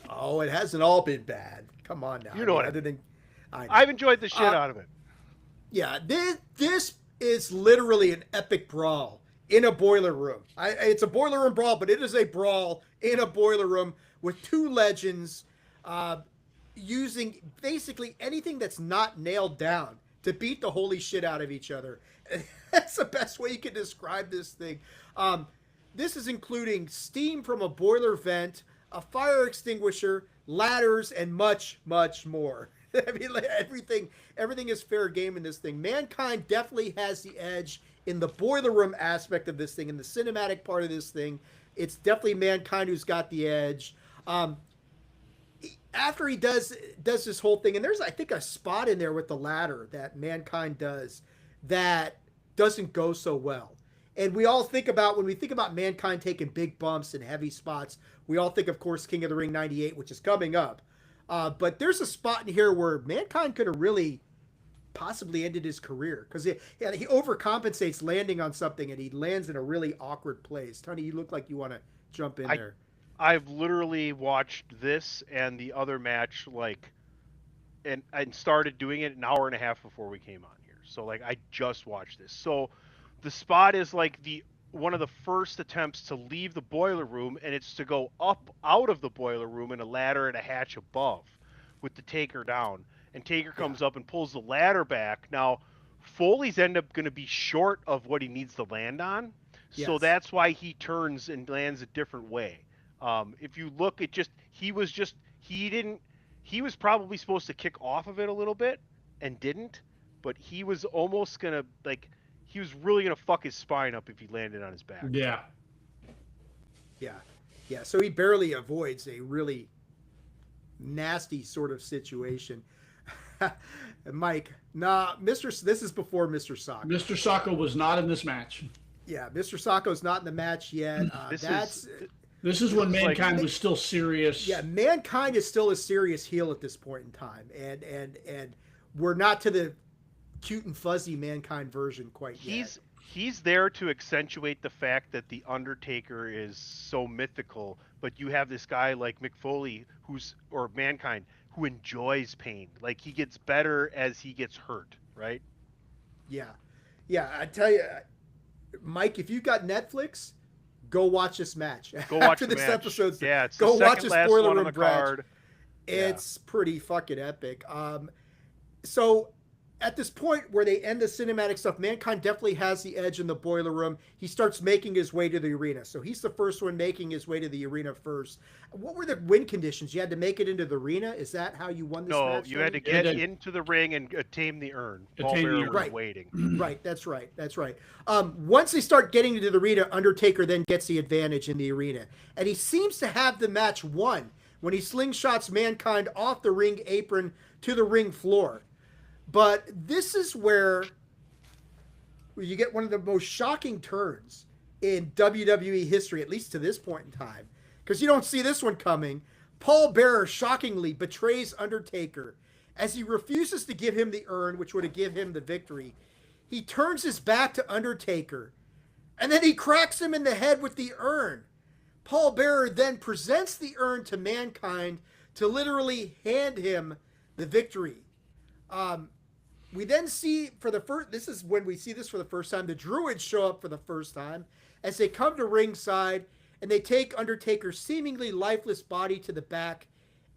Oh, it hasn't all been bad. Come on now. You know what I other than I've enjoyed the shit out of it. Yeah, this is literally an epic brawl in a boiler room. It's a boiler room brawl, but it is a brawl in a boiler room with two legends using basically anything that's not nailed down to beat the holy shit out of each other. That's the best way you can describe this thing. This is including steam from a boiler vent, a fire extinguisher, ladders, and much, much more. I mean, like, everything is fair game in this thing. Mankind definitely has the edge in the boiler room aspect of this thing, in the cinematic part of this thing. It's definitely Mankind who's got the edge. After he does this whole thing, and there's, I think, a spot in there with the ladder that Mankind does that doesn't go so well. And we all think about, when we think about Mankind taking big bumps and heavy spots, we all think, of course, King of the Ring 98, which is coming up. But there's a spot in here where Mankind could have really possibly ended his career, because he overcompensates landing on something, and he lands in a really awkward place. Tony, you look like you want to jump in there. I've literally watched this and the other match, like, and started doing it an hour and a half before we came on here. So like, I just watched this. So the spot is like one of the first attempts to leave the boiler room, and it's to go up out of the boiler room in a ladder and a hatch above with the Taker down. And Taker comes up and pulls the ladder back. Now, Foley's end up going to be short of what he needs to land on. So Yes. that's why he turns and lands a different way. If you look at he was probably supposed to kick off of it a little bit and didn't, but he was almost going to, like, he was really going to fuck his spine up if he landed on his back. Yeah. Yeah. So he barely avoids a really nasty sort of situation. Mike, nah, This is before Mr. Socko. Mr. Socko was not in this match. Yeah, Mr. Socko's not in the match yet. This is when Mankind was still serious. Yeah, Mankind is still a serious heel at this point in time, and we're not to the cute and fuzzy Mankind version quite yet. He's there to accentuate the fact that the Undertaker is so mythical, but you have this guy like Mick Foley or Mankind who enjoys pain. Like, he gets better as he gets hurt, right? Yeah. I tell you, Mike, if you've got Netflix, go watch this match. Go watch After this episode. Yeah, it's go the watch second a last spoiler one on room the match. card. It's pretty fucking epic. So at this point where they end the cinematic stuff, Mankind definitely has the edge in the boiler room. He starts making his way to the arena. So he's the first one making his way to the arena first. What were the win conditions? You had to make it into the arena? Is that how you won this match? No, you had to get into the ring and attain the urn. Paul Bearer was waiting. Right, that's right. Once they start getting into the arena, Undertaker then gets the advantage in the arena. And he seems to have the match won when he slingshots Mankind off the ring apron to the ring floor. But this is where you get one of the most shocking turns in WWE history, at least to this point in time, because you don't see this one coming. Paul Bearer shockingly betrays Undertaker as he refuses to give him the urn, which would have given him the victory. He turns his back to Undertaker, and then he cracks him in the head with the urn. Paul Bearer then presents the urn to Mankind to literally hand him the victory. We then see this is when we see this for the first time, the Druids show up for the first time as they come to ringside and they take Undertaker's seemingly lifeless body to the back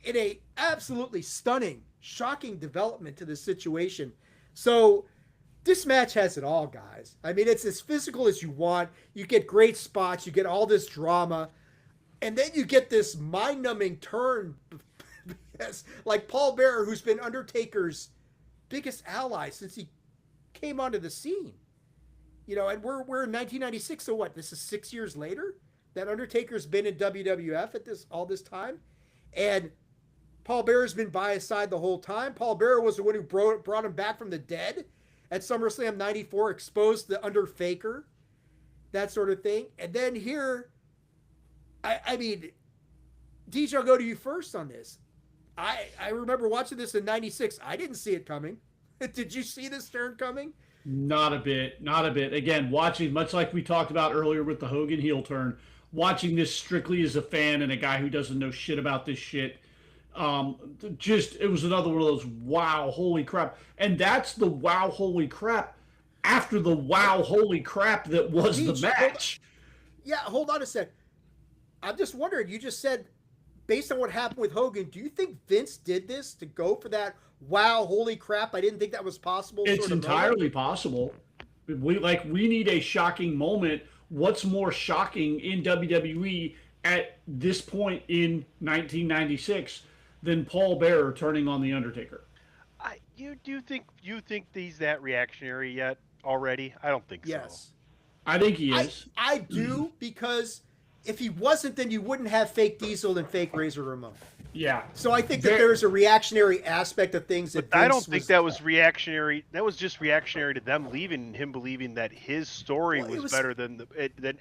in a absolutely stunning, shocking development to the situation. So this match has it all, guys. I mean, it's as physical as you want. You get great spots. You get all this drama. And then you get this mind-numbing turn. Like Paul Bearer, who's been Undertaker's biggest ally since he came onto the scene. And we're in 1996, so what? This is 6 years later that Undertaker's been in WWF at all this time. And Paul Bearer's been by his side the whole time. Paul Bearer was the one who brought him back from the dead at SummerSlam 94, exposed the Underfaker, that sort of thing. And then here, I mean, DJ, I'll go to you first on this. I remember watching this in 96. I didn't see it coming. Did you see this turn coming? Not a bit. Again, watching, much like we talked about earlier with the Hogan heel turn, watching this strictly as a fan and a guy who doesn't know shit about this shit. It was another one of those wow, holy crap. And that's the wow, holy crap after the wow, holy crap that was the match. Hold on a sec. I'm just wondering, you just said, based on what happened with Hogan, do you think Vince did this to go for that, wow, holy crap, I didn't think that was possible? It's entirely possible. We need a shocking moment. What's more shocking in WWE at this point in 1996 than Paul Bearer turning on The Undertaker? You think he's that reactionary yet already? I don't think so. Yes. I think he is. I do, because if he wasn't, then you wouldn't have fake Diesel and fake Razor Ramon. Yeah. So I think that there's a reactionary aspect of things that I don't think that was reactionary. That was just reactionary to them leaving him believing that his story was better than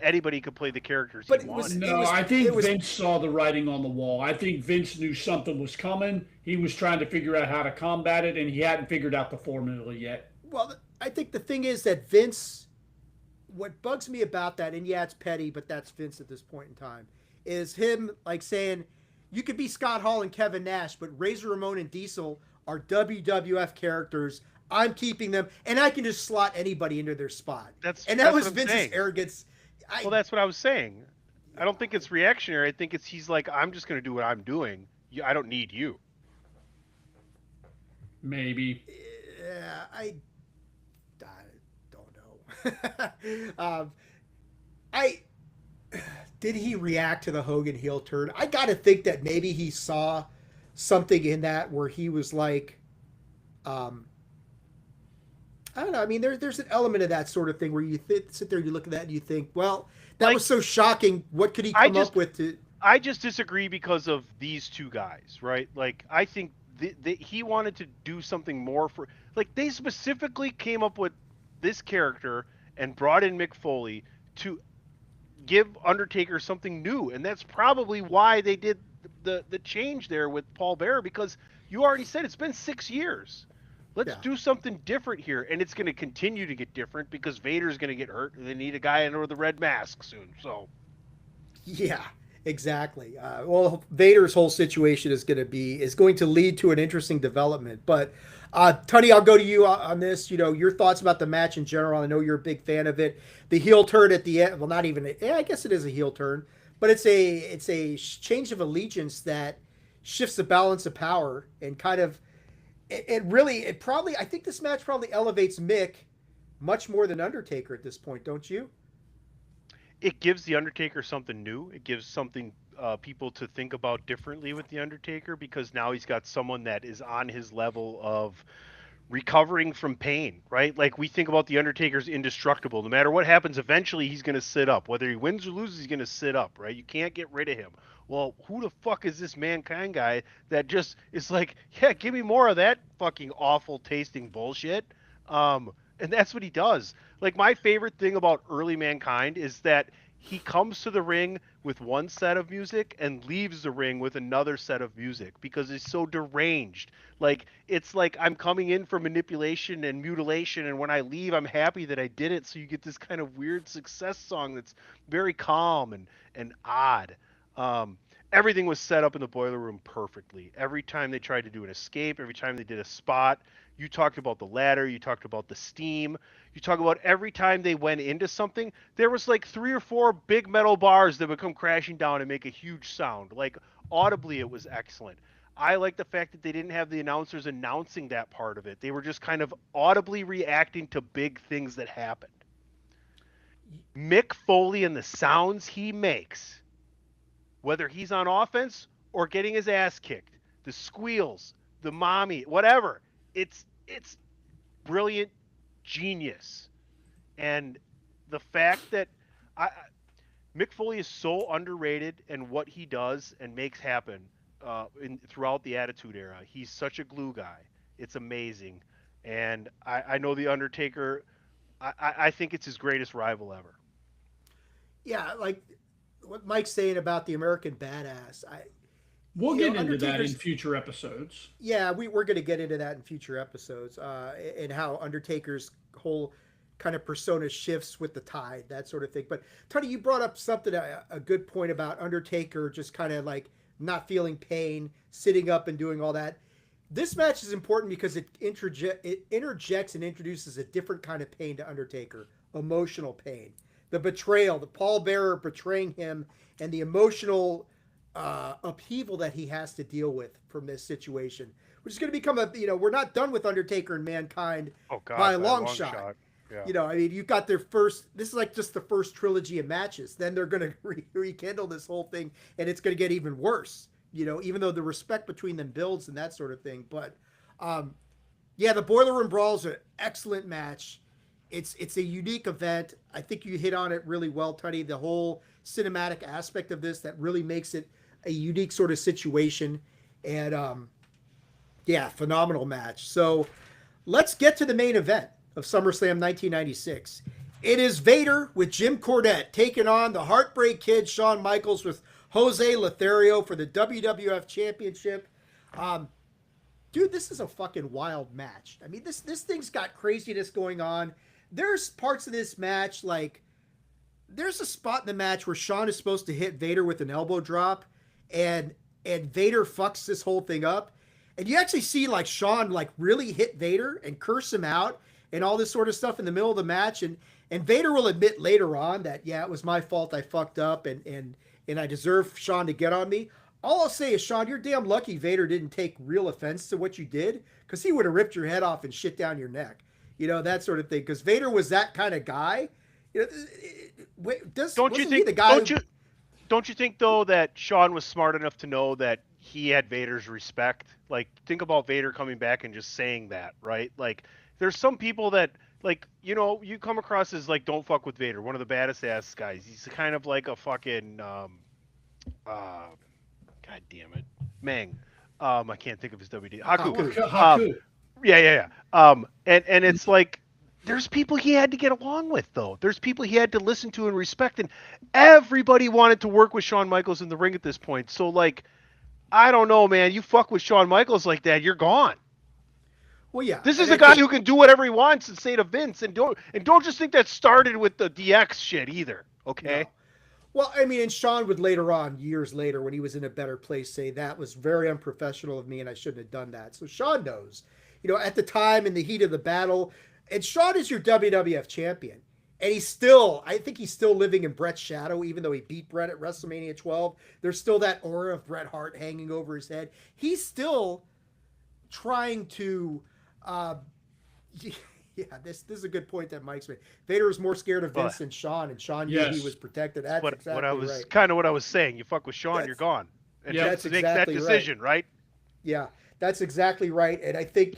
anybody could play the characters he wanted. I think Vince saw the writing on the wall. I think Vince knew something was coming. He was trying to figure out how to combat it, and he hadn't figured out the formula yet. Well, I think the thing is that Vince, what bugs me about that, and yeah, it's petty, but that's Vince at this point in time, is him like saying, you could be Scott Hall and Kevin Nash, but Razor Ramon and Diesel are WWF characters. I'm keeping them, and I can just slot anybody into their spot. That was Vince's arrogance. That's what I was saying. I don't think it's reactionary. I think he's like, I'm just going to do what I'm doing. I don't need you. Maybe. Yeah, I don't know. Did he react to the Hogan heel turn? I got to think that maybe he saw something in that where he was like, I don't know. I mean, there's an element of that sort of thing where you sit there and you look at that and you think, well, that was so shocking. What could he come up with to? I just disagree because of these two guys, right? Like, I think he wanted to do something more for, like, they specifically came up with this character and brought in Mick Foley to give Undertaker something new, and that's probably why they did the change there with Paul Bearer, because you already said it's been 6 years. Let's Yeah. do something different here, and it's going to continue to get different because Vader's going to get hurt, and they need a guy under the red mask soon. So, Yeah, exactly. Well, Vader's whole situation is going to lead to an interesting development. But Tony, I'll go to you on this. You know, your thoughts about the match in general. I know you're a big fan of it. The heel turn at the end. Well, not even. Yeah, I guess it is a heel turn, but it's a change of allegiance that shifts the balance of power and kind of. It probably. I think this match probably elevates Mick much more than Undertaker at this point, don't you? it gives the Undertaker something new. It gives something people to think about differently with the Undertaker, because now he's got someone that is on his level of recovering from pain, right? Like, we think about the Undertaker's indestructible. No matter what happens, eventually he's going to sit up. Whether he wins or loses, he's going to sit up, right? You can't get rid of him. Well, who the fuck is this Mankind guy that just is like, yeah, give me more of that fucking awful tasting bullshit? And that's what he does. Like, my favorite thing about early Mankind is that he comes to the ring with one set of music and leaves the ring with another set of music because he's so deranged. Like, it's like, I'm coming in for manipulation and mutilation, and when I leave, I'm happy that I did it. So you get this kind of weird success song that's very calm and odd. Everything was set up in the Boiler Room perfectly. Every time they tried to do an escape, every time they did a spot, you talked about the ladder, you talked about the steam, you talk about every time they went into something, there was like 3 or 4 big metal bars that would come crashing down and make a huge sound. Like, audibly, it was excellent. I like the fact that they didn't have the announcers announcing that part of it. They were just kind of audibly reacting to big things that happened. Mick Foley and the sounds he makes, whether he's on offense or getting his ass kicked, the squeals, the mommy, whatever, it's brilliant genius. And the fact that Mick Foley is so underrated in what he does and makes happen throughout the Attitude Era. He's such a glue guy. It's amazing. And I know the Undertaker. I think it's his greatest rival ever. Yeah, like what Mike's saying about the American Badass. We'll You get know, into that in Undertaker's- future episodes. Yeah, we're going to get into that in future episodes, and how Undertaker's whole kind of persona shifts with the tide, that sort of thing. But Tony, you brought up something, a good point about Undertaker just kind of like not feeling pain, sitting up and doing all that. This match is important because it interjects and introduces a different kind of pain to Undertaker, emotional pain. The betrayal, the Paul Bearer betraying him, and the emotional upheaval that he has to deal with from this situation, which is going to become we're not done with Undertaker and Mankind Oh God, by a long shot. Yeah. I mean, you've got their first. This is like just the first trilogy of matches. Then they're going to rekindle this whole thing, and it's going to get even worse. Even though the respect between them builds and that sort of thing. But yeah, the Boiler Room Brawl is an excellent match. It's a unique event. I think you hit on it really well, Tony. The whole cinematic aspect of this that really makes it a unique sort of situation. And yeah, phenomenal match. So let's get to the main event of SummerSlam 1996. It is Vader with Jim Cornette taking on the Heartbreak Kid, Shawn Michaels, with Jose Lothario for the WWF Championship. Dude, this is a fucking wild match. I mean, this thing's got craziness going on. There's parts of this match, like, there's a spot in the match where Shawn is supposed to hit Vader with an elbow drop, and Vader fucks this whole thing up. And you actually see, like, Shawn, like, really hit Vader and curse him out and all this sort of stuff in the middle of the match. And Vader will admit later on that, yeah, it was my fault, I fucked up, and I deserve Shawn to get on me. All I'll say is, Shawn, you're damn lucky Vader didn't take real offense to what you did, because he would have ripped your head off and shit down your neck. That sort of thing. Because Vader was that kind of guy. Don't you think though that Shawn was smart enough to know that he had Vader's respect? Like, think about Vader coming back and just saying that, right? Like, there's some people that, like, you come across as like, don't fuck with Vader, one of the baddest ass guys. He's kind of like a fucking God damn it, Meng. I can't think of his WD. Haku. Haku. Yeah. And it's like there's people he had to get along with though. There's people he had to listen to and respect, and everybody wanted to work with Shawn Michaels in the ring at this point. So like, I don't know, man. You fuck with Shawn Michaels like that, you're gone. Well, yeah. This is and a guy who can do whatever he wants and say to Vince, and don't just think that started with the DX shit either. Okay. No. Well, I mean, and Sean would later on, years later, when he was in a better place, say that was very unprofessional of me and I shouldn't have done that. So Sean knows, at the time in the heat of the battle, and Sean is your WWF champion. And I think he's still living in Bret's shadow, even though he beat Bret at WrestleMania 12. There's still that aura of Bret Hart hanging over his head. He's still trying to, this is a good point that Mike's made. Vader is more scared of Vince than Sean, and Sean knew he was protected. That's exactly what I was right. Kind of what I was saying. You fuck with Sean, you're gone. And yeah, that's exactly that decision, right? Yeah, that's exactly right. And I think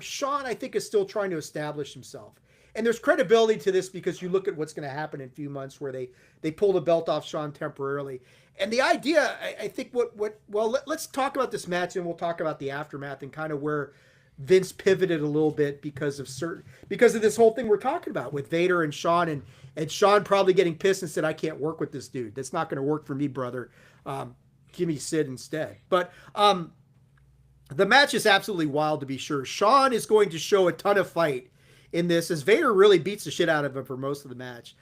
Sean, I think, is still trying to establish himself. And there's credibility to this because you look at what's going to happen in a few months where they pull the belt off Sean temporarily. And the idea, I think, let's talk about this match and we'll talk about the aftermath and kind of where Vince pivoted a little bit because of this whole thing we're talking about with Vader and Sean and Sean probably getting pissed and said, I can't work with this dude. That's not going to work for me, brother. Give me Sid instead. But the match is absolutely wild, to be sure. Sean is going to show a ton of fight in this as Vader really beats the shit out of him for most of the match.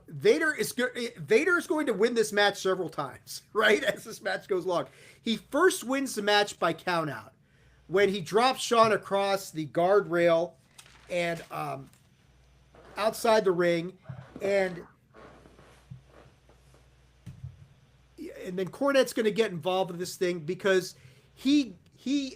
Vader is going to win this match several times, right? As this match goes along. He first wins the match by countout when he drops Sean across the guardrail and outside the ring, and then Cornette's going to get involved in this thing because he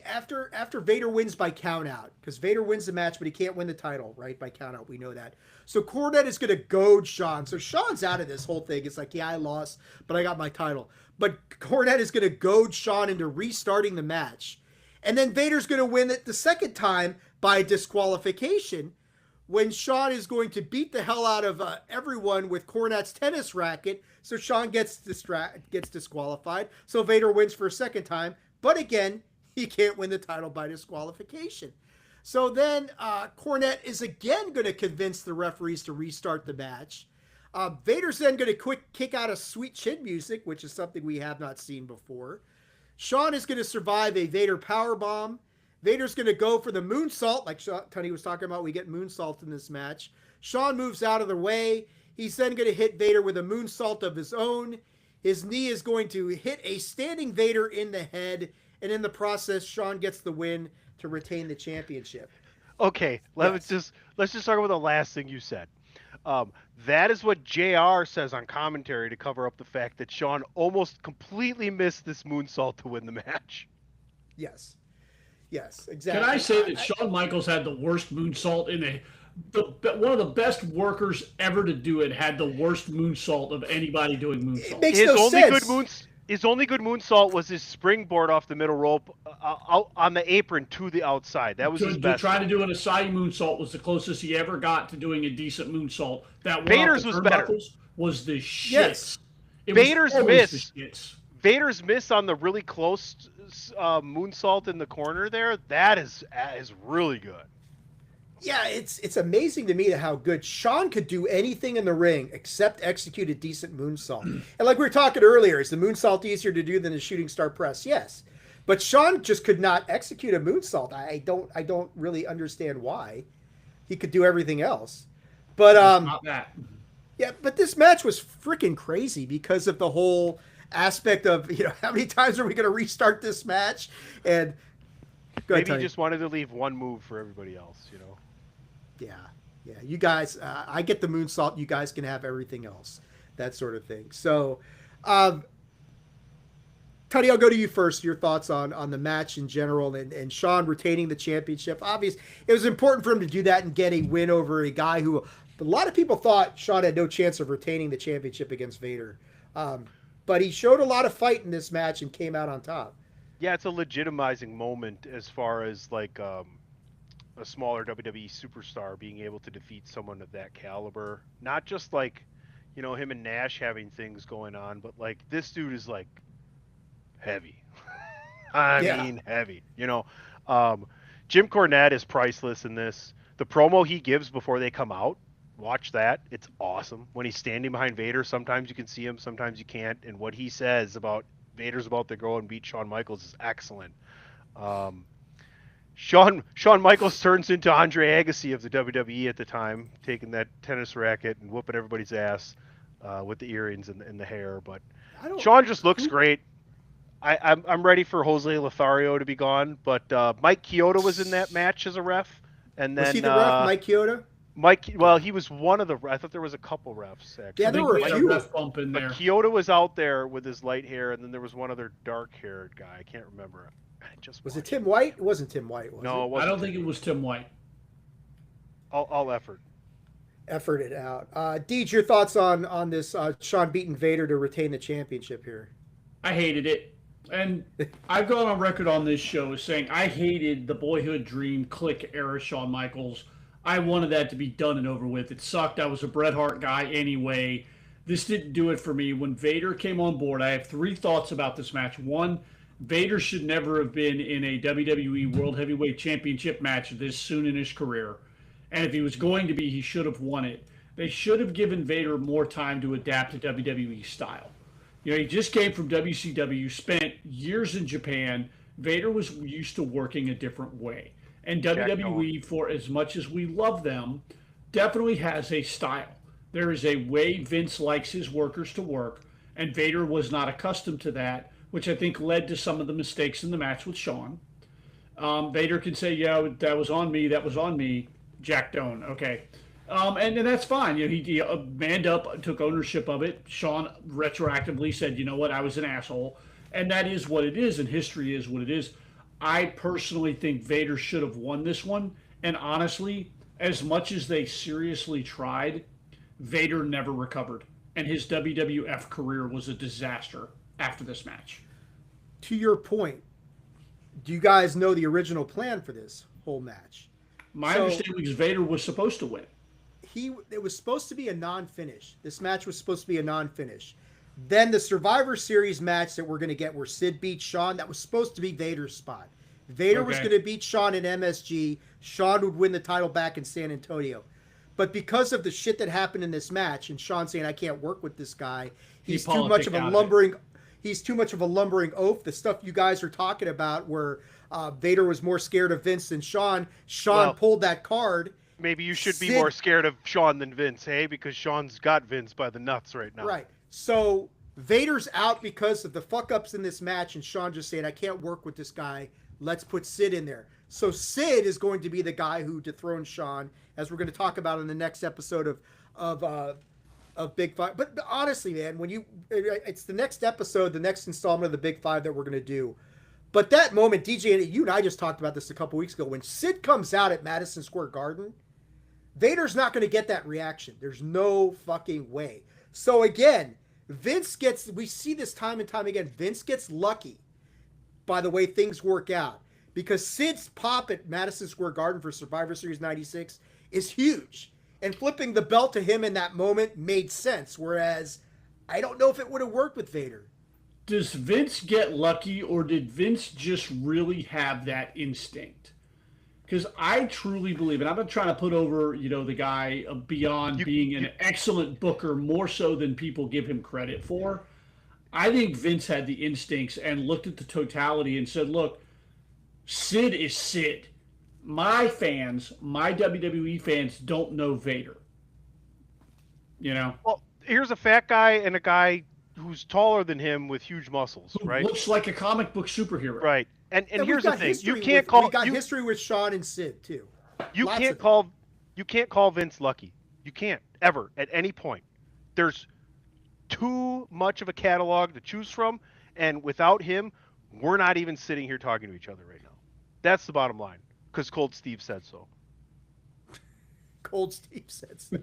after Vader wins by countout, because Vader wins the match, but he can't win the title, right? By countout, we know that. So Cornette is going to goad Sean. So Sean's out of this whole thing. It's like, yeah, I lost, but I got my title. But Cornette is going to goad Sean into restarting the match. And then Vader's going to win it the second time by disqualification when Sean is going to beat the hell out of everyone with Cornette's tennis racket. So Sean gets disqualified. So Vader wins for a second time. But again, he can't win the title by disqualification. So then Cornette is again going to convince the referees to restart the match. Vader's then going to kick out a sweet chin music, which is something we have not seen before. Sean is going to survive a Vader powerbomb. Vader's going to go for the moonsault, like Tony was talking about. We get moonsault in this match. Sean moves out of the way. He's then going to hit Vader with a moonsault of his own. His knee is going to hit a standing Vader in the head. And in the process, Sean gets the win to retain the championship. Okay, let's just talk about the last thing you said. That is what JR says on commentary to cover up the fact that Sean almost completely missed this moonsault to win the match. Yes, exactly. Can I say that Shawn Michaels had the worst moonsault one of the best workers ever to do it had the worst moonsault of anybody doing moonsault. It makes no sense. His only good moonsault was his springboard off the middle rope out on the apron to the outside. That was his best. Trying to do an Asai moonsault was the closest he ever got to doing a decent moonsault. That Vader's was better. Was the shit. Yes. Vader's miss on the really close moonsault in the corner there. That is really good. Yeah, it's amazing to me how good Sean could do anything in the ring except execute a decent moonsault. And like we were talking earlier, is the moonsault easier to do than the shooting star press? Yes. But Sean just could not execute a moonsault. I don't really understand why. He could do everything else. But not that. Yeah, but this match was freaking crazy because of the whole aspect of, how many times are we going to restart this match? And maybe he just wanted to leave one move for everybody else, Yeah. You guys, I get the moonsault. You guys can have everything else, that sort of thing. So, Tony, I'll go to you first. Your thoughts on the match in general and Sean retaining the championship. Obviously, it was important for him to do that and get a win over a guy who a lot of people thought Sean had no chance of retaining the championship against Vader. But he showed a lot of fight in this match and came out on top. Yeah, it's a legitimizing moment as far as like a smaller WWE superstar being able to defeat someone of that caliber. Not just like, him and Nash having things going on, but like this dude is like heavy. I Yeah. mean, heavy. Jim Cornette is priceless in this. The promo he gives before they come out, watch that. It's awesome. When he's standing behind Vader, sometimes you can see him, sometimes you can't. And what he says about Vader's about to go and beat Shawn Michaels is excellent. Shawn Michaels turns into Andre Agassi of the WWE at the time, taking that tennis racket and whooping everybody's ass with the earrings and the hair. But Shawn just looks great. I'm ready for Jose Lothario to be gone, but Mike Chioda was in that match as a ref, and then Was he the ref, Mike Chioda? Well, he was one of the. I thought there was a couple refs. Actually. Yeah, there were a few. Ref bump in there. But Chioda was out there with his light hair, and then there was one other dark-haired guy. I can't remember. Was it Tim White? It wasn't Tim White, was No, it? it wasn't. I don't think it was Tim White. All effort. Effort it out. Deej, your thoughts on this Shawn beating Vader to retain the championship here? I hated it. And I've gone on record on this show as saying I hated the boyhood dream click era Shawn Michaels. I wanted that to be done and over with. It sucked. I was a Bret Hart guy anyway. This didn't do it for me. When Vader came on board, I have 3 thoughts about this match. One, Vader should never have been in a WWE World Heavyweight Championship match this soon in his career. And if he was going to be, he should have won it. They should have given Vader more time to adapt to WWE style. He just came from WCW, spent years in Japan. Vader was used to working a different way. And WWE, for as much as we love them, definitely has a style. There is a way Vince likes his workers to work, and Vader was not accustomed to that, which I think led to some of the mistakes in the match with Shawn. Vader can say, yeah, that was on me, Jack Doan, okay. And that's fine. He manned up, took ownership of it. Shawn retroactively said, you know what, I was an asshole. And that is what it is, and history is what it is. I personally think Vader should have won this one. And honestly, as much as they seriously tried, Vader never recovered. And his WWF career was a disaster after this match. To your point, do you guys know the original plan for this whole match? My understanding is Vader was supposed to win. It was supposed to be a non-finish. This match was supposed to be a non-finish. Then the Survivor Series match that we're going to get where Sid beats Shawn, that was supposed to be Vader's spot. Vader was going to beat Shawn in MSG. Shawn would win the title back in San Antonio. But because of the shit that happened in this match and Shawn saying, I can't work with this guy, he's too much of a lumbering oaf. The stuff you guys are talking about where Vader was more scared of Vince than Shawn. Shawn pulled that card. Maybe you should be more scared of Shawn than Vince, hey? Because Shawn's got Vince by the nuts right now. Right. So Vader's out because of the fuck-ups in this match, and Shawn just saying, I can't work with this guy. Let's put Sid in there. So Sid is going to be the guy who dethrones Shawn, as we're going to talk about in the next episode of Big Five. But honestly, man, it's the next episode, the next installment of the Big Five that we're going to do. But that moment, DJ, you and I just talked about this a couple weeks ago, when Sid comes out at Madison Square Garden, Vader's not going to get that reaction. There's no fucking way. So again, we see this time and time again, Vince gets lucky by the way things work out. Because Sid's pop at Madison Square Garden for Survivor Series 96 is huge. And flipping the belt to him in that moment made sense. Whereas, I don't know if it would have worked with Vader. Does Vince get lucky, or did Vince just really have that instinct? Because I truly believe, and I'm not trying to put over, the guy beyond being an excellent booker more so than people give him credit for. I think Vince had the instincts and looked at the totality and said, look, Sid is Sid. My fans, my WWE fans don't know Vader. Well, here's a fat guy and a guy who's taller than him with huge muscles, right? Looks like a comic book superhero. Right. And here's the thing: we got history with Shawn and Sid too. You can't call Vince lucky. You can't ever at any point. There's too much of a catalog to choose from, and without him, we're not even sitting here talking to each other right now. That's the bottom line. Because Cold Steve said so. Cold Steve said so.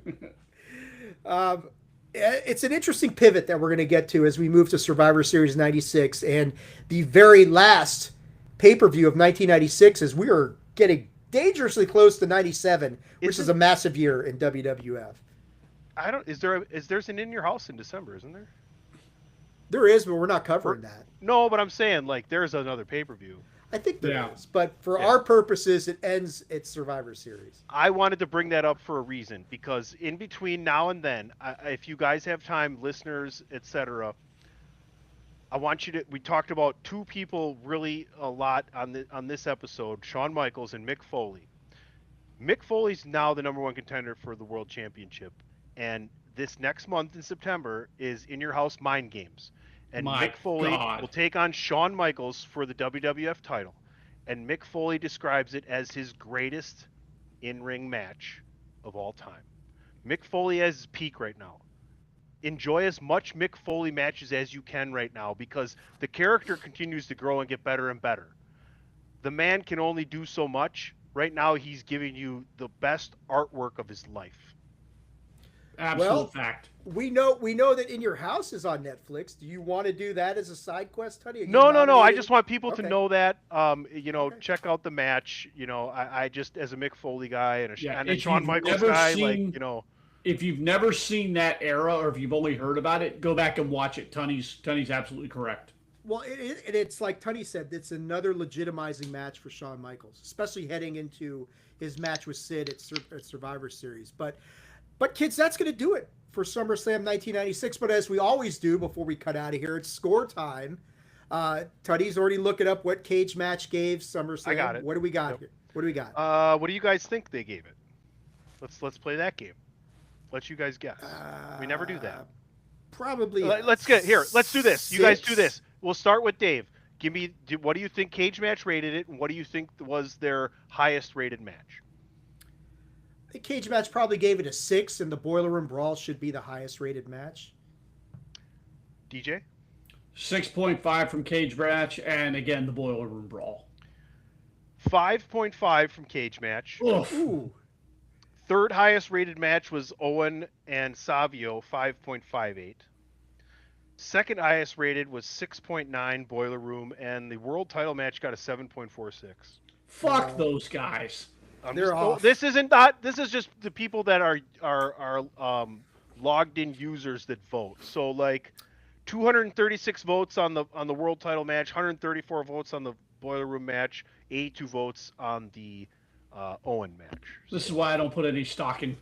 It's an interesting pivot that we're going to get to as we move to Survivor Series 96 and the very last pay-per-view of 1996, as we are getting dangerously close to 97, which is a massive year in WWF. There's an In Your House in December, isn't there? There is, but we're not covering that. No, but I'm saying like there's another pay-per-view. I think there Yeah. is, but for Yeah. our purposes, it ends at Survivor Series. I wanted to bring that up for a reason because in between now and then, if you guys have time, listeners, etc., I want you to. We talked about two people really a lot on this episode: Shawn Michaels and Mick Foley. Mick Foley's now the number one contender for the World Championship, and this next month in September is In Your House Mind Games, and My Mick Foley God. will take on Shawn Michaels for the WWF title, and Mick Foley describes it as his greatest in-ring match of all time. Mick Foley has his peak right now. Enjoy as much Mick Foley matches as you can right now because the character continues to grow and get better and better. The man can only do so much. Right now, he's giving you the best artwork of his life. Absolute Well, fact. We know that In Your House is on Netflix. Do you want to do that as a side quest, Honey? Are you No. I nominated? just want people to Okay. know that. Okay. Check out the match. I just as a Mick Foley guy and Yeah, and a if Shawn you've Michaels never guy, seen- If you've never seen that era, or if you've only heard about it, go back and watch it. Tunney's absolutely correct. Well, it's like Tunney said, it's another legitimizing match for Shawn Michaels, especially heading into his match with Sid at Survivor Series. But kids, that's going to do it for SummerSlam 1996. But as we always do before we cut out of here, it's score time. Tunney's already looking up what cage match gave SummerSlam. I got it. What do we got Yep. here? What do we got? What do you guys think they gave it? Let's play that game. Let you guys guess. We never do that. Probably. Let's get here. Let's do this. You guys do 6. this. We'll start with Dave. What do you think Cage Match rated it, and what do you think was their highest rated match? The cage match probably gave it a 6, and the Boiler Room Brawl should be the highest rated match. DJ? 6.5 from Cage Match, and again, the Boiler Room Brawl. 5.5 from Cage Match. Oof. Ooh. Third highest rated match was Owen and Savio, 5.58. Second highest rated was 6.9 Boiler Room, and the world title match got a 7.46. Fuck Wow. those guys. They're off. This is just the people that are logged in users that vote. So like 236 votes on the world title match, 134 votes on the Boiler Room match, 82 votes on the Owen match. This is why I don't put any stock in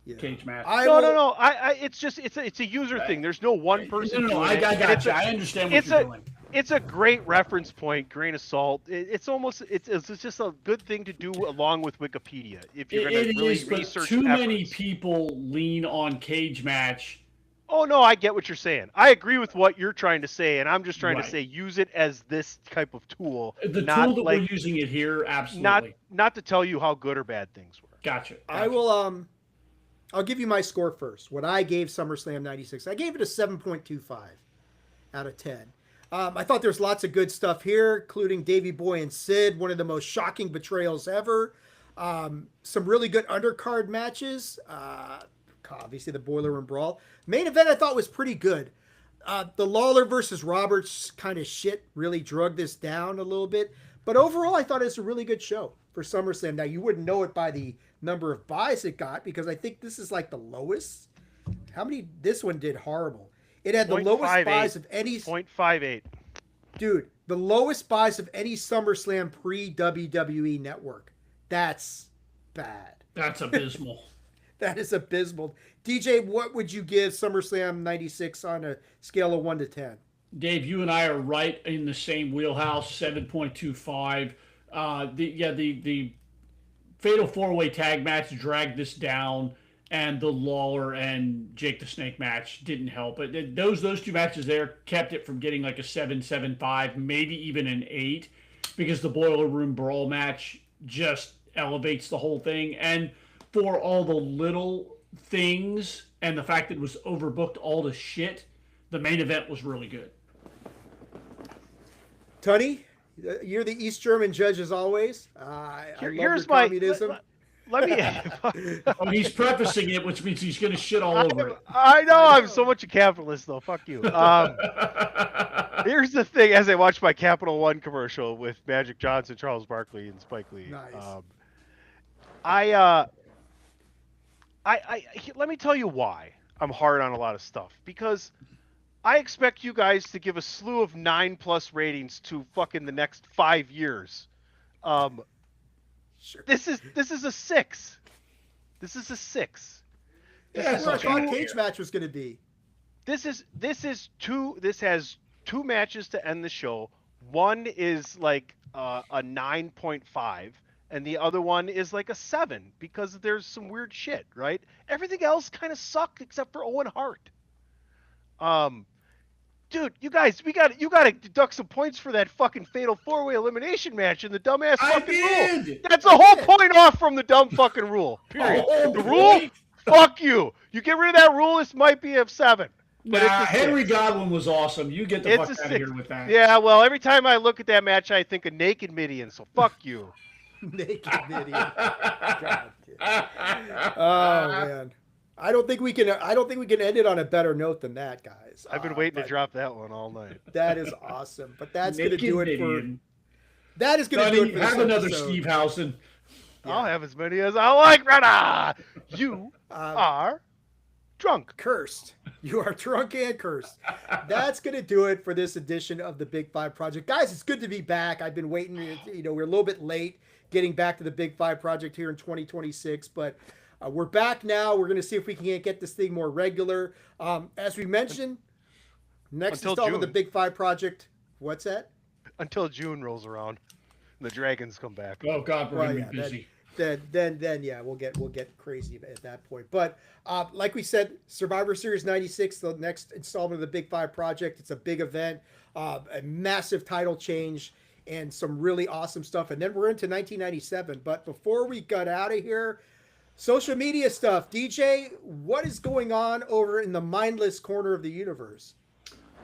Yeah. Cage Match. No. It's a user thing. There's no one person. No, doing I it. got And you. I understand what it's you're a- doing. It's a great reference point, grain of salt. It's just a good thing to do along with Wikipedia if you're going It to really is, but research. too many efforts. people lean on Cage Match. Oh no, I get what you're saying. I agree with what you're trying to say, and I'm just trying Right. to say use it as this type of tool, The not tool that like we're using it here, absolutely. not to tell you how good or bad things were. Gotcha. I will I'll give you my score first. What I gave SummerSlam 96. I gave it a 7.25 out of 10. I thought there's lots of good stuff here, including Davey Boy and Sid, one of the most shocking betrayals ever. Some really good undercard matches. Obviously, the Boiler Room Brawl. Main event I thought was pretty good. The Lawler versus Roberts kind of shit really drug this down a little bit. But overall, I thought it was a really good show for SummerSlam. Now, you wouldn't know it by the number of buys it got because I think this is like the lowest. How many? This one did horrible. It had the lowest 0.58. buys of any. 0.58. Dude, the lowest buys of any SummerSlam pre-WWE network. That's bad. That's abysmal. That is abysmal. DJ, what would you give SummerSlam 96 on a scale of 1 to 10? Dave, you and I are right in the same wheelhouse, 7.25. The Fatal 4-Way Tag match dragged this down, and the Lawler and Jake the Snake match didn't help. But those two matches there kept it from getting like a 7.75, maybe even an 8, because the Boiler Room Brawl match just elevates the whole thing. And for all the little things and the fact that it was overbooked all the shit, the main event was really good. Tunney, you're the East German judge as always. Here's my. communism. Let me. Oh, he's prefacing it, which means he's going to shit all over it. I know I'm so much a capitalist, though. Fuck you. Here's the thing: as I watch my Capital One commercial with Magic Johnson, Charles Barkley, and Spike Lee, Nice. let me tell you why I'm hard on a lot of stuff. Because I expect you guys to give a slew of 9+ ratings to fucking the next 5 years. Sure. This is a 6. This is a 6. This Yeah, is Where I it's thought okay. cage match was going to be. This has 2 matches to end the show. One is like a 9.5 and the other one is like a 7 because there's some weird shit, right? Everything else kind of sucked except for Owen Hart. Dude, you guys, you gotta deduct some points for that fucking fatal 4-way elimination match in the dumbass I fucking rule. did. That's a whole point off from the dumb fucking rule. Period. Oh, The rule, point? fuck you. You get rid of that rule, this might be a 7. But Nah, it's a Henry 6. Godwin was awesome. You get the It's fuck a out of 6. here with that. Yeah, well, every time I look at that match, I think of Naked Midian, so fuck you. Naked Midian. God. Oh man. I don't think we can end it on a better note than that, guys. I've been waiting to but drop that one all night. That is awesome. But that's going to Naked do it Midian. for that is going to do it Sonny, for this have another episode. Steve Housen. I'll have as many as I like, brother. You Um, are drunk. Cursed. You are drunk and cursed. That's going to do it for this edition of the Big Five Project. Guys, it's good to be back. I've been waiting, we're a little bit late getting back to the Big Five Project here in 2026, but we're back now. We're going to see if we can get this thing more regular. As we mentioned, next Until installment of the June. Big Five Project. What's that? Until June rolls around. And the dragons come back. Oh God, we're Well, gonna yeah, be busy. Then yeah, we'll get crazy at that point. But like we said, Survivor Series 96, the next installment of the Big Five Project. It's a big event, a massive title change, and some really awesome stuff. And then we're into 1997. But before we got out of here, social media stuff. DJ, what is going on over in the mindless corner of the universe?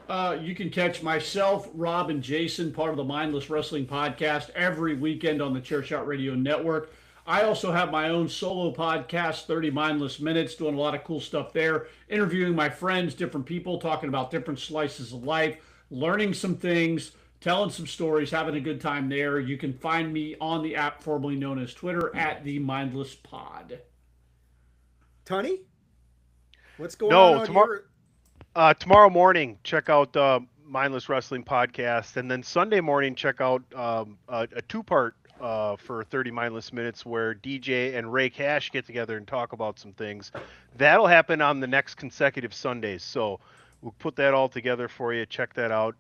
You can catch myself, Rob, and Jason, part of the Mindless Wrestling Podcast, every weekend on the Chairshot Radio Network. I also have my own solo podcast, 30 Mindless Minutes, doing a lot of cool stuff there, interviewing my friends, different people, talking about different slices of life, learning some things, telling some stories, having a good time there. You can find me on the app formerly known as Twitter at the Mindless Pod. Tony, what's going No, on tomorrow- Tomorrow morning, check out Mindless Wrestling Podcast, and then Sunday morning, check out a 2-part for 30 Mindless Minutes where DJ and Ray Cash get together and talk about some things. That'll happen on the next consecutive Sundays, so we'll put that all together for you. Check that out.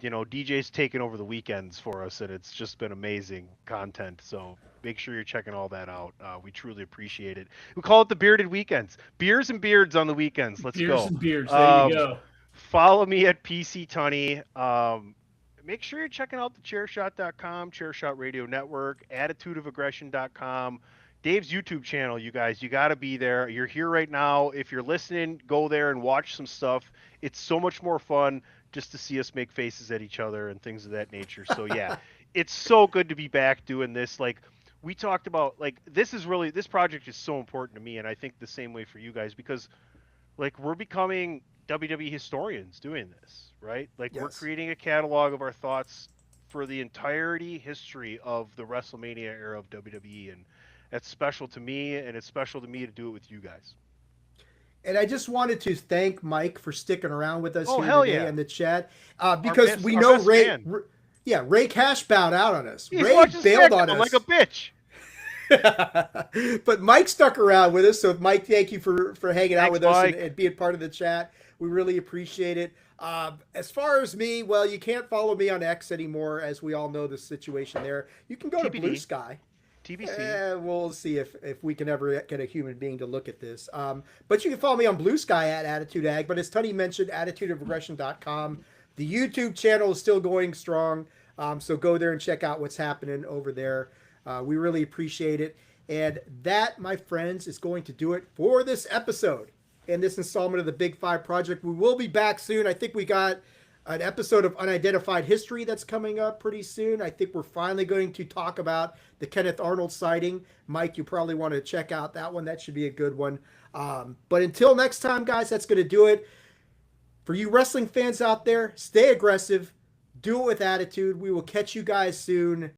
DJ's taken over the weekends for us, and it's just been amazing content, so make sure you're checking all that out. We truly appreciate it. We call it the Bearded Weekends. Beers and beards on the weekends. Let's Beers go. and beers. There you go. Follow me at PC Tunney. Make sure you're checking out the Chairshot.com, Chairshot Radio Network, AttitudeOfAggression.com, Dave's YouTube channel, you guys. You got to be there. You're here right now. If you're listening, go there and watch some stuff. It's so much more fun just to see us make faces at each other and things of that nature. So, yeah, it's so good to be back doing this. Like, we talked about, like, this project is so important to me, and I think the same way for you guys, because, like, we're becoming WWE historians doing this, right? Like, we're Yes. creating a catalog of our thoughts for the entirety history of the WrestleMania era of WWE, and that's special to me, and it's special to me to do it with you guys. And I just wanted to thank Mike for sticking around with us Oh, here hell today yeah. in the chat, because best- we our know best Ray. man. Ray Cash bowed out on us. He's Ray watching bailed on SmackDown us like a bitch. but Mike stuck around with us. So, Mike, thank you for hanging out Thanks, with us Mike. and being part of the chat. We really appreciate it. As far as me, well, you can't follow me on X anymore, as we all know the situation there. You can go to TBD. Blue Sky. TBC. We'll see if we can ever get a human being to look at this. But you can follow me on Blue Sky at Attitude Ag. But as Tony mentioned, AttitudeOfAggression.com. The YouTube channel is still going strong. So go there and check out what's happening over there. We really appreciate it. And that, my friends, is going to do it for this episode and this installment of the Big Five Project. We will be back soon. I think we got an episode of Unidentified History that's coming up pretty soon. I think we're finally going to talk about the Kenneth Arnold sighting. Mike, you probably want to check out that one. That should be a good one. But until next time, guys, that's going to do it. For you wrestling fans out there, stay aggressive. Do it with attitude. We will catch you guys soon.